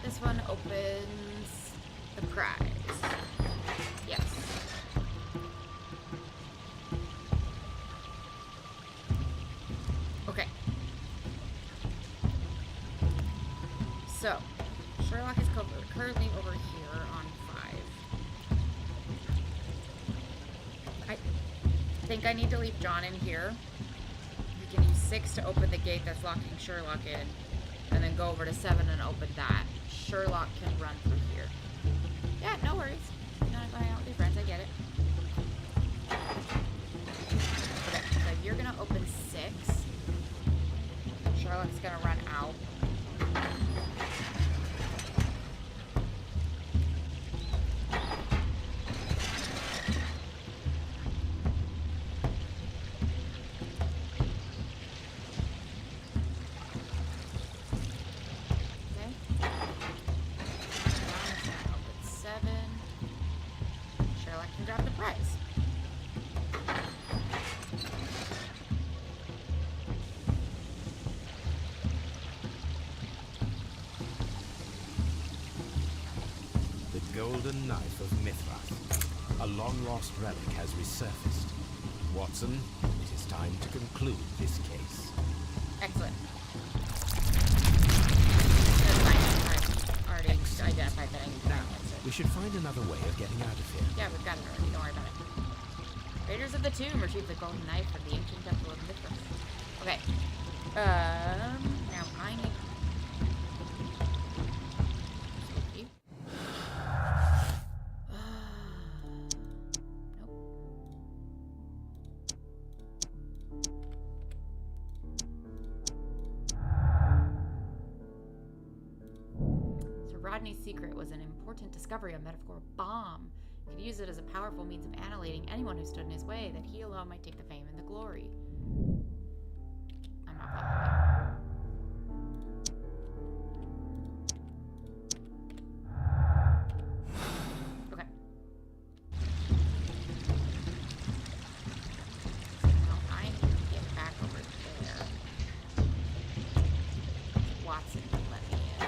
This one opens the prize. Yes. Okay. So, Sherlock is currently over here on 5. I think I need to leave John in here. You can use 6 to open the gate that's locking Sherlock in, and then go over to 7 and open that. Sherlock can run through here. Yeah, no worries. You're not going out with your friends, I get it. Okay, so you're gonna open 6. Sherlock's gonna run out. Grab the prize. The golden knife of Mithras. A long-lost relic has resurfaced. Watson, it is time to conclude this case. Excellent. That's fine. I've already identified that I need to Now, we should find another way of getting out of here. Yeah, we've got it already. Don't worry about it. Raiders of the Tomb retrieve the golden knife from the ancient temple of Mithras. Okay. Now I need... Nope. Sir Rodney's secret was an important discovery, a metaphor bomb. He could use it as a powerful means of annihilating anyone who stood in his way, that he alone might take the fame and the glory. I'm not following. Okay. Now I need to get back over there. Watson can let me in.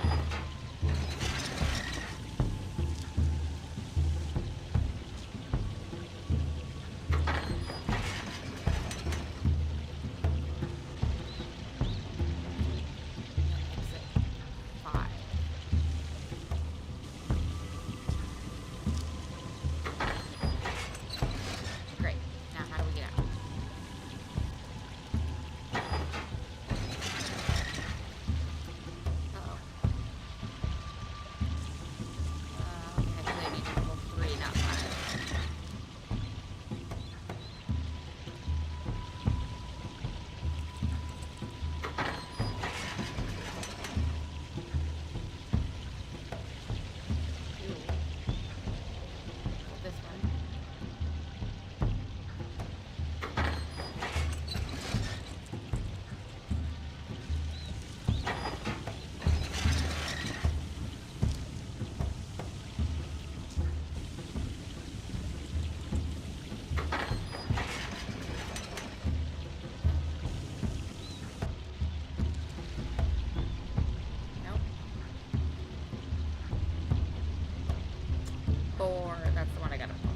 That's the one I gotta pull.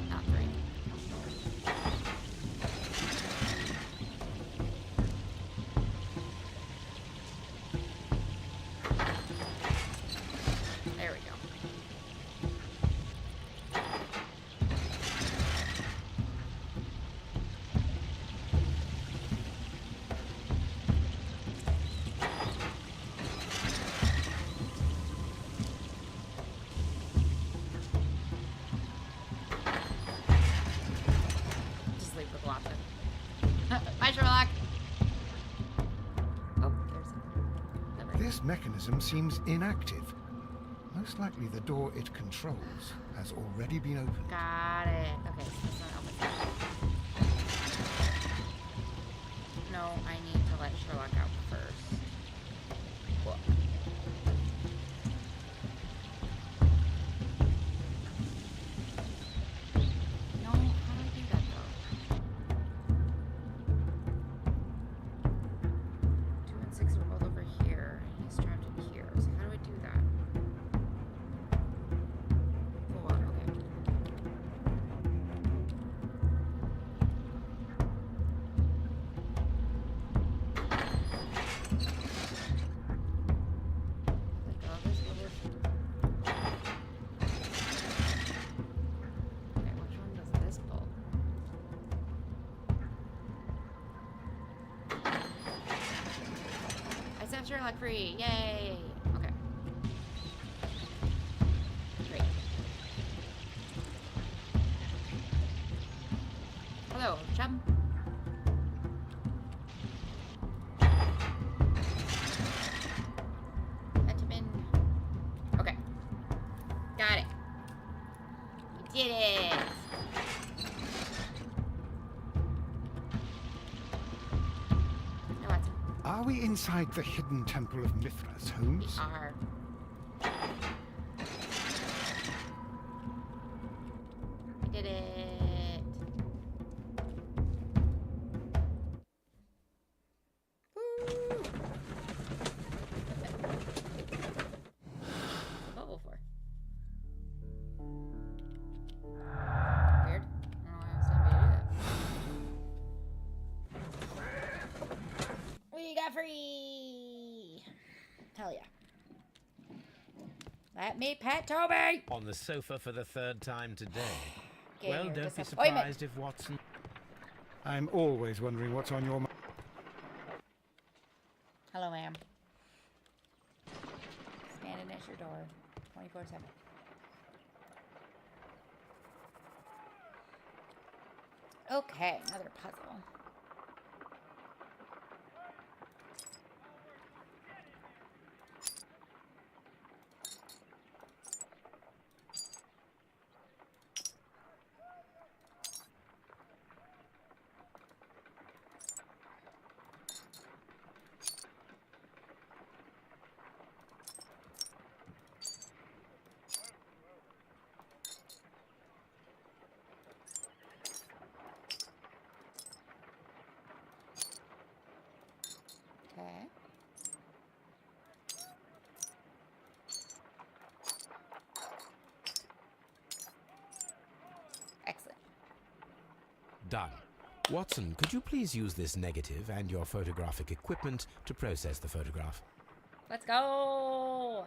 Not 3. There we go. Bye, Sherlock. Oh, there's This mechanism seems inactive. Most likely the door it controls has already been opened. Got it. Okay, so this one opens. No, I need to let Sherlock out first. Cool. No, how do I do that though? 2 and 6 are both over here, and he's trapped in here. So how do I do that? 4, okay. Let go of this little- Okay, which one does this pull? I set Sherlock free! Yay! Okay. Great. Hello, chum. Let him in. Okay. Got it. We did it! No, Watson. Are we inside the hidden temple of Mithras, We Holmes? are. We did it. Woo! Bubble for. Weird. I don't know why I was telling me to do that. We got free! Hell yeah. Let me pet Toby! On the sofa for the 3rd time today. Get Well, your don't be disappointment. surprised if Watson... I'm always wondering what's on your mind. Hello, ma'am. Standing at your door 24/7. Okay, another puzzle. Okay. Excellent. Done. Watson, could you please use this negative and your photographic equipment to process the photograph? Let's go!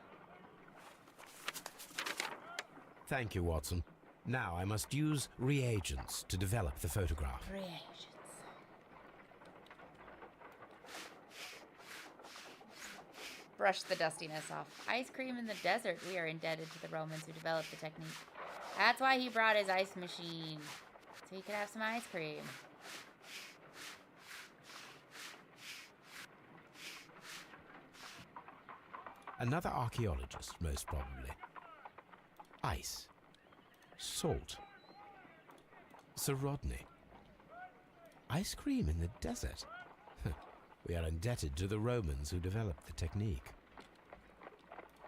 Thank you, Watson. Now I must use reagents to develop the photograph. Reagents. Brush the dustiness off. Ice cream in the desert. We are indebted to the Romans who developed the technique. That's why he brought his ice machine. So he could have some ice cream. Another archaeologist, most probably. Ice. Salt. Sir Rodney. Ice cream in the desert. We are indebted to the Romans who developed the technique.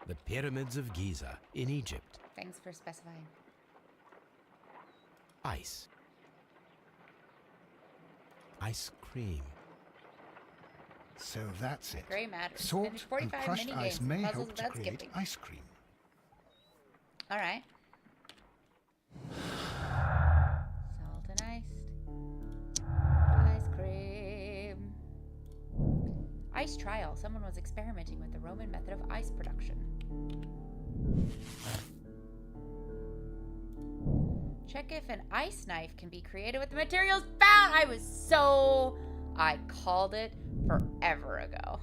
The pyramids of Giza in Egypt. Thanks for specifying. Ice. Ice cream. So that's it. Gray matter. Salt Finish and 45 crushed mini ice games may and puzzles help to without create skipping. ice cream. All right. Salt and ice cream. Ice trial. Someone was experimenting with the Roman method of ice production. Check if an ice knife can be created with the materials found. I called it forever ago.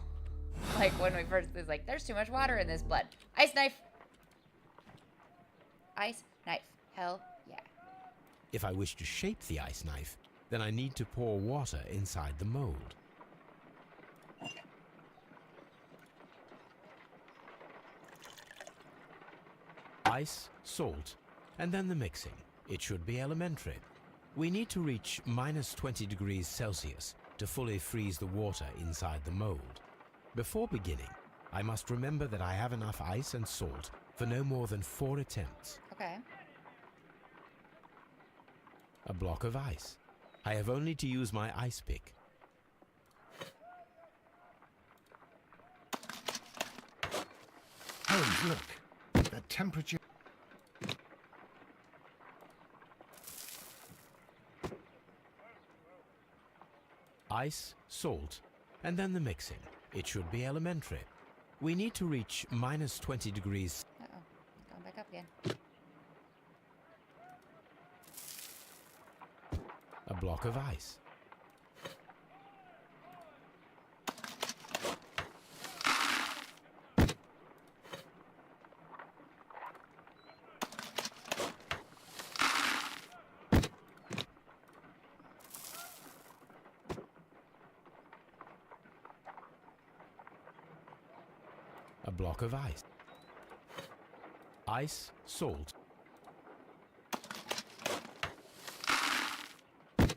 Like when we first was like, there's too much water in this blood. Ice knife. Ice knife. Hell yeah. If I wish to shape the ice knife, then I need to pour water inside the mold. Ice, salt, and then the mixing. It should be elementary. We need to reach minus 20 degrees Celsius to fully freeze the water inside the mold. Before beginning, I must remember that I have enough ice and salt for no more than 4 attempts. Okay. A block of ice. I have only to use my ice pick. Holmes, look. The temperature... Ice, salt, and then the mixing. It should be elementary. We need to reach minus 20 degrees. Uh-oh. Going back up again. A block of ice. A block of ice. Ice, salt. Did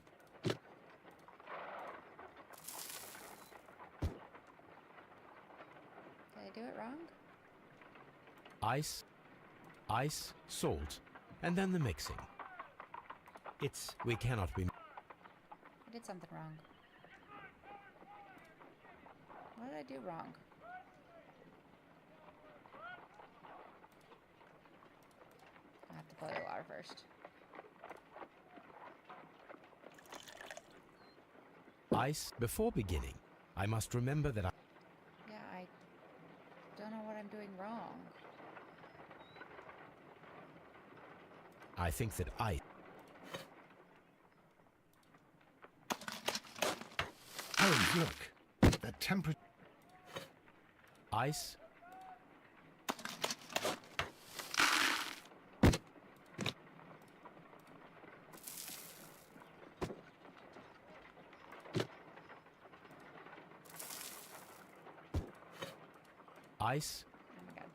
I do it wrong? Ice, salt, and then the mixing. We cannot be... I did something wrong. What did I do wrong? I have to boil the water first. Ice, before beginning, I must remember that Yeah, I don't know what I'm doing wrong. I think that ice... Holmes, look. The temperature... Ice, ice, Oh my god.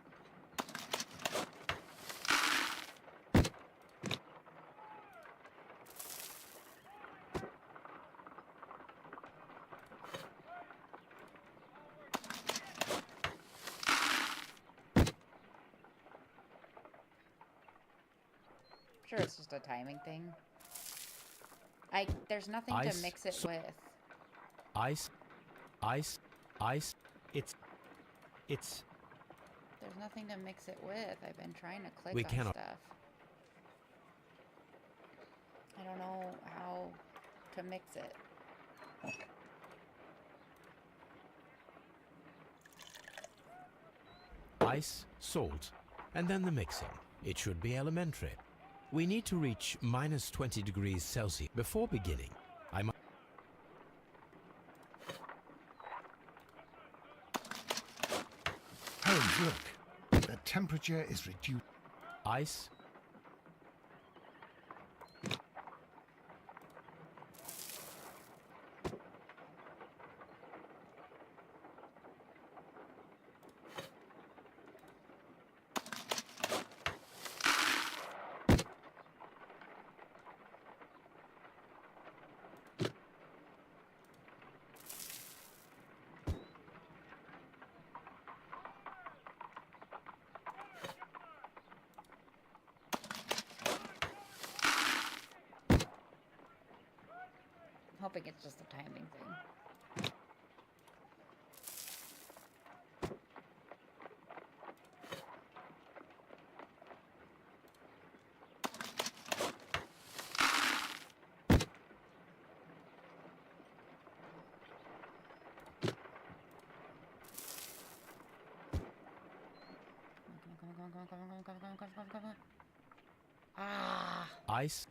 Sure, it's just a timing thing. There's nothing to Ice, mix it so- with. ice, ice, ice. It's... There's nothing to mix it with. I've been trying to click We on cannot- stuff. I don't know how to mix it. Ice, salt, and then the mixing. It should be elementary. We need to reach minus 20 degrees Celsius. Before beginning, I must... Holmes, look. The temperature is reduced. Ice, Hoping it's just a timing thing. Ah, ice.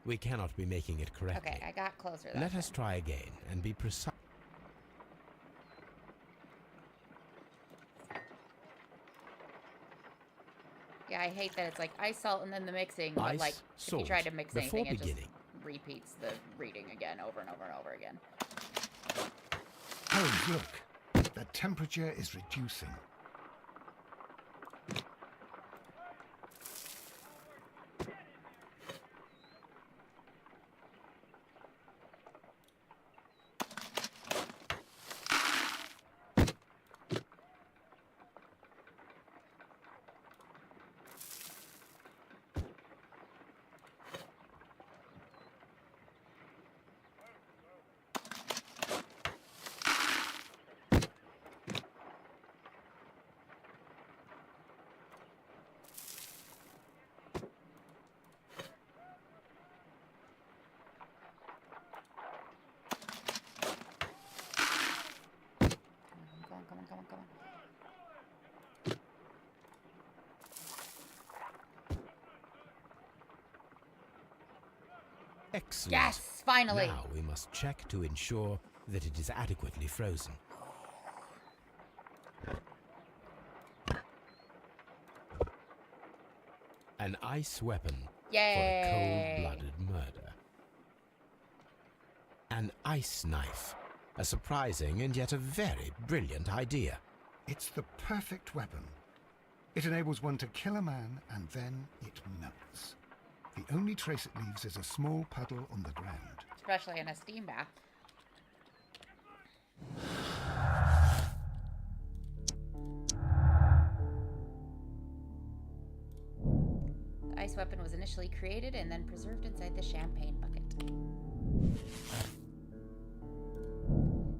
We cannot be making it correctly. okay, I got closer that Let time. us try again and be precise. Yeah, I hate that it's like ice, salt, and then the mixing, but Ice, like if you try salt, to mix before anything, it just beginning. repeats the reading again over and over and over again. Holmes, look. The temperature is reducing. Excellent. Yes, finally. Now we must check to ensure that it is adequately frozen. An ice weapon for a Yay. cold-blooded murder. An ice knife. A surprising and yet a very brilliant idea. It's the perfect weapon. It enables one to kill a man and then it melts. The only trace it leaves is a small puddle on the ground. Especially in a steam bath. The ice weapon was initially created and then preserved inside the champagne bucket.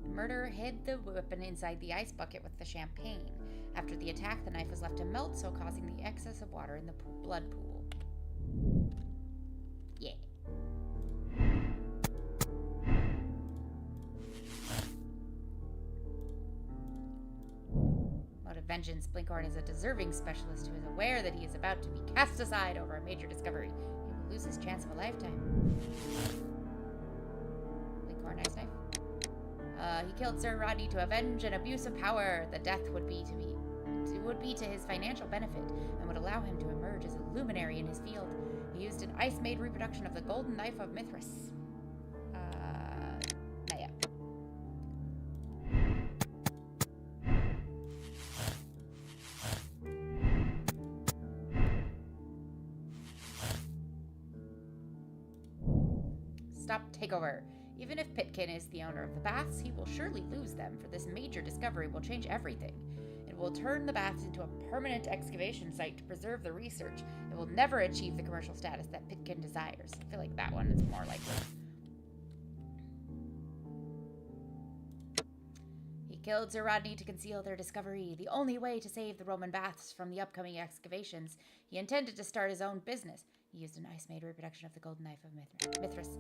The murderer hid the weapon inside the ice bucket with the champagne. After the attack, the knife was left to melt, so causing the excess of water in the blood pool. Yeah. Mode of vengeance. Blinkhorn is a deserving specialist who is aware that he is about to be cast aside over a major discovery. He will lose his chance of a lifetime. Blinkhorn, ice knife. He killed Sir Rodney to avenge an abuse of power. The death would be to his financial benefit and would allow him to emerge as a luminary in his field. He used an ice-made reproduction of the golden knife of Mithras. Yeah. Stop takeover. Even if Pitkin is the owner of the baths, he will surely lose them, for this major discovery will change everything. It will turn the baths into a permanent excavation site to preserve the research. It will never achieve the commercial status that Pitkin desires. I feel like that one is more likely. He killed Sir Rodney to conceal their discovery, the only way to save the Roman baths from the upcoming excavations. He intended to start his own business. He used an ice-made reproduction of the golden knife of Mithras.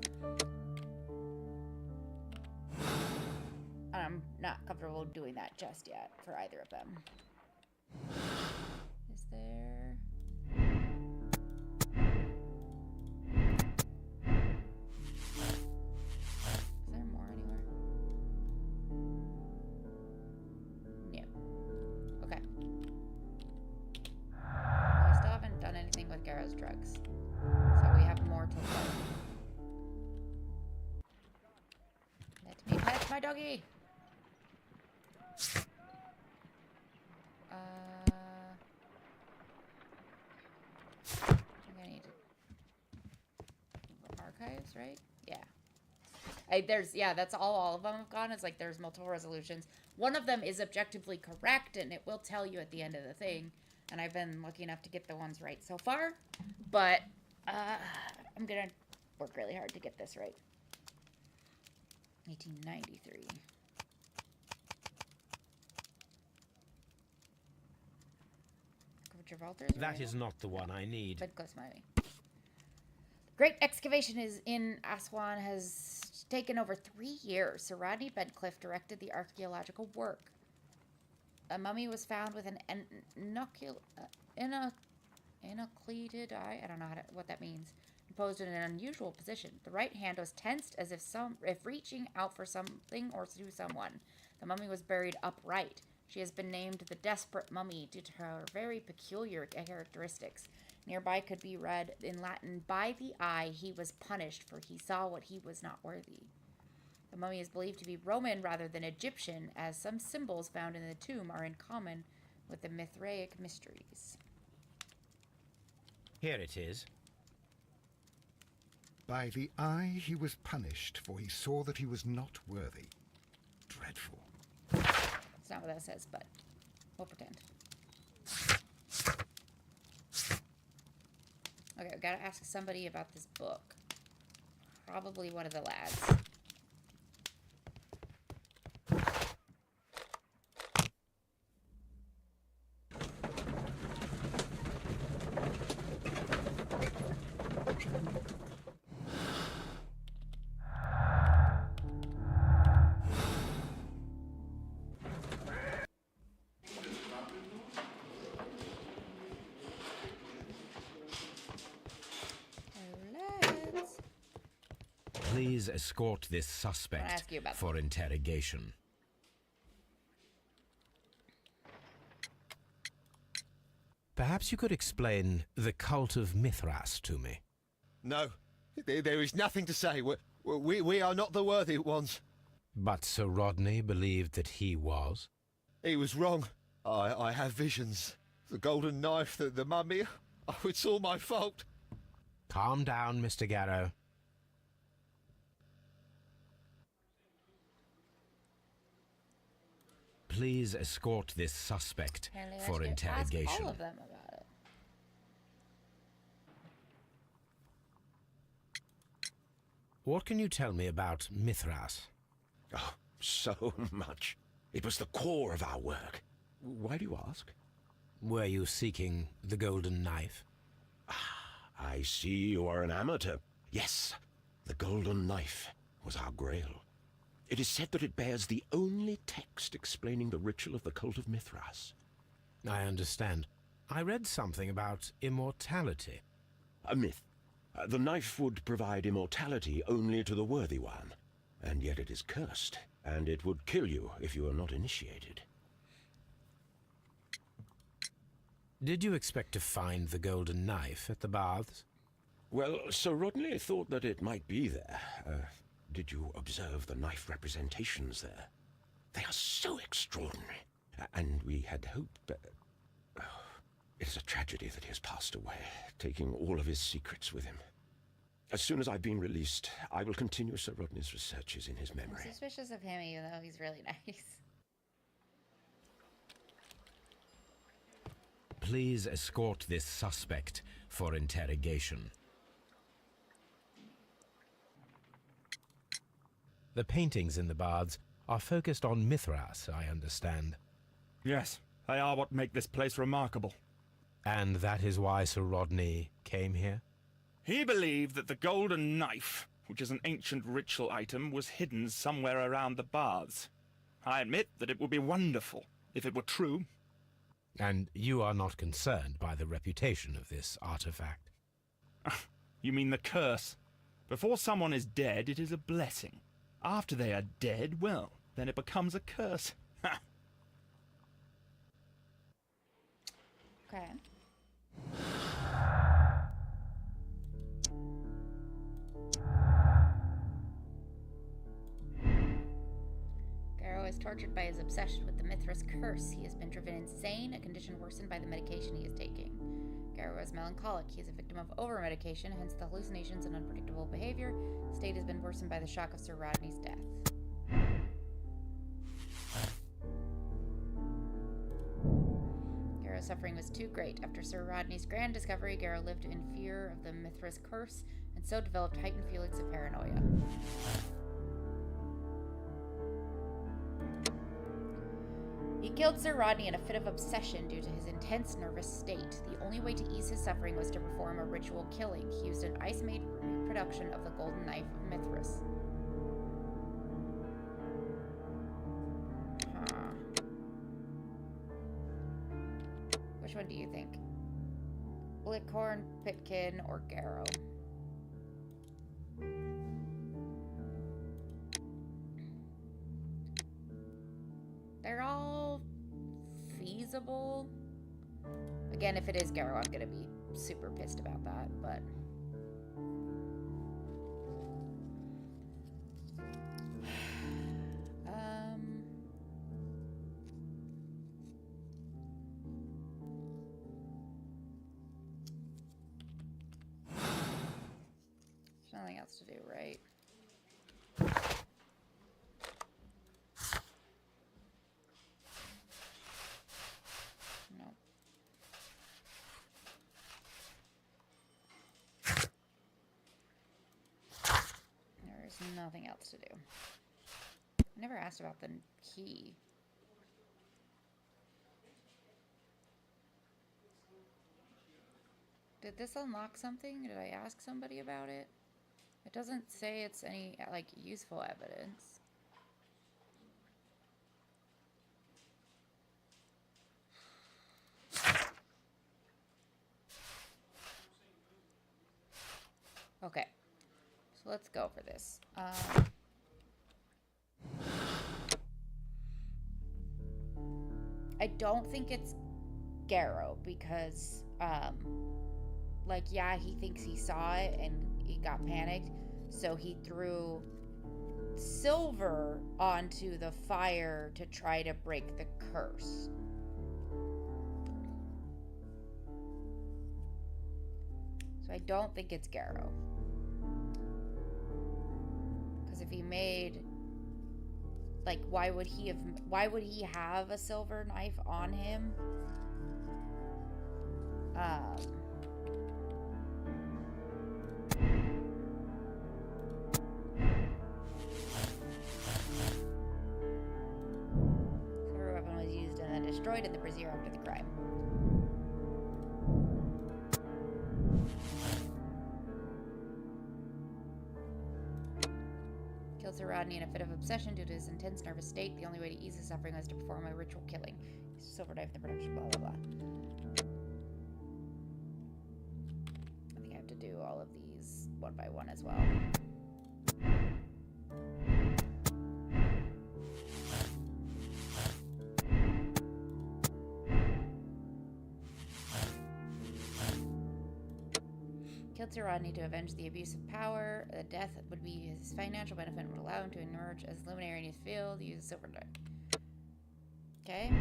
I'm not comfortable doing that just yet for either of them. Is there... Is there more anywhere? No. Okay. I still haven't done anything with Garrow's drugs. So we have more to learn. Let me pet my doggy! I think I need to... Archives, right? Yeah. That's all of them have gone. It's like there's multiple resolutions. One of them is objectively correct, and it will tell you at the end of the thing. And I've been lucky enough to get the ones right so far. But I'm going to work really hard to get this right. 1893. That is not the one I need. But close, Miami. Great excavation in Aswan has taken over 3 years. Sir Rodney Bedcliffe directed the archaeological work. A mummy was found with an inoculated eye. I don't know what that means. Posed in an unusual position. The right hand was tensed as if reaching out for something or to someone. The mummy was buried upright. She has been named the Desperate Mummy due to her very peculiar characteristics. Nearby could be read in Latin, "By the eye he was punished, for he saw what he was not worthy." The mummy is believed to be Roman rather than Egyptian, as some symbols found in the tomb are in common with the Mithraic mysteries. Here it is. By the eye he was punished, for he saw that he was not worthy. Dreadful. It's not what that says, but we'll pretend. Okay, I've got to ask somebody about this book. Probably one of the lads. Please escort this I'll suspect ask you about for interrogation. Perhaps you could explain the cult of Mithras to me. No, there is nothing to say. We are not the worthy ones. But Sir Rodney believed that he was. He was wrong. I have visions. The golden knife, the mummy. Oh, it's all my fault. Calm down, Mr. Garrow. Please escort this suspect Apparently I for should ask interrogation. all of them about it. What can you tell me about Mithras? Oh, so much. It was the core of our work. Why do you ask? Were you seeking the golden knife? I see you are an amateur. Yes, the golden knife was our grail. It is said that it bears the only text explaining the ritual of the cult of Mithras. I understand. I read something about immortality. A myth. The knife would provide immortality only to the worthy one, and yet it is cursed, and it would kill you if you are not initiated. Did you expect to find the golden knife at the baths? Well, Sir Rodney thought that it might be there. Did you observe the knife representations there? They are so extraordinary, and we had hoped that... It is a tragedy that he has passed away, taking all of his secrets with him. As soon as I've been released, I will continue Sir Rodney's researches in his memory. I'm suspicious of him, even though he's really nice. Please escort this suspect for interrogation. The paintings in the baths are focused on Mithras, I understand. Yes, they are what make this place remarkable. And that is why Sir Rodney came here? He believed that the golden knife, which is an ancient ritual item, was hidden somewhere around the baths. I admit that it would be wonderful if it were true. And you are not concerned by the reputation of this artifact? You mean the curse? Before someone is dead, it is a blessing. After they are dead, well, then it becomes a curse. Ha! Okay. Garrow is tortured by his obsession with the Mithras curse. He has been driven insane, a condition worsened by the medication he is taking. Garrow is melancholic. He is a victim of over-medication, hence the hallucinations and unpredictable behavior. His state has been worsened by the shock of Sir Rodney's death. Garrow's suffering was too great. After Sir Rodney's grand discovery, Garrow lived in fear of the Mithras curse, and so developed heightened feelings of paranoia. He killed Sir Rodney in a fit of obsession due to his intense nervous state. The only way to ease his suffering was to perform a ritual killing. He used an ice-made reproduction of the golden knife of Mithras. Which one do you think? Licorn, Pitkin, or Garrow? They're all feasible. Again, if it is Garrow, I'm gonna be super pissed about that, but... There's nothing else to do, right? No. There's nothing else to do. I never asked about the key. Did this unlock something? Did I ask somebody about it? It doesn't say it's any, like, useful evidence. Okay. So So let's go for this. I don't think it's Garrow because, like, yeah, he thinks he saw it and he got panicked, so he threw Silver onto the fire to try to break the curse. So I don't think it's Garrow. Because if he made... Like, why would he have a silver knife on him? Silver weapon was used and then destroyed in the brazier after the crime. Killed Sir Rodney in a fit of obsession due to his intense nervous state. The only way to ease his suffering was to perform a ritual killing. Silver knife, the production, blah, blah, blah. I think I have to do all of these one by one as well. Killed Sir Rodney to avenge the abuse of power. The death would be his financial benefit and would allow him to emerge as luminary in his field. Use a silver knife. Okay.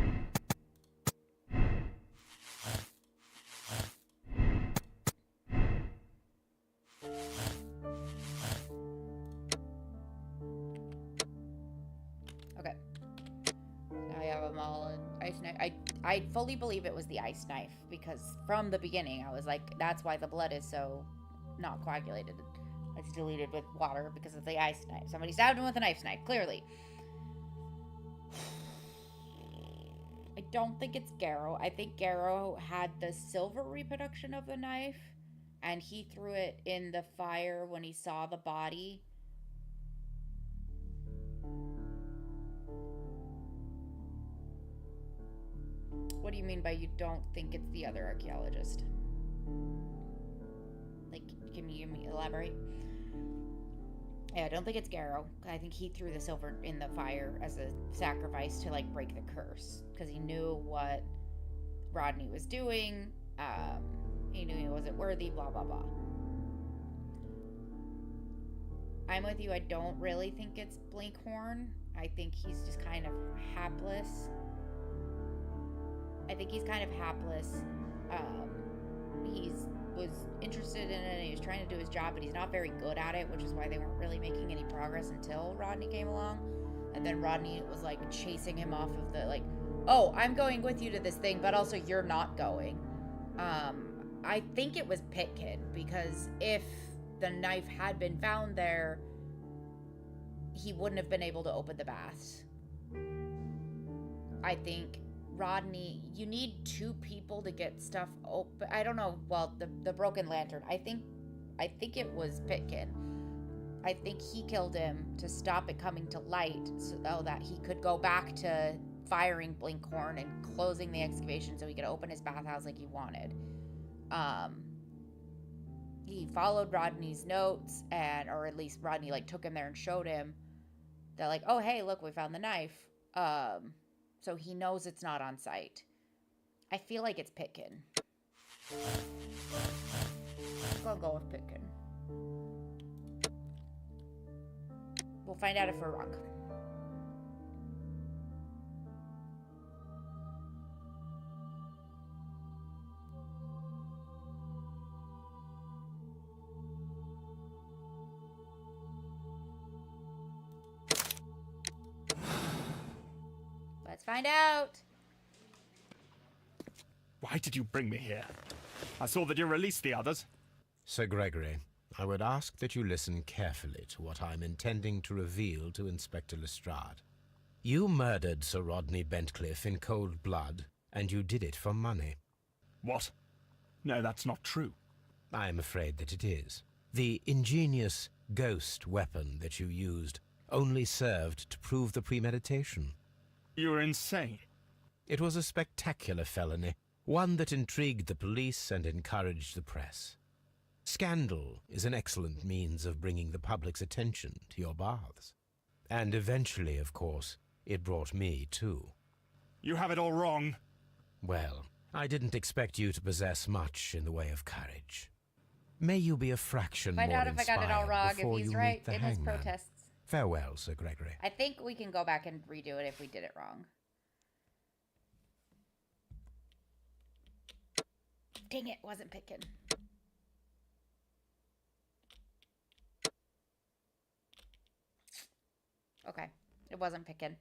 Okay. Now I have them all in ice knife. I fully believe it was the ice knife because from the beginning I was like, that's why the blood is so not coagulated. It's diluted with water because of the ice knife. Somebody stabbed him with a knife, clearly. I don't think it's Garrow. I think Garrow had the silver reproduction of the knife and he threw it in the fire when he saw the body. What do you mean by you don't think it's the other archaeologist? Like, can you elaborate? Yeah, I don't think it's Garrow. I think he threw the silver in the fire as a sacrifice to, like, break the curse. Because he knew what Rodney was doing. He knew he wasn't worthy, blah, blah, blah. I'm with you. I don't really think it's Blinkhorn. I think he's just kind of hapless. He was interested in it and he was trying to do his job, but he's not very good at it, which is why they weren't really making any progress until Rodney came along. And then Rodney was like chasing him off of the, like, oh, I'm going with you to this thing, but also you're not going. I think it was Pitkin, because if the knife had been found there, he wouldn't have been able to open the baths. I think Rodney, you need two people to get stuff open. I don't know. Well, the broken lantern. I think it was Pitkin. I think he killed him to stop it coming to light so that he could go back to firing Blinkhorn and closing the excavation so he could open his bathhouse like he wanted. He followed Rodney's notes, or at least Rodney like took him there and showed him that, like, oh hey, look, we found the knife. So he knows it's not on site. I feel like it's Pitkin. I'm gonna go with Pitkin. We'll find out if we're wrong. Let's find out. Why did you bring me here? I saw that you released the others. Sir Gregory, I would ask that you listen carefully to what I'm intending to reveal to Inspector Lestrade. You murdered Sir Rodney Bentcliffe in cold blood, and you did it for money. What? No, that's not true. I am afraid that it is. The ingenious ghost weapon that you used only served to prove the premeditation. You were insane. It was a spectacular felony, one that intrigued the police and encouraged the press. Scandal is an excellent means of bringing the public's attention to your baths. And eventually, of course, it brought me too. You have it all wrong. Well, I didn't expect you to possess much in the way of courage. May you be a fraction Find more out if I got it all inspired wrong, if before he's you right meet the in his hangman. protests. Farewell, Sir Gregory. I think we can go back and redo it if we did it wrong. Dang it, wasn't picking. Okay, it wasn't picking.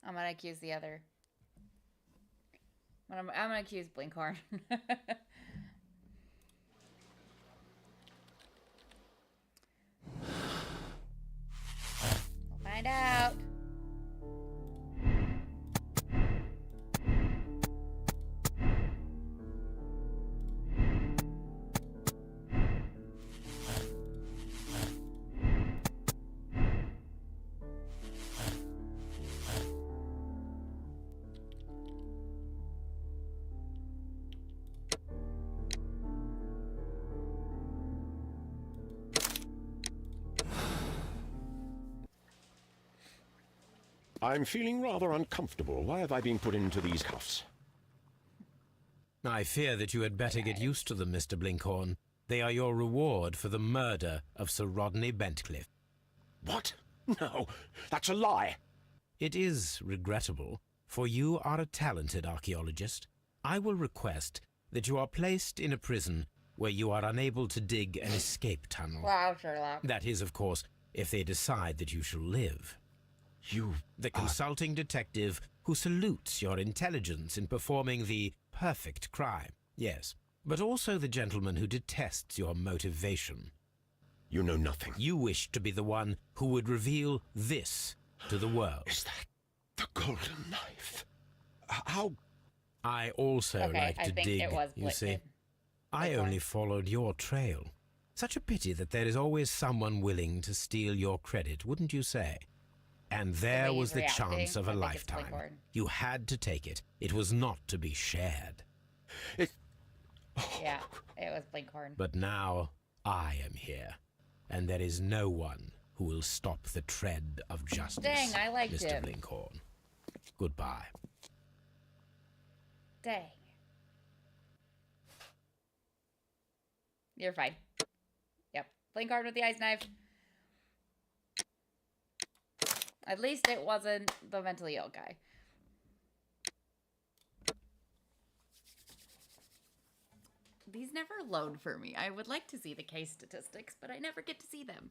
I'm gonna accuse the other. I'm gonna accuse Blinkhorn. We'll find out. I'm feeling rather uncomfortable. Why have I been put into these cuffs? I fear that you had better get used to them, Mr. Blinkhorn. They are your reward for the murder of Sir Rodney Bentcliffe. What? No, that's a lie. It is regrettable, for you are a talented archaeologist. I will request that you are placed in a prison where you are unable to dig an escape tunnel. Wow, Sherlock. That is, of course, if they decide that you shall live. The consulting detective who salutes your intelligence in performing the perfect crime. Yes, but also the gentleman who detests your motivation. You know nothing. You wish to be the one who would reveal this to the world. Is that the golden knife? How? I also like to dig, you see. I only followed your trail. Such a pity that there is always someone willing to steal your credit, wouldn't you say? And there was the chance of a lifetime. You had to take it. It was not to be shared. Yeah, it was Blinkhorn. But now I am here, and there is no one who will stop the tread of justice. Dang, I liked Mr. him. Blinkhorn. Goodbye. Dang. You're fine. Yep. Blinkhorn with the ice knife. At least it wasn't the mentally ill guy. These never load for me. I would like to see the case statistics, but I never get to see them.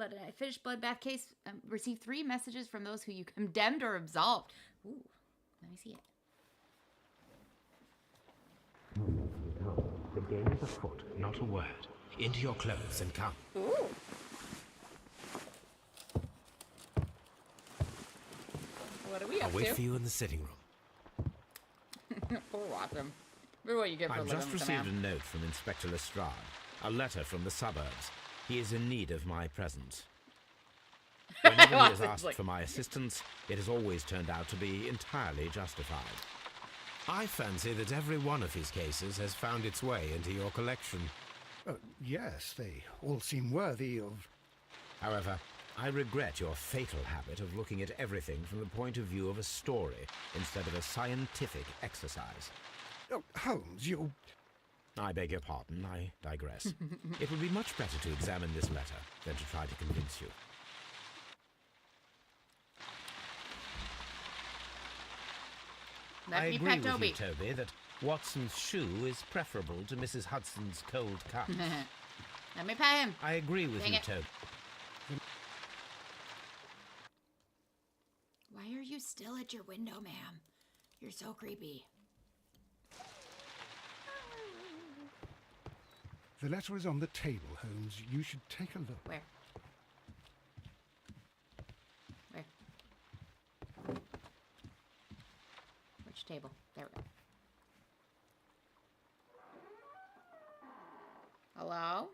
I finished bloodbath case. Received 3 messages from those who you condemned or absolved. Ooh, let me see it. The game is afoot, not a word. Into your clothes and come. Ooh. What are we up I'll wait to? for you in the sitting room. Poor Watson. Remember what you get for I've living just with the received man. a note from Inspector Lestrade. A letter from the suburbs. He is in need of my presence. Whenever he has asked for my assistance, it has always turned out to be entirely justified. I fancy that every one of his cases has found its way into your collection. Yes, they all seem worthy of... However, I regret your fatal habit of looking at everything from the point of view of a story instead of a scientific exercise. Oh, Holmes, you... I beg your pardon, I digress. It would be much better to examine this letter than to try to convince you. I agree with you, Toby, that Watson's shoe is preferable to Mrs. Hudson's cold cup. Let me pay him. I agree with Dang you, it. Toby. Why are you still at your window, ma'am? You're so creepy. The letter is on the table, Holmes. You should take a look. Where? Where? Which table? There we go. Hello?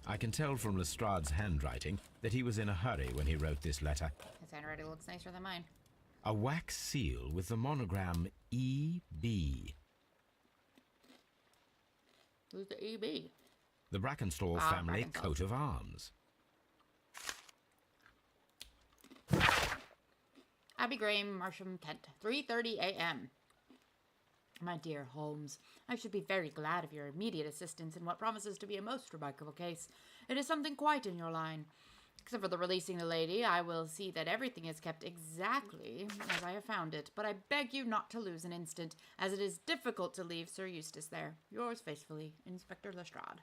I can tell from Lestrade's handwriting that he was in a hurry when he wrote this letter. His handwriting looks nicer than mine. A wax seal with the monogram E.B. Who's the E.B.? The Brackenstall family Brackenstall. coat of arms. Abbey Graham, Marsham, Kent, 3:30 a.m. My dear Holmes, I should be very glad of your immediate assistance in what promises to be a most remarkable case. It is something quite in your line. Except for the releasing the lady, I will see that everything is kept exactly as I have found it, but I beg you not to lose an instant, as it is difficult to leave Sir Eustace there. Yours faithfully, Inspector Lestrade.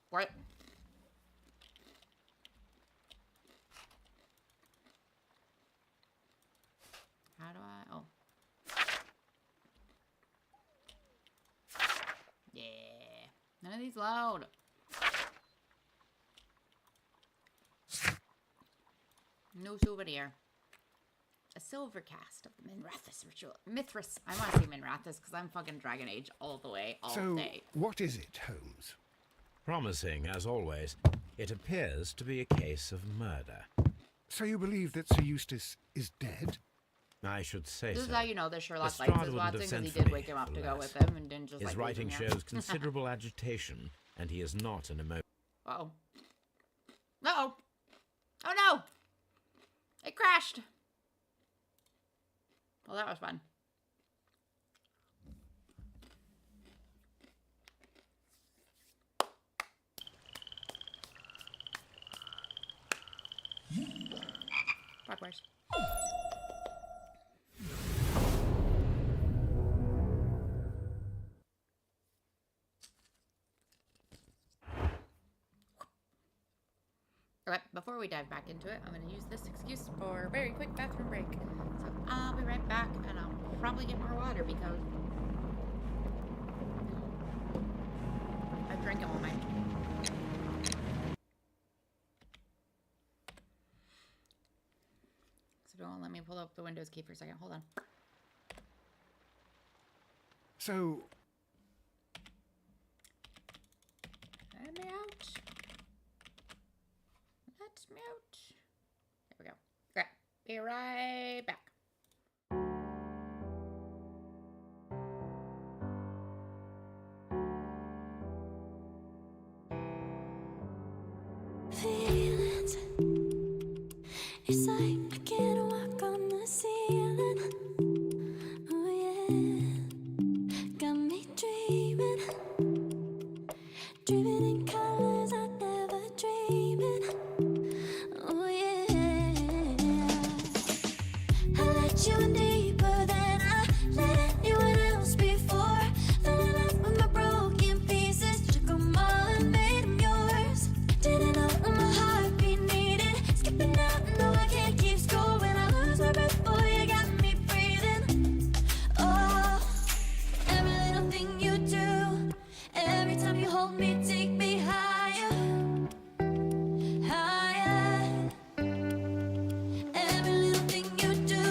What? How do I... Oh. Yeah. None of these loud. No souvenir. A silver cast of the Minrathous ritual. Mithras. I want to say Minrathous because I'm fucking Dragon Age all the way, all day. So, what is it, Holmes? Promising, as always, it appears to be a case of murder. So you believe that Sir Eustace is dead? I should say This so. is how you know that Sherlock Lestrade likes his wouldn't have Watson, because sent he for did me, wake him up to go alas. with him and didn't just His like writing leave him shows considerable agitation, and he is not an emo... Uh-oh. Uh-oh. Oh no! It crashed! Well, that was fun. Backwards. Okay, before we dive back into it, I'm going to use this excuse for a very quick bathroom break. So I'll be right back, and I'll probably get more water because I'm drinking all night. So don't let me pull up the Windows key for a second. Hold on. So, Let me out. Let me out. There we go. Okay, be right back. Feelings. It's like I can't walk on the ceiling. Oh yeah, got me dreaming, dreaming in colors I never dreamed in. Oh yeah, I let you in deeper than I let anyone else before. Fell in love with my broken pieces, took them all and made them yours. Didn't know what my heartbeat needed. Skipping out, no, I can't keep score. When I lose my breath, boy, you got me breathing. Oh, every little thing you do, every time you hold me, take me higher, higher. Every little thing you do,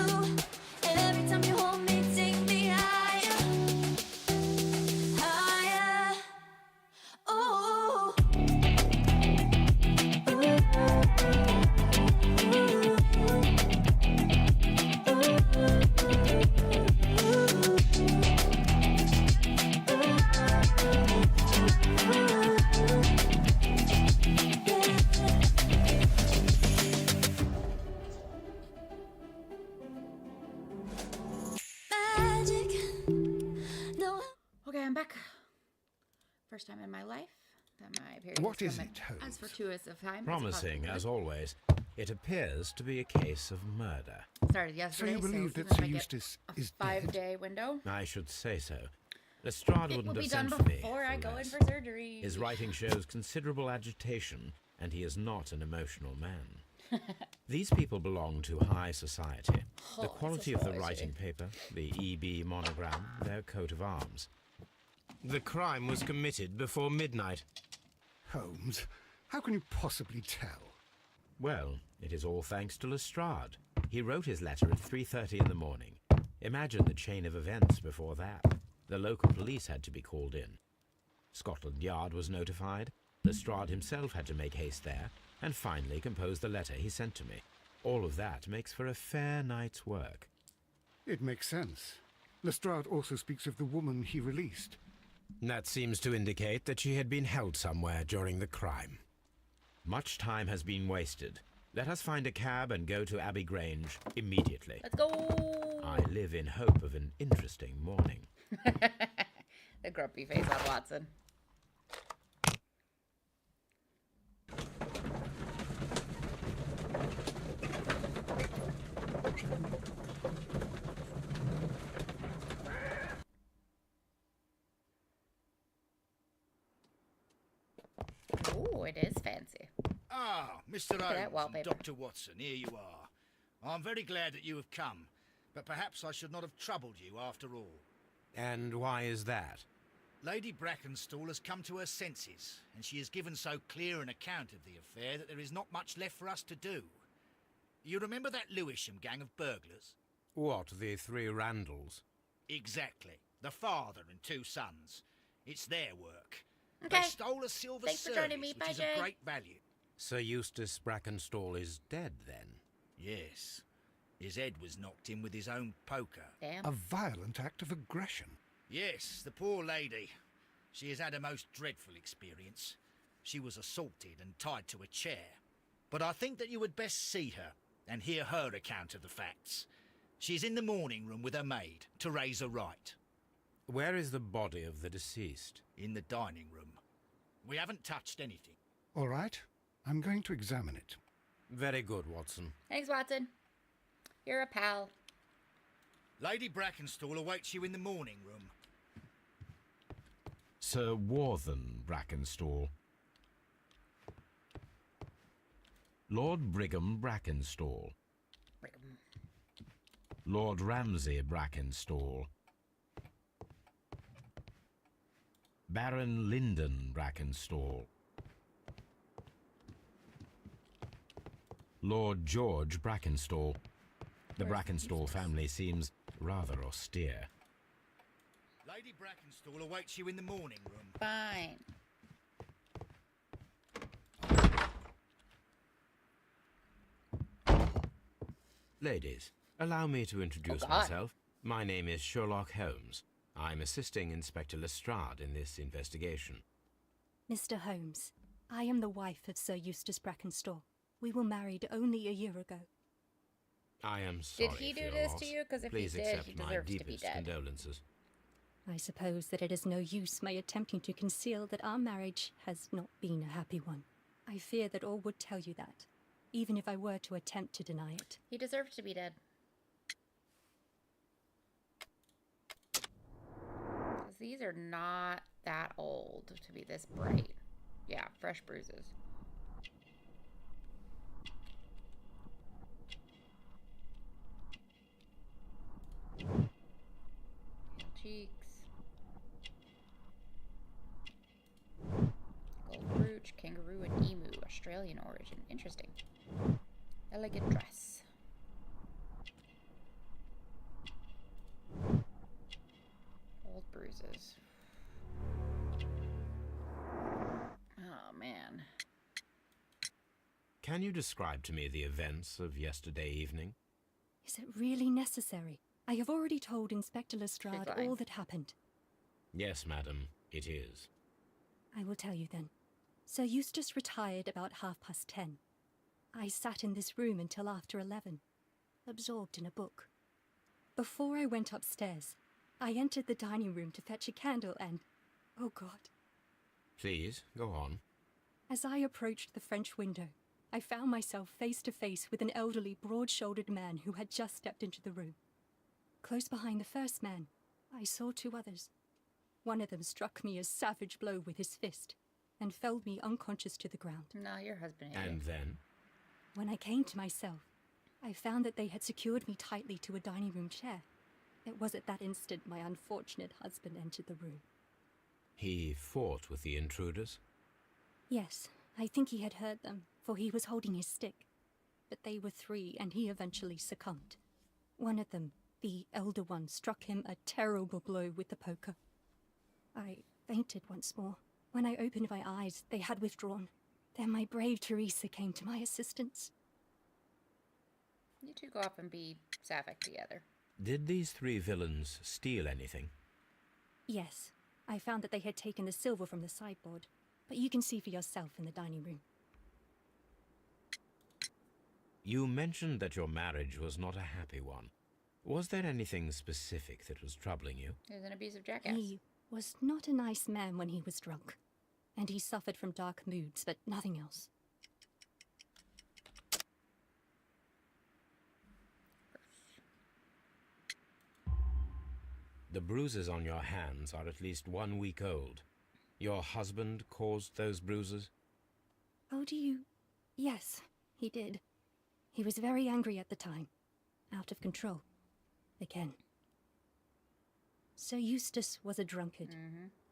every time you hold me, take me higher, higher. Oh. Magic. No. Okay, I'm back. First time in my life that my period What has is come it, in Holmes? as fortuitous of time. Promising, as always, it appears to be a case of murder. Started yesterday, you believe so that even Sir if I get Eustace a is dead? 5-day window. I should say so. Lestrade It will wouldn't be have done sent for me. before I go in alas. for surgery. His writing shows considerable agitation, and he is not an emotional man. These people belong to high society. Oh, The this quality is of the noisy. writing paper, the EB monogram, their coat of arms. The crime was committed before midnight. Holmes, how can you possibly tell? Well, it is all thanks to Lestrade. He wrote his letter at 3:30 in the morning. Imagine the chain of events before that. The local police had to be called in. Scotland Yard was notified. Lestrade himself had to make haste there, and finally compose the letter he sent to me. All of that makes for a fair night's work. It makes sense. Lestrade also speaks of the woman he released. That seems to indicate that she had been held somewhere during the crime. Much time has been wasted. Let us find a cab and go to Abbey Grange immediately. Let's go! I live in hope of an interesting morning. The grumpy face on Watson. Ooh, it is fancy. Ah, Mr. Look at that Holmes wallpaper. and Dr. Watson, here you are. I'm very glad that you have come, but perhaps I should not have troubled you after all. And why is that? Lady Brackenstall has come to her senses, and she has given so clear an account of the affair that there is not much left for us to do. You remember that Lewisham gang of burglars? What, the three Randalls? Exactly. The father and two sons. It's their work. Okay. They stole a silver Thanks for service, joining me. which Bye, is Jay. of great value. Sir Eustace Brackenstall is dead, then? Yes. His head was knocked in with his own poker. Damn. A violent act of aggression. Yes, the poor lady. She has had a most dreadful experience. She was assaulted and tied to a chair. But I think that you would best see her and hear her account of the facts. She's in the morning room with her maid, Teresa Wright. Where is the body of the deceased? In the dining room. We haven't touched anything. All right, I'm going to examine it. Very good, Watson. Thanks, Watson. You're a pal. Lady Brackenstall awaits you in the morning room. Sir Warthen Brackenstall. Lord Brigham Brackenstall. Brigham. Lord Ramsay Brackenstall. Baron Lyndon Brackenstall. Lord George Brackenstall. The Brackenstall family seems rather austere. Lady Brackenstall awaits you in the morning room. Fine. Ladies, allow me to introduce God. myself. My name is Sherlock Holmes. I'm assisting Inspector Lestrade in this investigation. Mr. Holmes, I am the wife of Sir Eustace Brackenstall. We were married only a year ago. I am sorry Did he for do your this loss. to you? Because if Please he did, accept he my deserves to be deepest dead. condolences. I suppose that it is no use my attempting to conceal that our marriage has not been a happy one. I fear that all would tell you that, even if I were to attempt to deny it. He deserves to be dead. 'Cause these are not that old to be this bright. Yeah, fresh bruises. Pale cheeks. Gold brooch, kangaroo, and emu. Australian origin. Interesting. Elegant dress. Old bruises. Oh, man. Can you describe to me the events of yesterday evening? Is it really necessary? I have already told Inspector Lestrade fine. all that happened. Yes, madam, it is. I will tell you then. Sir Eustace retired about 10:30. I sat in this room until after 11, absorbed in a book. Before I went upstairs, I entered the dining room to fetch a candle and... oh God. Please, go on. As I approached the French window, I found myself face to face with an elderly, broad-shouldered man who had just stepped into the room. Close behind the first man, I saw two others. One of them struck me a savage blow with his fist and felled me unconscious to the ground. No, your husband hit And you. then? When I came to myself, I found that they had secured me tightly to a dining room chair. It was at that instant my unfortunate husband entered the room. He fought with the intruders? Yes, I think he had heard them, for he was holding his stick. But they were three, and he eventually succumbed. One of them, the elder one, struck him a terrible blow with the poker. I fainted once more When I opened my eyes, they had withdrawn. Then my brave Teresa came to my assistance. You two go off and be sapphic together. Did these three villains steal anything? Yes, I found that they had taken the silver from the sideboard, but you can see for yourself in the dining room. You mentioned that your marriage was not a happy one. Was there anything specific that was troubling you? He was an abusive jackass. He was not a nice man when he was drunk, and he suffered from dark moods, but nothing else. The bruises on your hands are at least 1 week old. Your husband caused those bruises? Oh, do you? Yes, he did. He was very angry at the time. Out of control. Again. Sir Eustace was a drunkard.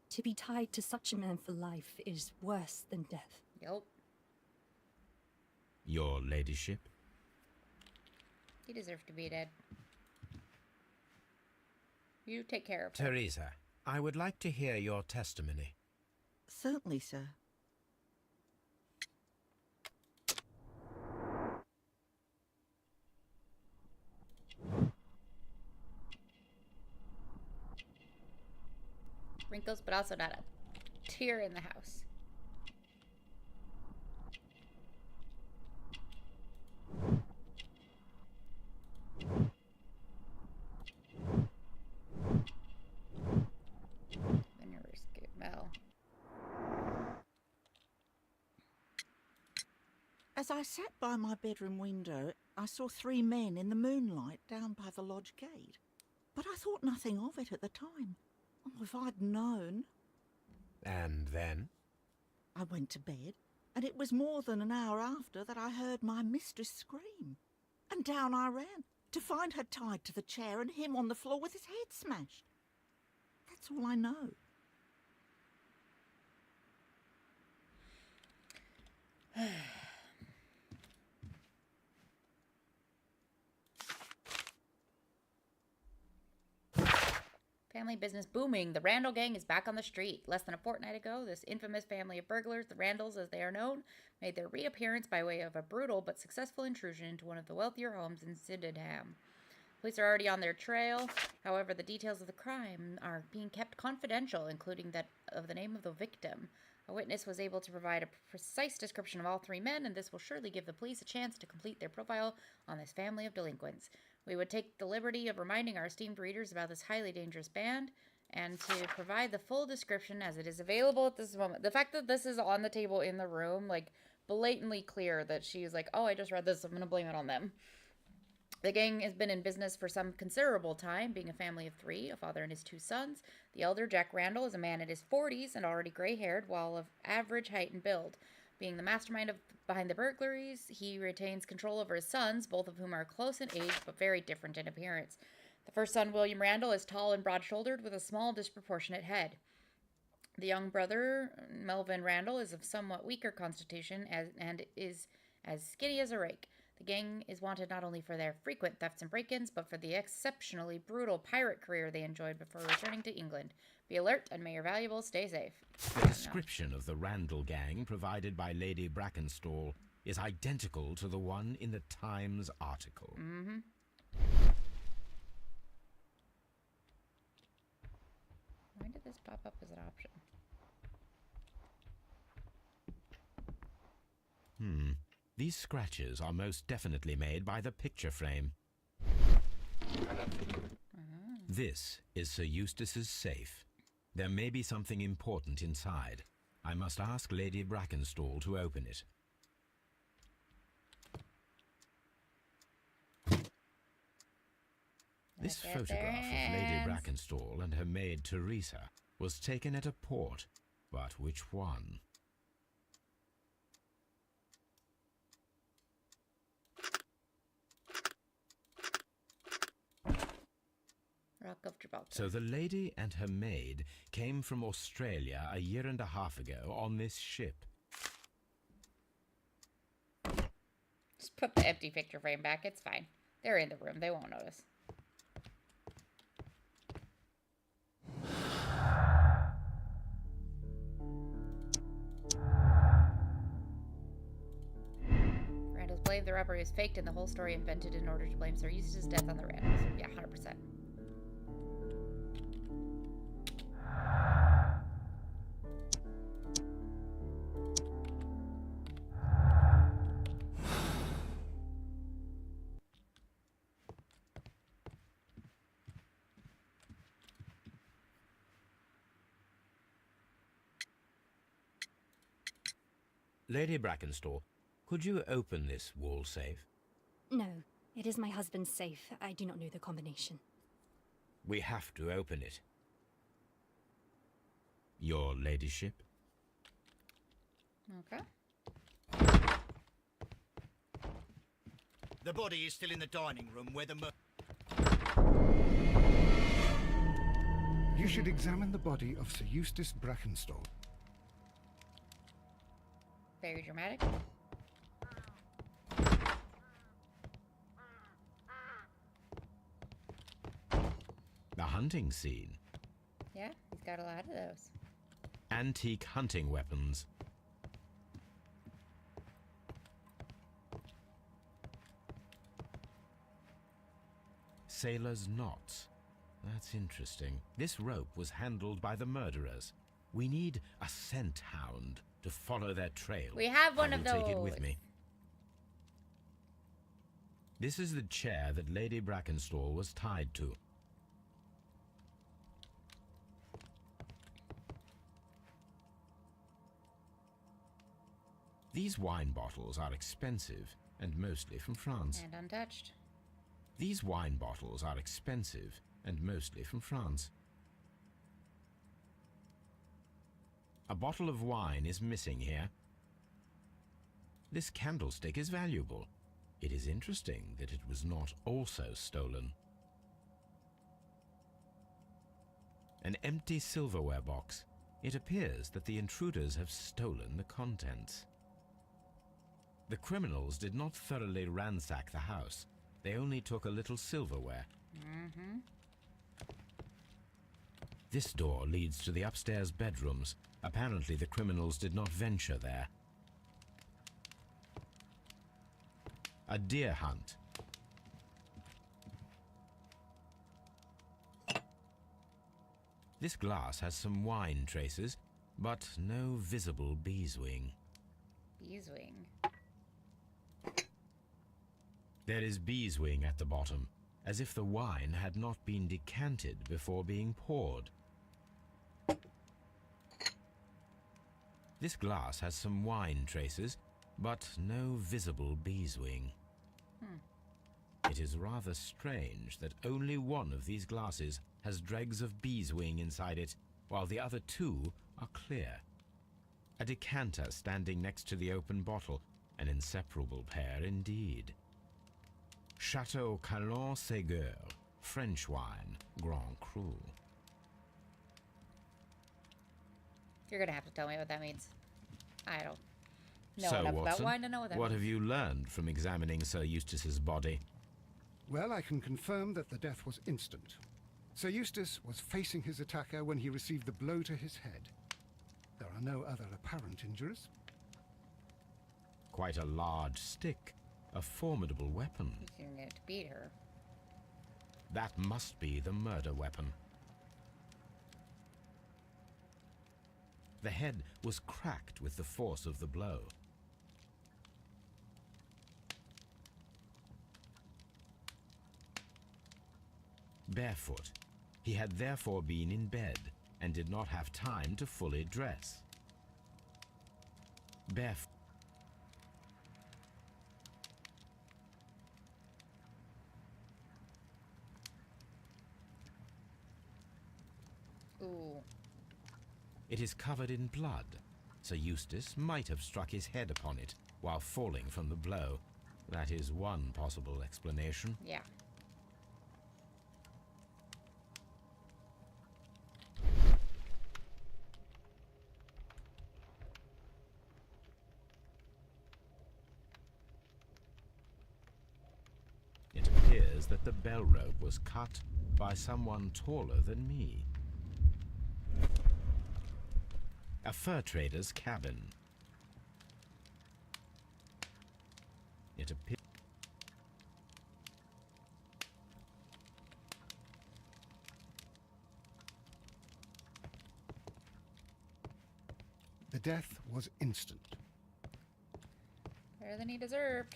To be tied to such a man for life is worse than death. Yep. Your ladyship? He deserved to be dead. You take care of her. Teresa, I would like to hear your testimony. Certainly, sir. Wrinkles, but also not a tear in the house. Well. As I sat by my bedroom window, I saw 3 men in the moonlight down by the lodge gate. But I thought nothing of it at the time. Oh, if I'd known. And then? I went to bed, and it was more than an hour after that I heard my mistress scream. And down I ran, to find her tied to the chair and him on the floor with his head smashed. That's all I know. Family business booming. The Randall gang is back on the street. Less than a fortnight ago, this infamous family of burglars, the Randalls as they are known, made their reappearance by way of a brutal but successful intrusion into one of the wealthier homes in Sydenham. Police are already on their trail. However, the details of the crime are being kept confidential, including that of the name of the victim. A witness was able to provide a precise description of all 3 men, and this will surely give the police a chance to complete their profile on this family of delinquents. We would take the liberty of reminding our esteemed readers about this highly dangerous band and to provide the full description as it is available at this moment. The fact that this is on the table in the room, like, blatantly clear that she's like, oh, I just read this, I'm going to blame it on them. The gang has been in business for some considerable time, being a family of 3, a father and his 2 sons. The elder, Jack Randall, is a man in his 40s and already gray-haired, while of average height and build. Being the mastermind behind the burglaries, he retains control over his sons, both of whom are close in age but very different in appearance. The first son, William Randall, is tall and broad-shouldered with a small, disproportionate head. The young brother, Melvin Randall, is of somewhat weaker constitution and is as skinny as a rake. The gang is wanted not only for their frequent thefts and break-ins, but for the exceptionally brutal pirate career they enjoyed before returning to England. Be alert, and may your valuables stay safe. The description of the Randall gang provided by Lady Brackenstall is identical to the one in the Times article. Mm-hmm. Why did this pop up as an option? These scratches are most definitely made by the picture frame. This is Sir Eustace's safe. There may be something important inside. I must ask Lady Brackenstall to open it. This photograph of Lady Brackenstall and her maid Teresa was taken at a port, but which one? Rock of Gibraltar. So the lady and her maid came from Australia a year and a half ago on this ship. Just put the empty picture frame back. It's fine. They're in the room. They won't notice. robbery was faked and the whole story invented in order to blame Sir Eustace's death on the Randalls. Yeah, 100%. Lady Brackenstall, could you open this wall safe? No, it is my husband's safe. I do not know the combination. We have to open it. Your ladyship? Okay. The body is still in the dining room where the You should examine the body of Sir Eustace Brackenstall. Very dramatic. The hunting scene. Yeah, he's got a lot of those. Antique hunting weapons. Sailor's knots. That's interesting. This rope was handled by the murderers. We need a scent hound to follow their trail. We have one I of will take it with those. me. This is the chair that Lady Brackenstall was tied to. These wine bottles are expensive and mostly from France. And untouched. These wine bottles are expensive and mostly from France. A bottle of wine is missing here. This candlestick is valuable. It is interesting that it was not also stolen. An empty silverware box. It appears that the intruders have stolen the contents. The criminals did not thoroughly ransack the house. They only took a little silverware. Mm-hmm. This door leads to the upstairs bedrooms. Apparently the criminals did not venture there. A deer hunt. This glass has some wine traces, but no visible beeswing. Beeswing. There is beeswing at the bottom, as if the wine had not been decanted before being poured. This glass has some wine traces, but no visible beeswing. It is rather strange that only one of these glasses has dregs of beeswing inside it, while the other two are clear. A decanter standing next to the open bottle, an inseparable pair indeed. Chateau Calon Ségur, French wine, Grand Cru. You're gonna have to tell me what that means. I don't know So, enough about Watson, wine to know what that what means. have you learned from examining Sir Eustace's body? Well, I can confirm that the death was instant. Sir Eustace was facing his attacker when he received the blow to his head. There are no other apparent injuries. Quite a large stick, a formidable weapon. He's using it to beat her. That must be the murder weapon. The head was cracked with the force of the blow. Barefoot, he had therefore been in bed and did not have time to fully dress. Barefoot. Ooh. It is covered in blood. Sir Eustace might have struck his head upon it while falling from the blow. That is one possible explanation. Yeah. It appears that the bell rope was cut by someone taller than me. A fur trader's cabin. It appears The death was instant. Better than he deserved.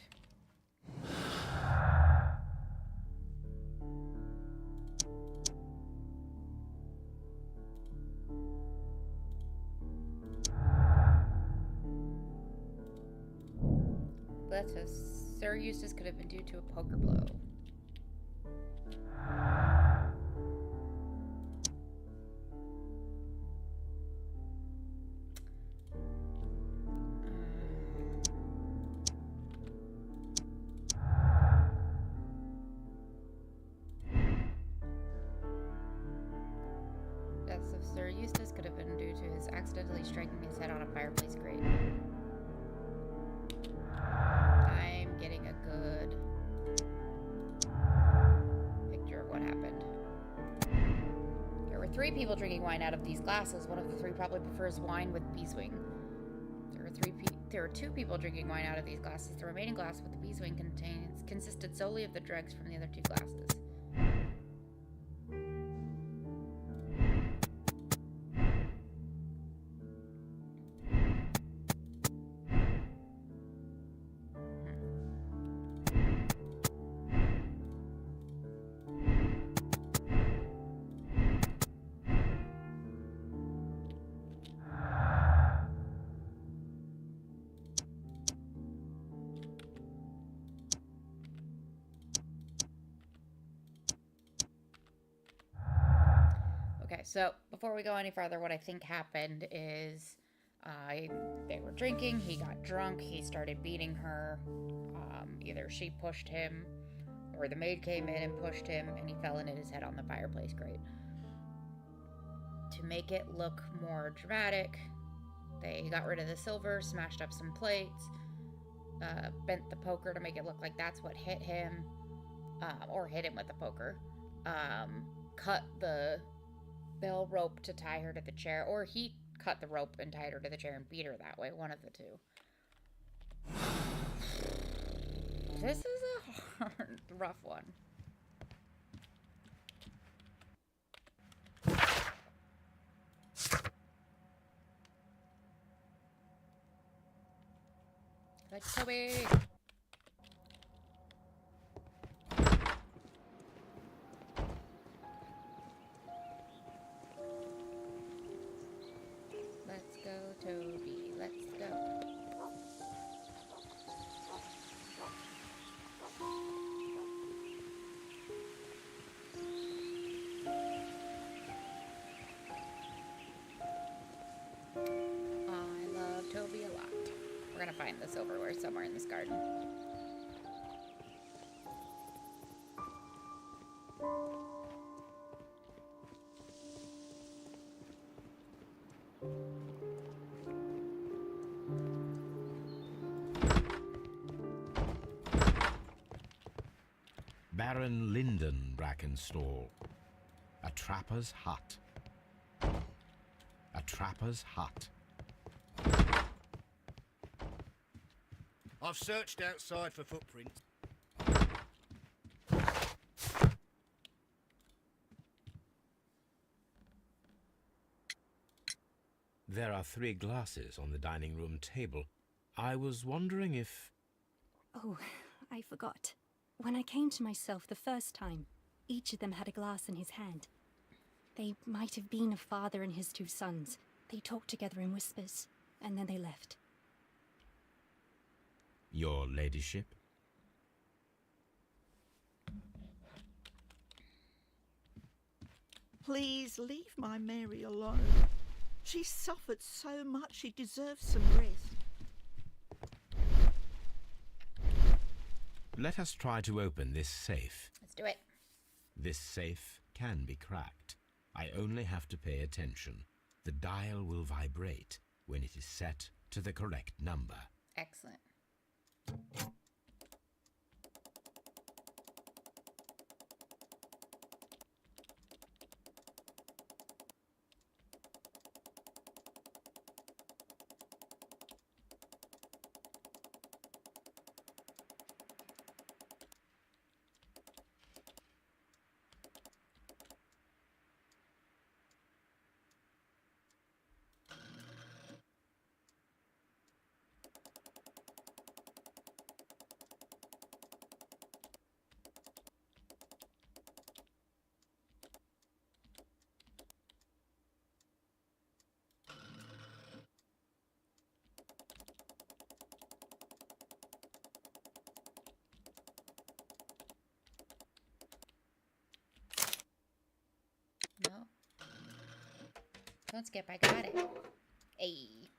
That's a Sir Eustace could have been due to a poker blow. Deaths of Sir Eustace could have been due to his accidentally striking his head on a fireplace grate. I'm getting a good picture of what happened. There were 3 people drinking wine out of these glasses. One of the 3 probably prefers wine with beeswing. There were 2 people drinking wine out of these glasses. The remaining glass with the beeswing consisted solely of the dregs from the other 2 glasses. Okay, so before we go any further, what I think happened is they were drinking, he got drunk, he started beating her. Either she pushed him or the maid came in and pushed him and he fell and hit his head on the fireplace grate. To make it look more dramatic, they got rid of the silver, smashed up some plates, bent the poker to make it look like that's what hit him, or hit him with the poker, cut the bell rope to tie her to the chair, or he cut the rope and tied her to the chair and beat her that way, one of the 2. This is a hard, rough one. Like Toby. Let's go, Toby. Let's go. I love Toby a lot. We're gonna find the silverware somewhere in this garden. Baron Lyndon Brackenstall. A trapper's hut. A trapper's hut. I've searched outside for footprints. There are 3 glasses on the dining room table. I was wondering if... Oh, I forgot. When I came to myself the first time, each of them had a glass in his hand. They might have been a father and his 2 sons. They talked together in whispers, and then they left. Your ladyship? Please leave my Mary alone. She suffered so much, she deserves some rest. Let us try to open this safe. Let's do it. This safe can be cracked. I only have to pay attention. The dial will vibrate when it is set to the correct number. Excellent. Don't skip, I got it. Ayy.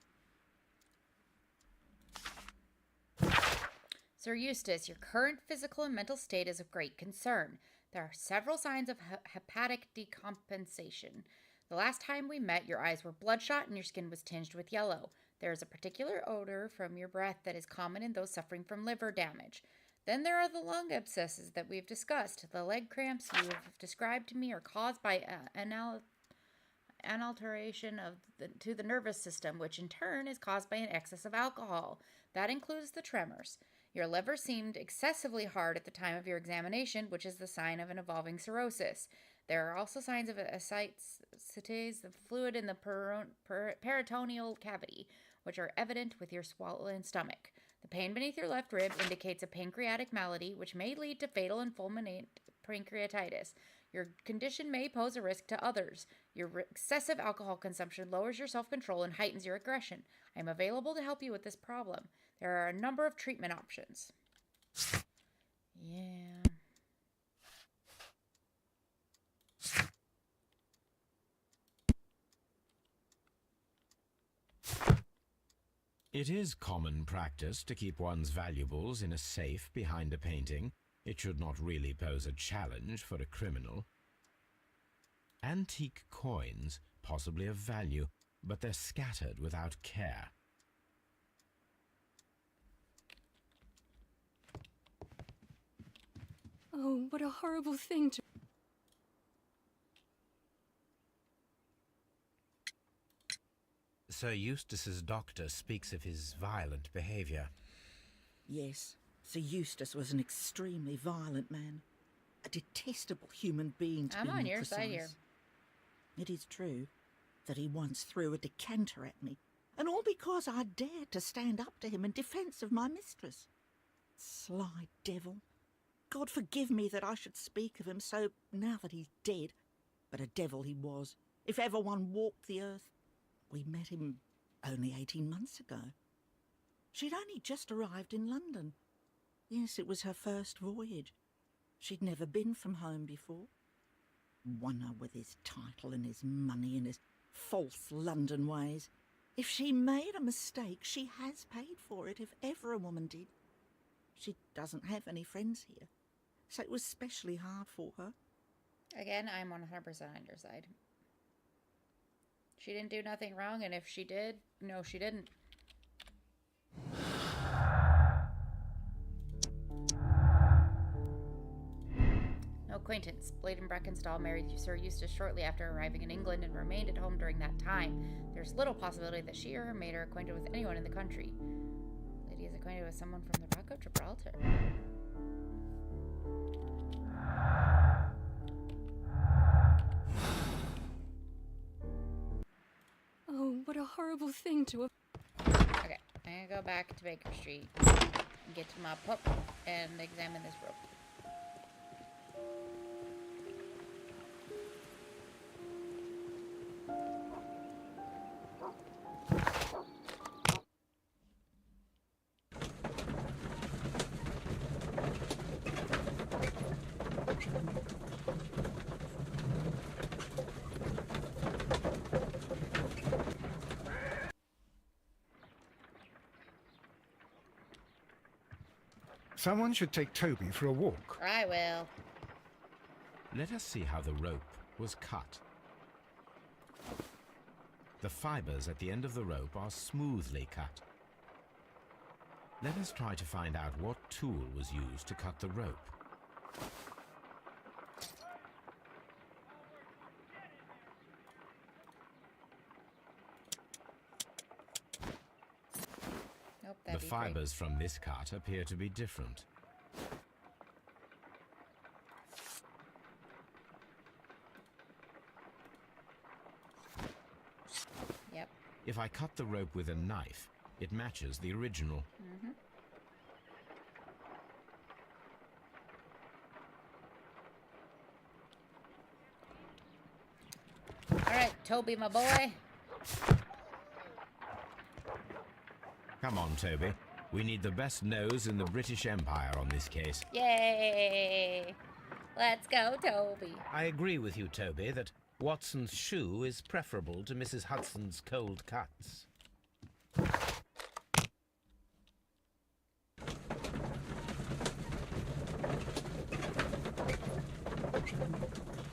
Sir Eustace, your current physical and mental state is of great concern. There are several signs of hepatic decompensation. The last time we met, your eyes were bloodshot and your skin was tinged with yellow. There is a particular odor from your breath that is common in those suffering from liver damage. Then there are the lung abscesses that we've discussed. The leg cramps you have described to me are caused by an alteration to the nervous system, which in turn is caused by an excess of alcohol. That includes the tremors. Your liver seemed excessively hard at the time of your examination, which is the sign of an evolving cirrhosis. There are also signs of ascites, the fluid in the peritoneal cavity, which are evident with your swollen stomach. The pain beneath your left rib indicates a pancreatic malady, which may lead to fatal and fulminant pancreatitis. Your condition may pose a risk to others. Your excessive alcohol consumption lowers your self-control and heightens your aggression. I am available to help you with this problem. There are a number of treatment options. Yeah. It is common practice to keep one's valuables in a safe behind a painting. It should not really pose a challenge for a criminal. Antique coins, possibly of value, but they're scattered without care. Oh, what a horrible thing to... Sir Eustace's doctor speaks of his violent behaviour. Yes, Sir Eustace was an extremely violent man. A detestable human being, to be more precise. I'm on your side here. It is true that he once threw a decanter at me, and all because I dared to stand up to him in defence of my mistress. Sly devil. God forgive me that I should speak of him so now that he's dead, but a devil he was, if ever one walked the earth. We met him only 18 months ago. She'd only just arrived in London. Yes, it was her first voyage. She'd never been from home before. Wonder with his title and his money and his false London ways. If she made a mistake, she has paid for it, if ever a woman did. She doesn't have any friends here, so it was especially hard for her. Again, I'm 100% on your side. She didn't do nothing wrong, and if she did, no, she didn't. No acquaintance. Bladen Brackenstall married Sir Eustace shortly after arriving in England and remained at home during that time. There's little possibility that she or her maid are acquainted with anyone in the country. Lady is acquainted with someone from the Rock of Gibraltar. Oh, what a horrible thing to have... Okay, I'm gonna go back to Baker Street and get to my pup and examine this rope. Someone should take Toby for a walk. I will. Let us see how the rope was cut. The fibers at the end of the rope are smoothly cut. Let us try to find out what tool was used to cut the rope. Nope, The fibers from this cut appear to be different. Yep. If I cut the rope with a knife, it matches the original. Mm-hmm. All right, Toby, my boy. Come on, Toby. We need the best nose in the British Empire on this case. Yay! Let's go, Toby. I agree with you, Toby, that Watson's shoe is preferable to Mrs. Hudson's cold cuts.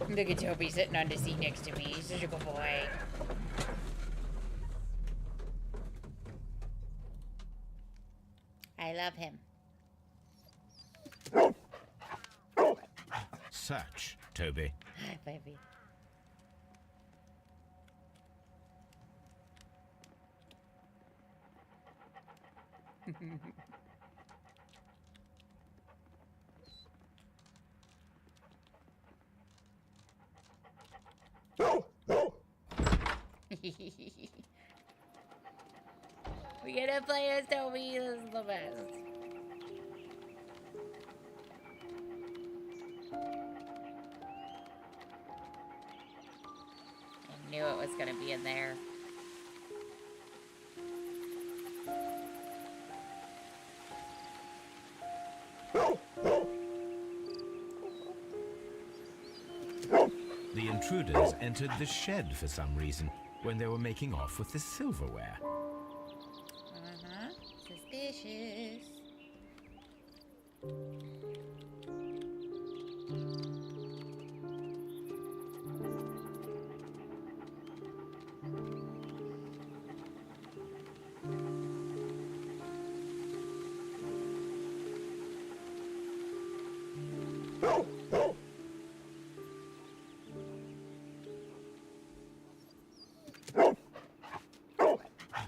Look at Toby sitting on the seat next to me. He's such a good boy. I love him. Search, Toby. Hi, baby. We gotta play as Toby. This is the best. I knew it was gonna be in there. The intruders entered the shed for some reason when they were making off with the silverware. Suspicious.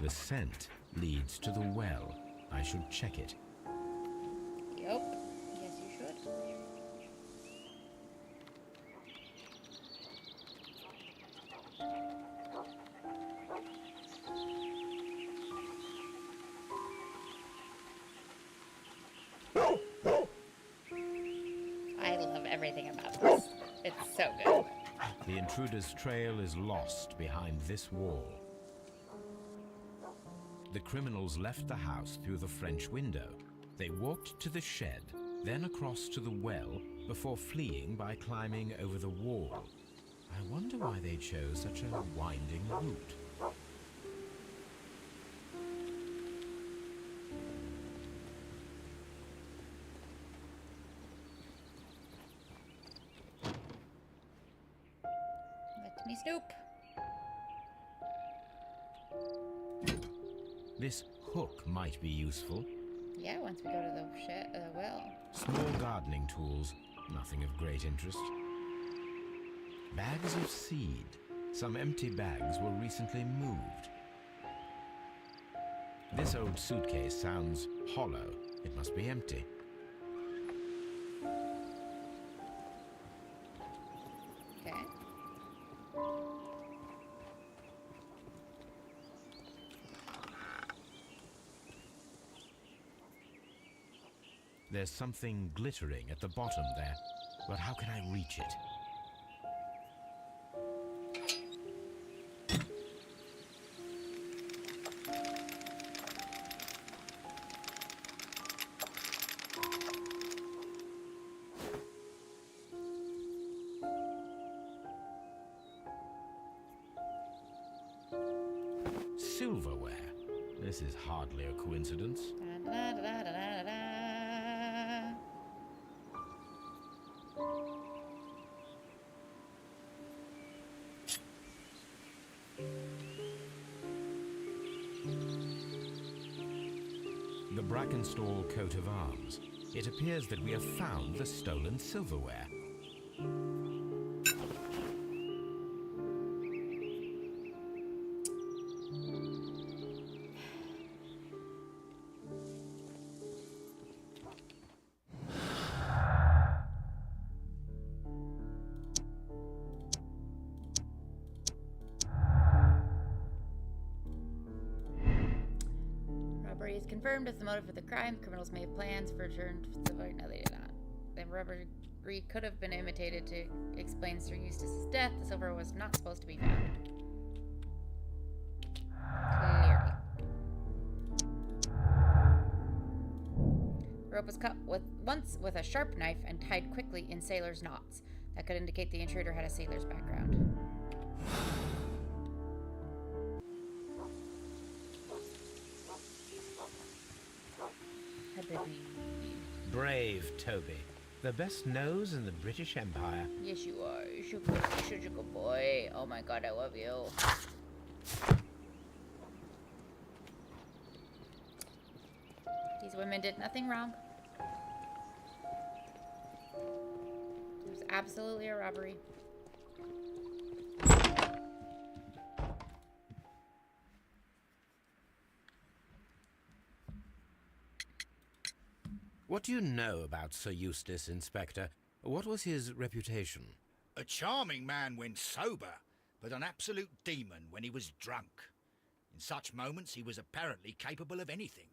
The scent leads to the well. I should check it. Yep. Yes, you should. I love everything about this. It's so good. The intruder's trail is lost behind this wall. The criminals left the house through the French window. They walked to the shed, then across to the well, before fleeing by climbing over the wall. I wonder why they chose such a winding route. Let me snoop. This hook might be useful. Yeah, once we go to the well. Small gardening tools, nothing of great interest. Bags of seed. Some empty bags were recently moved. This old suitcase sounds hollow. It must be empty. Okay. There's something glittering at the bottom there, but how can I reach it? Silverware. This is hardly a coincidence. Da, da, da, da, da, da. The Brackenstall coat of arms. It appears that we have found the stolen silverware. Robbery is confirmed as the motive for the crime. Criminals made plans for return to silver. No, they did not. The robbery could have been imitated to explain Sir Eustace's death. The silver was not supposed to be found. Clearly. The rope was cut once with a sharp knife and tied quickly in sailor's knots. That could indicate the intruder had a sailor's background. Hi, baby. Brave Toby. The best nose in the British Empire. Yes, you are. You're such a good boy. Oh my god, I love you. These women did nothing wrong. It was absolutely a robbery. What do you know about Sir Eustace, Inspector? What was his reputation? A charming man when sober, but an absolute demon when he was drunk. In such moments he was apparently capable of anything.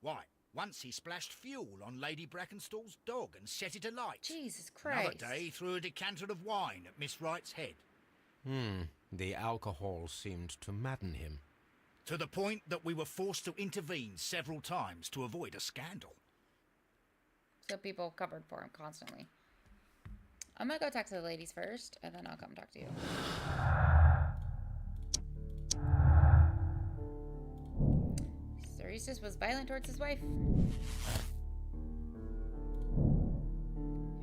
Why, once he splashed fuel on Lady Brackenstall's dog and set it alight. Jesus Christ. Another day he threw a decanter of wine at Miss Wright's head. The alcohol seemed to madden him. To the point that we were forced to intervene several times to avoid a scandal. So people covered for him constantly. I'm gonna go talk to the ladies first, and then I'll come talk to you. Sir Eustace was violent towards his wife.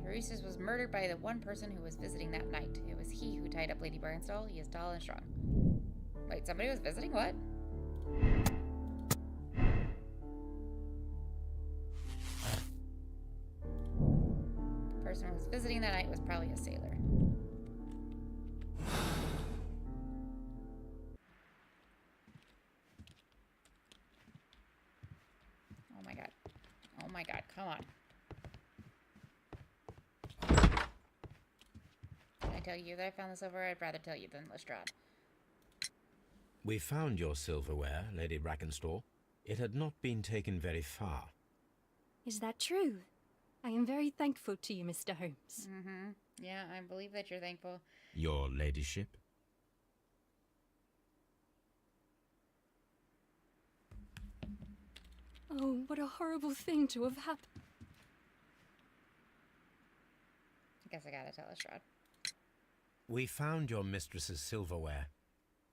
Sir Eustace was murdered by the one person who was visiting that night. It was he who tied up Lady Brackenstall. He is tall and strong. Wait, somebody was visiting? What? The person who was visiting that night was probably a sailor. Oh my god. Oh my god, come on. Can I tell you that I found the silverware? I'd rather tell you than Lestrade. We found your silverware, Lady Brackenstall. It had not been taken very far. Is that true? I am very thankful to you, Mr. Holmes. Mm-hmm. Yeah, I believe that you're thankful. Your ladyship? Oh, what a horrible thing to have happened. I guess I gotta tell Lestrade. We found your mistress's silverware.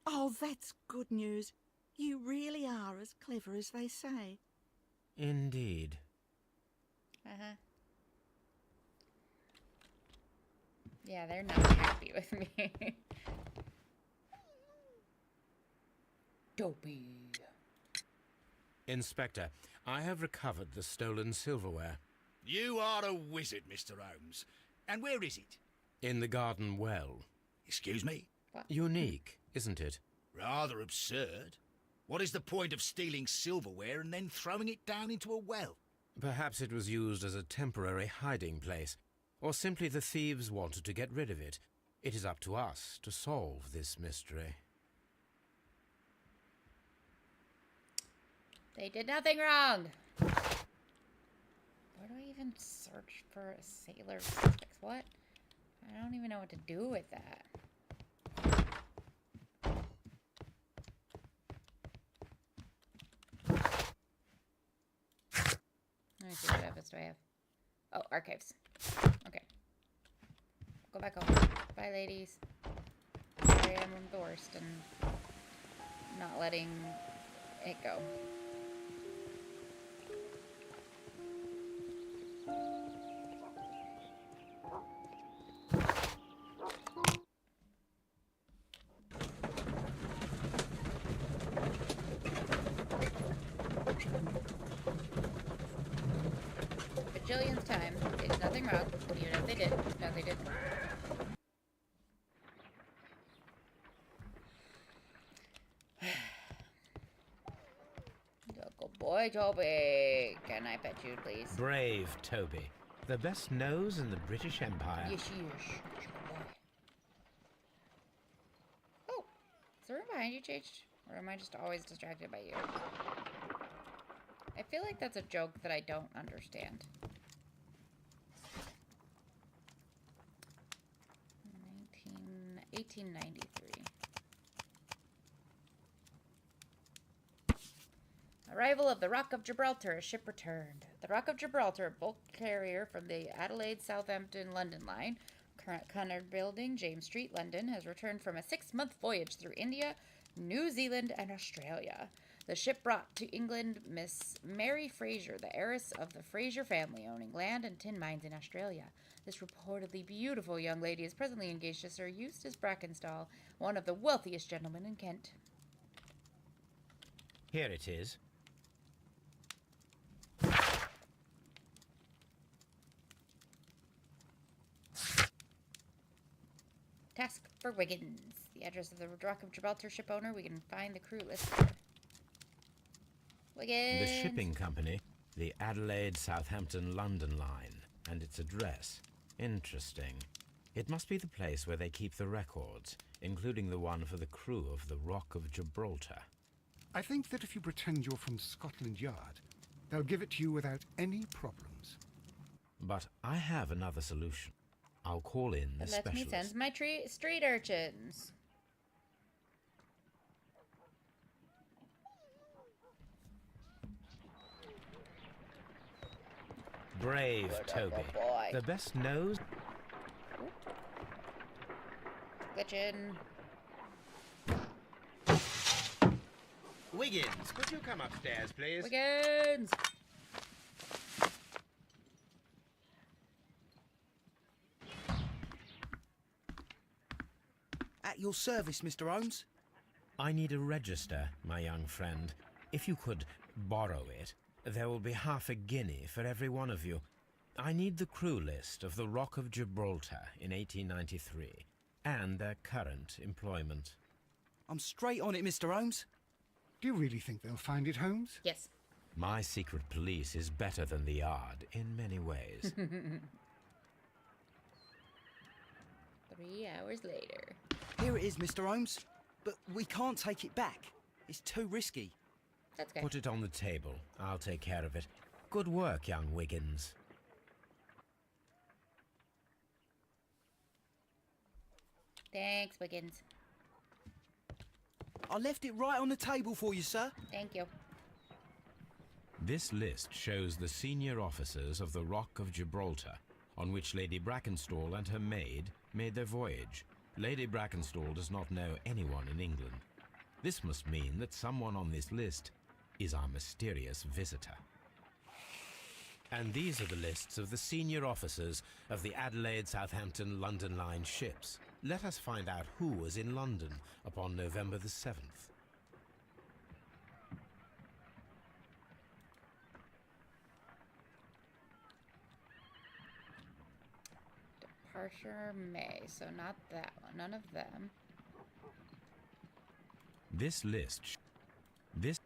Oh, that's good news. You really are as clever as they say. Indeed. Uh-huh. Yeah, they're not happy with me. Dopey. Inspector, I have recovered the stolen silverware. You are a wizard, Mr. Holmes. And where is it? In the garden well. Excuse me? Unique, isn't it? Rather absurd. What is the point of stealing silverware and then throwing it down into a well? Perhaps it was used as a temporary hiding place, or simply the thieves wanted to get rid of it. It is up to us to solve this mystery. They did nothing wrong. Where do I even search for a sailor suspects? What? I don't even know what to do with that. Let me see what evidence do I have. Oh, archives. Okay. Go back home. Bye, ladies. Sorry, I'm the worst and not letting it go. Bajillion's time. They did nothing wrong. Even if they did. No, they didn't. Good boy, Toby. Can I pet you, please? Brave Toby. The best nose in the British Empire. Yes, yes. Good boy. Oh, is the room behind you changed? Or am I just always distracted by you? I feel like that's a joke that I don't understand. 1893. Arrival of the Rock of Gibraltar. A ship returned. The Rock of Gibraltar, a bulk carrier from the Adelaide, Southampton, London line, Cunard Building, James Street, London, has returned from a 6-month voyage through India, New Zealand, and Australia. The ship brought to England Miss Mary Fraser, the heiress of the Fraser family, owning land and tin mines in Australia. This reportedly beautiful young lady is presently engaged to Sir Eustace Brackenstall, one of the wealthiest gentlemen in Kent. Here it is. Task for Wiggins. The address of the Rock of Gibraltar ship owner. We can find the crew list. Wiggins. The shipping company, the Adelaide, Southampton, London line, and its address. Interesting. It must be the place where they keep the records, including the one for the crew of the Rock of Gibraltar. I think that if you pretend you're from Scotland Yard, they'll give it to you without any problems. But I have another solution. I'll call in the Let me specialist. send my street urchins. Brave Toby. Boy. The best nose. Glitchin. Wiggins, could you come upstairs, please? Wiggins. At your service, Mr. Holmes. I need a register, my young friend. If you could borrow it, there will be half a guinea for every one of you. I need the crew list of the Rock of Gibraltar in 1893 and their current employment. I'm straight on it, Mr. Holmes. Do you really think they'll find it, Holmes? Yes. My secret police is better than the Yard in many ways. 3 hours later. Here it is, Mr. Holmes. But we can't take it back. It's too risky. That's good. Put it on the table. I'll take care of it. Good work, young Wiggins. Thanks, Wiggins. I left it right on the table for you, sir. Thank you. This list shows the senior officers of the Rock of Gibraltar, on which Lady Brackenstall and her maid made their voyage. Lady Brackenstall does not know anyone in England. This must mean that someone on this list is our mysterious visitor. And these are the lists of the senior officers of the Adelaide, Southampton, London line ships. Let us find out who was in London upon November the 7th. Departure May, so not that one. None of them. This list... This...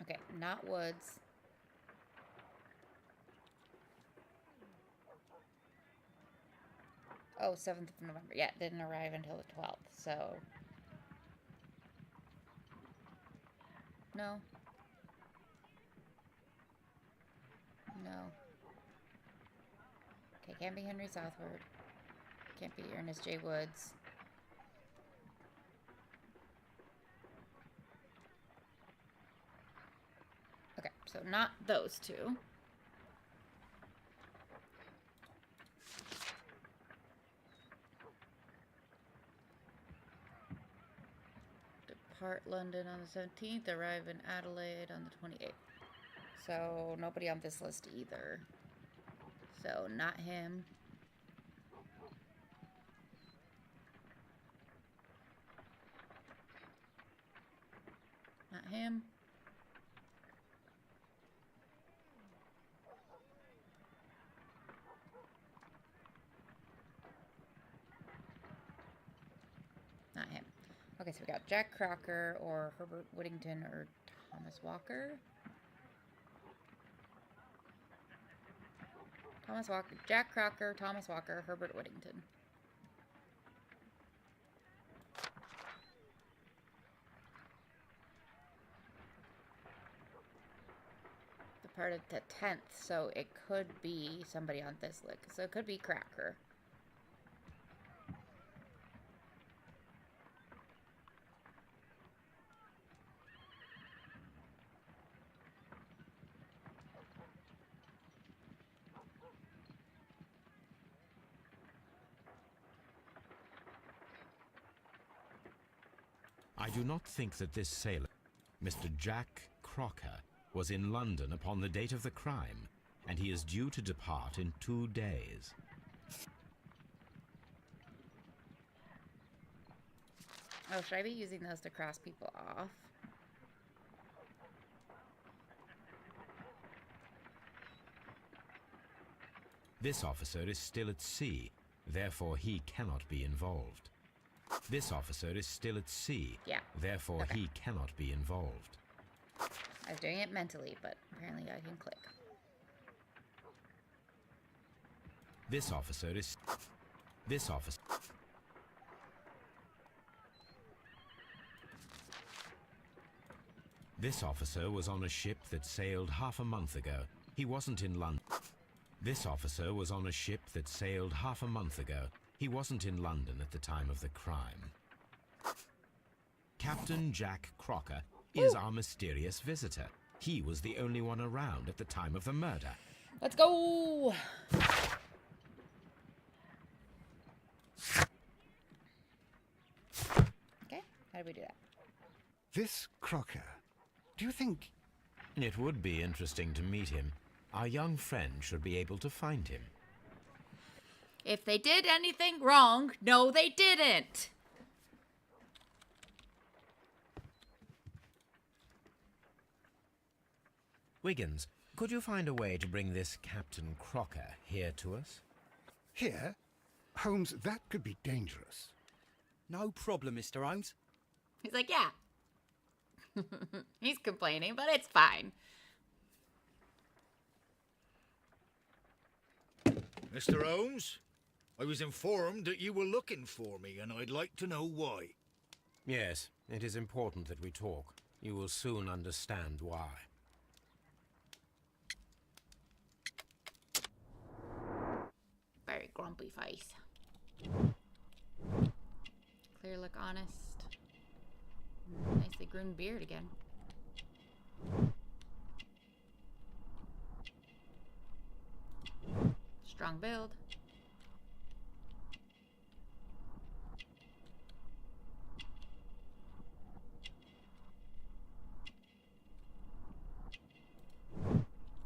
Okay, not Woods. Oh, 7th of November. Yeah, it didn't arrive until the 12th, so... No. No. Okay, can't be Henry Southward. Can't be Ernest J. Woods. Okay, so not those two. Depart London on the 17th, arrive in Adelaide on the 28th. So nobody on this list either. So not him. Not him. Not him. Okay, so we got Jack Crocker or Herbert Whittington or Thomas Walker. Thomas Walker, Jack Crocker, Thomas Walker, Herbert Whittington. Departed the 10th, so it could be somebody on this list. So it could be Cracker. I do not think that this sailor, Mr. Jack Crocker, was in London upon the date of the crime, and he is due to depart in 2 days. Oh, should I be using those to cross people off? This officer is still at sea, therefore he cannot be involved. This officer is still at sea, Yeah. therefore Okay. he cannot be involved. I was doing it mentally, but apparently I can click. This officer is... This officer... This officer was on a ship that sailed half a month ago. He wasn't in London. This officer was on a ship that sailed half a month ago. He wasn't in London at the time of the crime. Captain Jack Crocker is our mysterious visitor. He was the only one around at the time of the murder. Let's go! Okay, how do we do that? This Crocker, do you think... It would be interesting to meet him. Our young friend should be able to find him. If they did anything wrong, no, they didn't. Wiggins, could you find a way to bring this Captain Crocker here to us? Here? Holmes, that could be dangerous. No problem, Mr. Holmes. He's like, yeah. He's complaining, but it's fine. Mr. Holmes, I was informed that you were looking for me, and I'd like to know why. Yes, it is important that we talk. You will soon understand why. Very grumpy face. Clear look honest. Nicely groomed beard again. Strong build.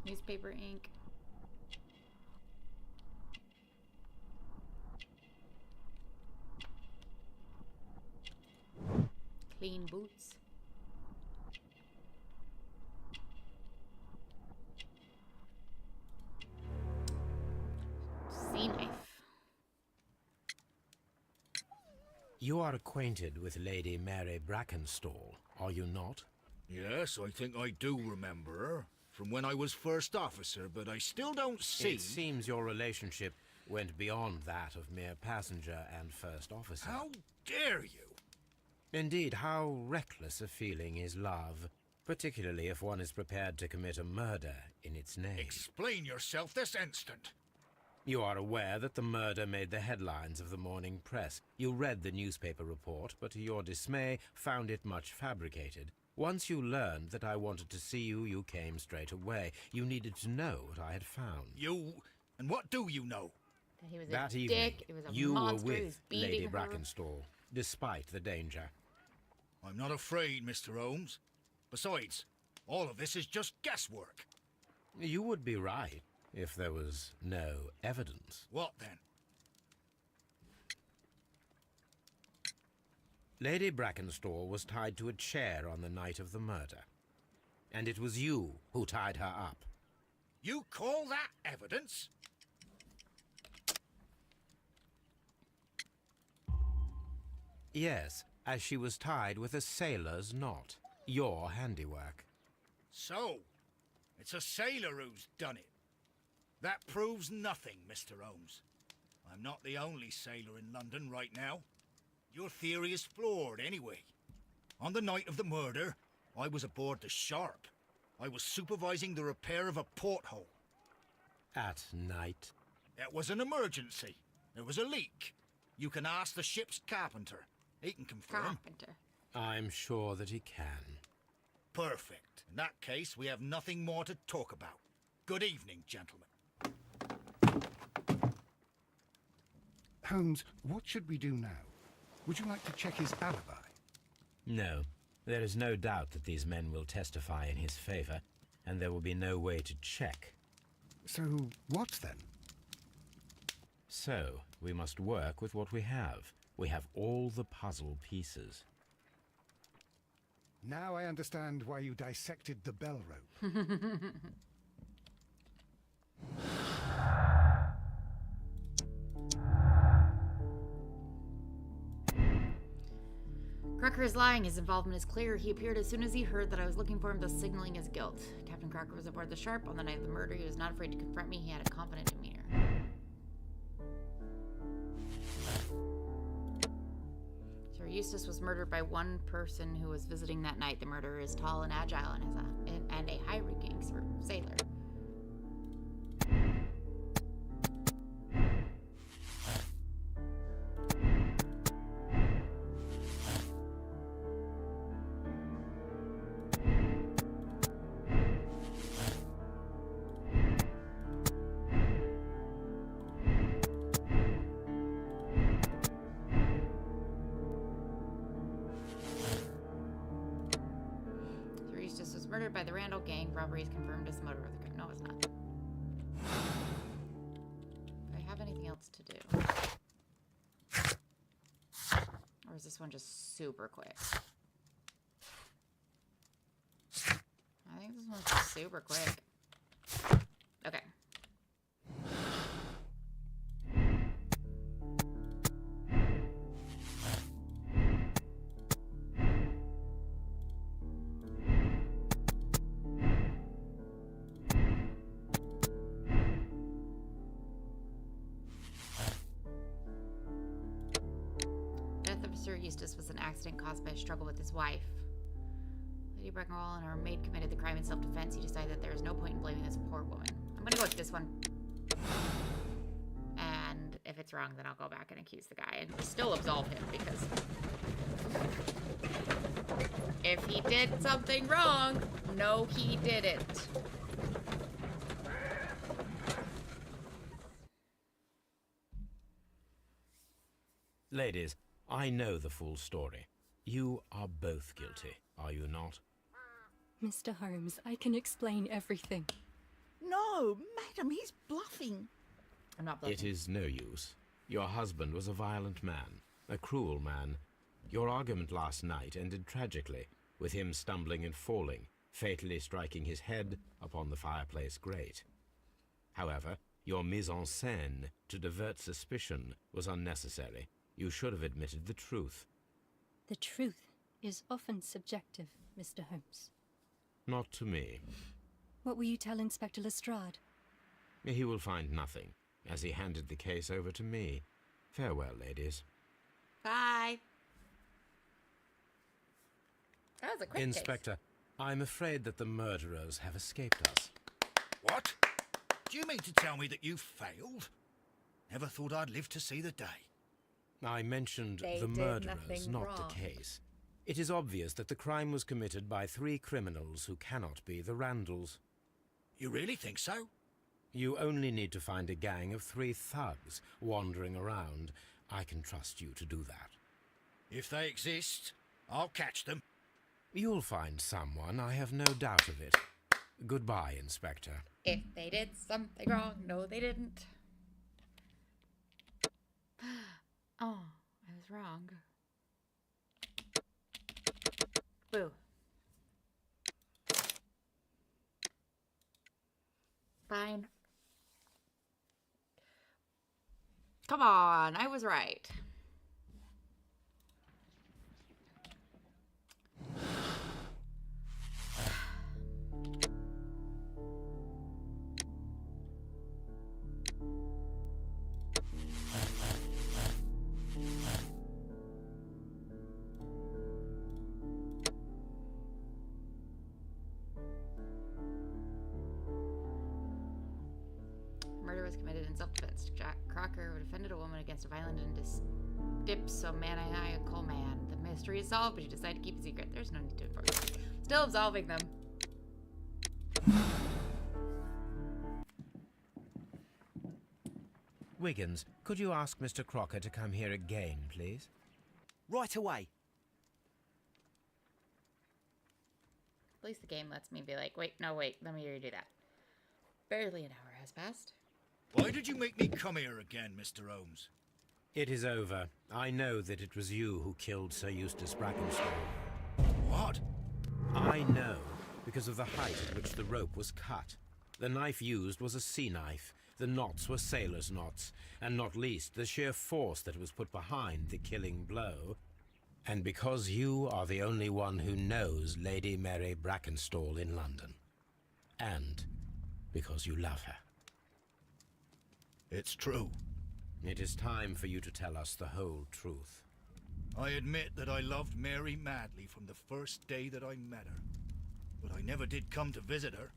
Newspaper ink. Clean boots. Sea knife. You are acquainted with Lady Mary Brackenstall, are you not? Yes, I think I do remember her, from when I was first officer, but I still don't see... It seems your relationship went beyond that of mere passenger and first officer. How dare you? Indeed, how reckless a feeling is love, particularly if one is prepared to commit a murder in its name. Explain yourself this instant. You are aware that the murder made the headlines of the morning press. You read the newspaper report, but to your dismay, found it much fabricated. Once you learned that I wanted to see you, you came straight away. You needed to know what I had found. You... And what do you know? That he was That a evening, dick. It was a you monster. were He was with beating Lady her. Brackenstall, despite the danger. I'm not afraid, Mr. Holmes. Besides, all of this is just guesswork. You would be right if there was no evidence. What then? Lady Brackenstall was tied to a chair on the night of the murder. And it was you who tied her up. You call that evidence? Yes, as she was tied with a sailor's knot. Your handiwork. So, it's a sailor who's done it. That proves nothing, Mr. Holmes. I'm not the only sailor in London right now. Your theory is flawed anyway. On the night of the murder, I was aboard the Sharp. I was supervising the repair of a porthole. At night? It was an emergency. There was a leak. You can ask the ship's carpenter. He can confirm. Carpenter. I'm sure that he can. Perfect. In that case, we have nothing more to talk about. Good evening, gentlemen. Holmes, what should we do now? Would you like to check his alibi? No, there is no doubt that these men will testify in his favor, and there will be no way to check. So, what then? So, we must work with what we have. We have all the puzzle pieces. Now I understand why you dissected the bell rope. Crocker is lying. His involvement is clear. He appeared as soon as he heard that I was looking for him, thus signaling his guilt. Captain Crocker was aboard the Sharp on the night of the murder. He was not afraid to confront me. He had a confident demeanor. Sir Eustace was murdered by one person who was visiting that night. The murderer is tall and agile and a high-ranking sailor. Murdered by the Randall gang. Robbery is confirmed as the motive of the crime. No, it's not. Do I have anything else to do? Or is this one just super quick? I think this one's just super quick. Okay. Sir Eustace was an accident caused by a struggle with his wife. Lady Breckenwall and her maid committed the crime in self-defense. He decided that there is no point in blaming this poor woman. I'm gonna go with this one. And if it's wrong, then I'll go back and accuse the guy and still absolve him, because if he did something wrong, no, he didn't. Ladies, I know the full story. You are both guilty, are you not? Mr. Holmes, I can explain everything. No, madam, he's bluffing. I'm not bluffing. It is no use. Your husband was a violent man, a cruel man. Your argument last night ended tragically, with him stumbling and falling, fatally striking his head upon the fireplace grate. However, your mise en scène to divert suspicion was unnecessary. You should have admitted the truth. The truth is often subjective, Mr. Holmes. Not to me. What will you tell Inspector Lestrade? He will find nothing, as he handed the case over to me. Farewell, ladies. Bye. That was a quick Inspector, I'm afraid that the murderers have escaped us. What? Do you mean to tell me that you failed? Never thought I'd live to see the day. I mentioned They the did murderers, nothing not wrong. the case. It is obvious that the crime was committed by 3 criminals who cannot be the Randalls. You really think so? You only need to find a gang of 3 thugs wandering around. I can trust you to do that. If they exist, I'll catch them. You'll find someone, I have no doubt of it. Goodbye, Inspector. If they did something wrong, no, they didn't. Oh, I was wrong. Boo. Fine. Come on, I was right. Murder was committed in self-defense. Jack Crocker defended a woman against a violent and dipsomaniacal man. The mystery is solved, but he decided to keep it secret. There's no need to enforce it. Still absolving them. Wiggins, could you ask Mr. Crocker to come here again, please? Right away. least the game lets me be like, wait, no, wait, let me redo that. Barely an hour has passed. Why did you make me come here again, Mr. Holmes? It is over. I know that it was you who killed Sir Eustace Brackenstall. What? I know, because of the height at which the rope was cut. The knife used was a sea knife. The knots were sailor's knots, and not least the sheer force that was put behind the killing blow. And because you are the only one who knows Lady Mary Brackenstall in London. And because you love her. It's true. It is time for you to tell us the whole truth. I admit that I loved Mary madly from the first day that I met her. But I never did come to visit her,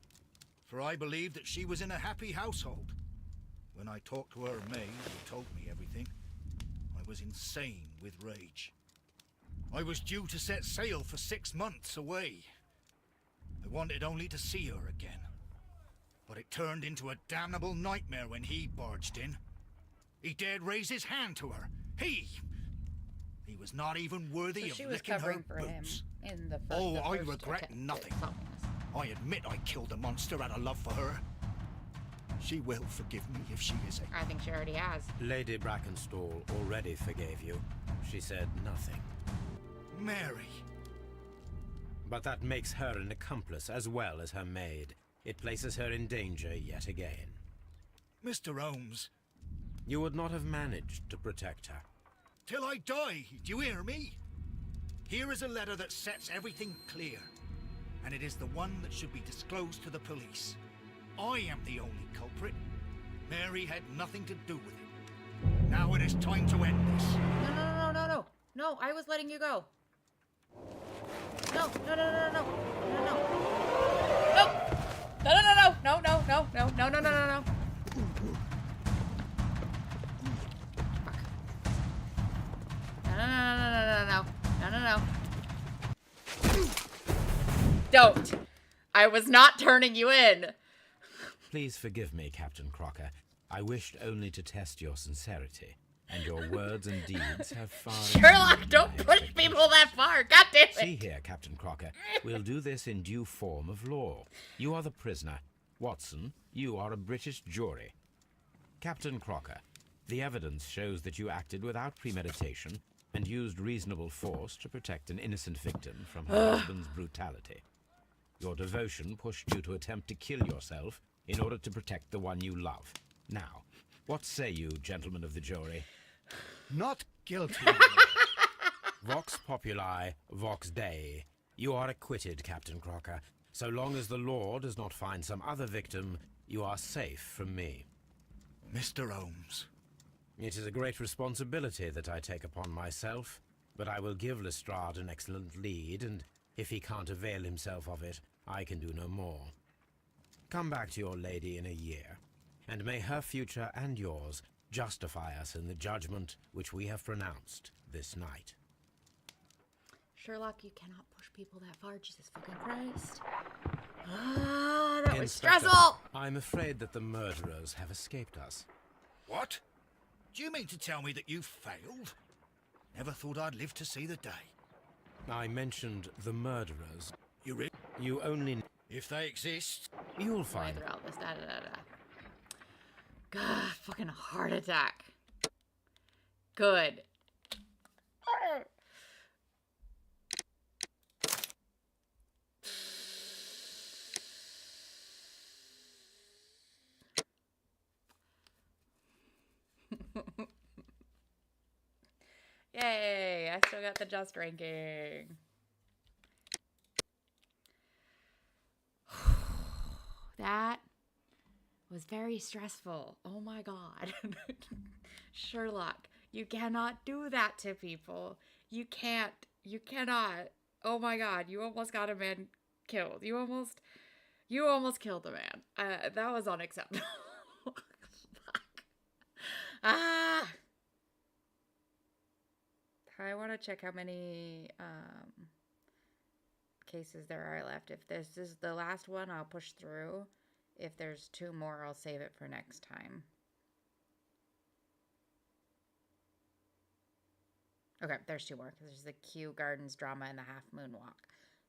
for I believed that she was in a happy household. When I talked to her maid, who told me everything, I was insane with rage. I was due to set sail for 6 months away. I wanted only to see her again. But it turned into a damnable nightmare when he barged in. He dared raise his hand to her. He was not even worthy of licking her boots. Oh, I regret nothing. I admit I killed the monster out of love for her. She will forgive me if she is a... I think she already has. Lady Brackenstall already forgave you. She said nothing. Mary. But that makes her an accomplice as well as her maid. It places her in danger yet again. Mr. Holmes. You would not have managed to protect her. Till I die, do you hear me? Here is a letter that sets everything clear. And it is the one that should be disclosed to the police. I am the only culprit. Mary had nothing to do with it. Now it is time to end this. No. No, I was letting you go. No. No. No. Don't. I was not turning you in. Please forgive me, Captain Crocker. I wished only to test your sincerity, and your words and deeds have far... Sherlock, don't push people that far. God damn it. See here, Captain Crocker. We'll do this in due form of law. You are the prisoner. Watson, you are a British jury. Captain Crocker, the evidence shows that you acted without premeditation and used reasonable force to protect an innocent victim from her husband's brutality. Your devotion pushed you to attempt to kill yourself in order to protect the one you love. Now, what say you, gentlemen of the jury? Not guilty. Vox populi, vox dei. You are acquitted, Captain Crocker. So long as the law does not find some other victim, you are safe from me. Mr. Holmes. It is a great responsibility that I take upon myself, but I will give Lestrade an excellent lead, and if he can't avail himself of it, I can do no more. Come back to your lady in a year, and may her future and yours justify us in the judgment which we have pronounced this night. Sherlock, you cannot push people that far. Jesus fucking Christ. That was Inspector, stressful. I'm afraid that the murderers have escaped us. What? Do you mean to tell me that you failed? Never thought I'd live to see the day. I mentioned the murderers. You only... If they exist... You'll find... Throughout this, God, fucking heart attack. Good. Yay, I still got the just ranking. That was very stressful. Oh my god. Sherlock, you cannot do that to people. You can't. You cannot. Oh my god, you almost got a man killed. You almost killed a man. That was unacceptable. Fuck. Ah. I want to check how many cases there are left. If this is the last one, I'll push through. If there's 2 more, I'll save it for next time. Okay, there's 2 more. There's the Kew Gardens drama and the Half Moon Walk.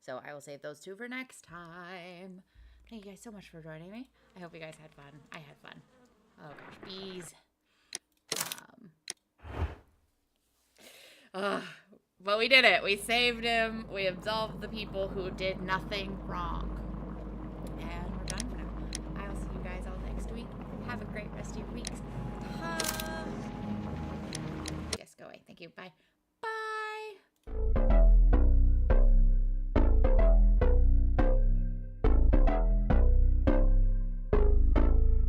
So I will save those two for next time. Thank you guys so much for joining me. I hope you guys had fun. I had fun. Oh gosh, bees. But we did it. We saved him. We absolved the people who did nothing wrong.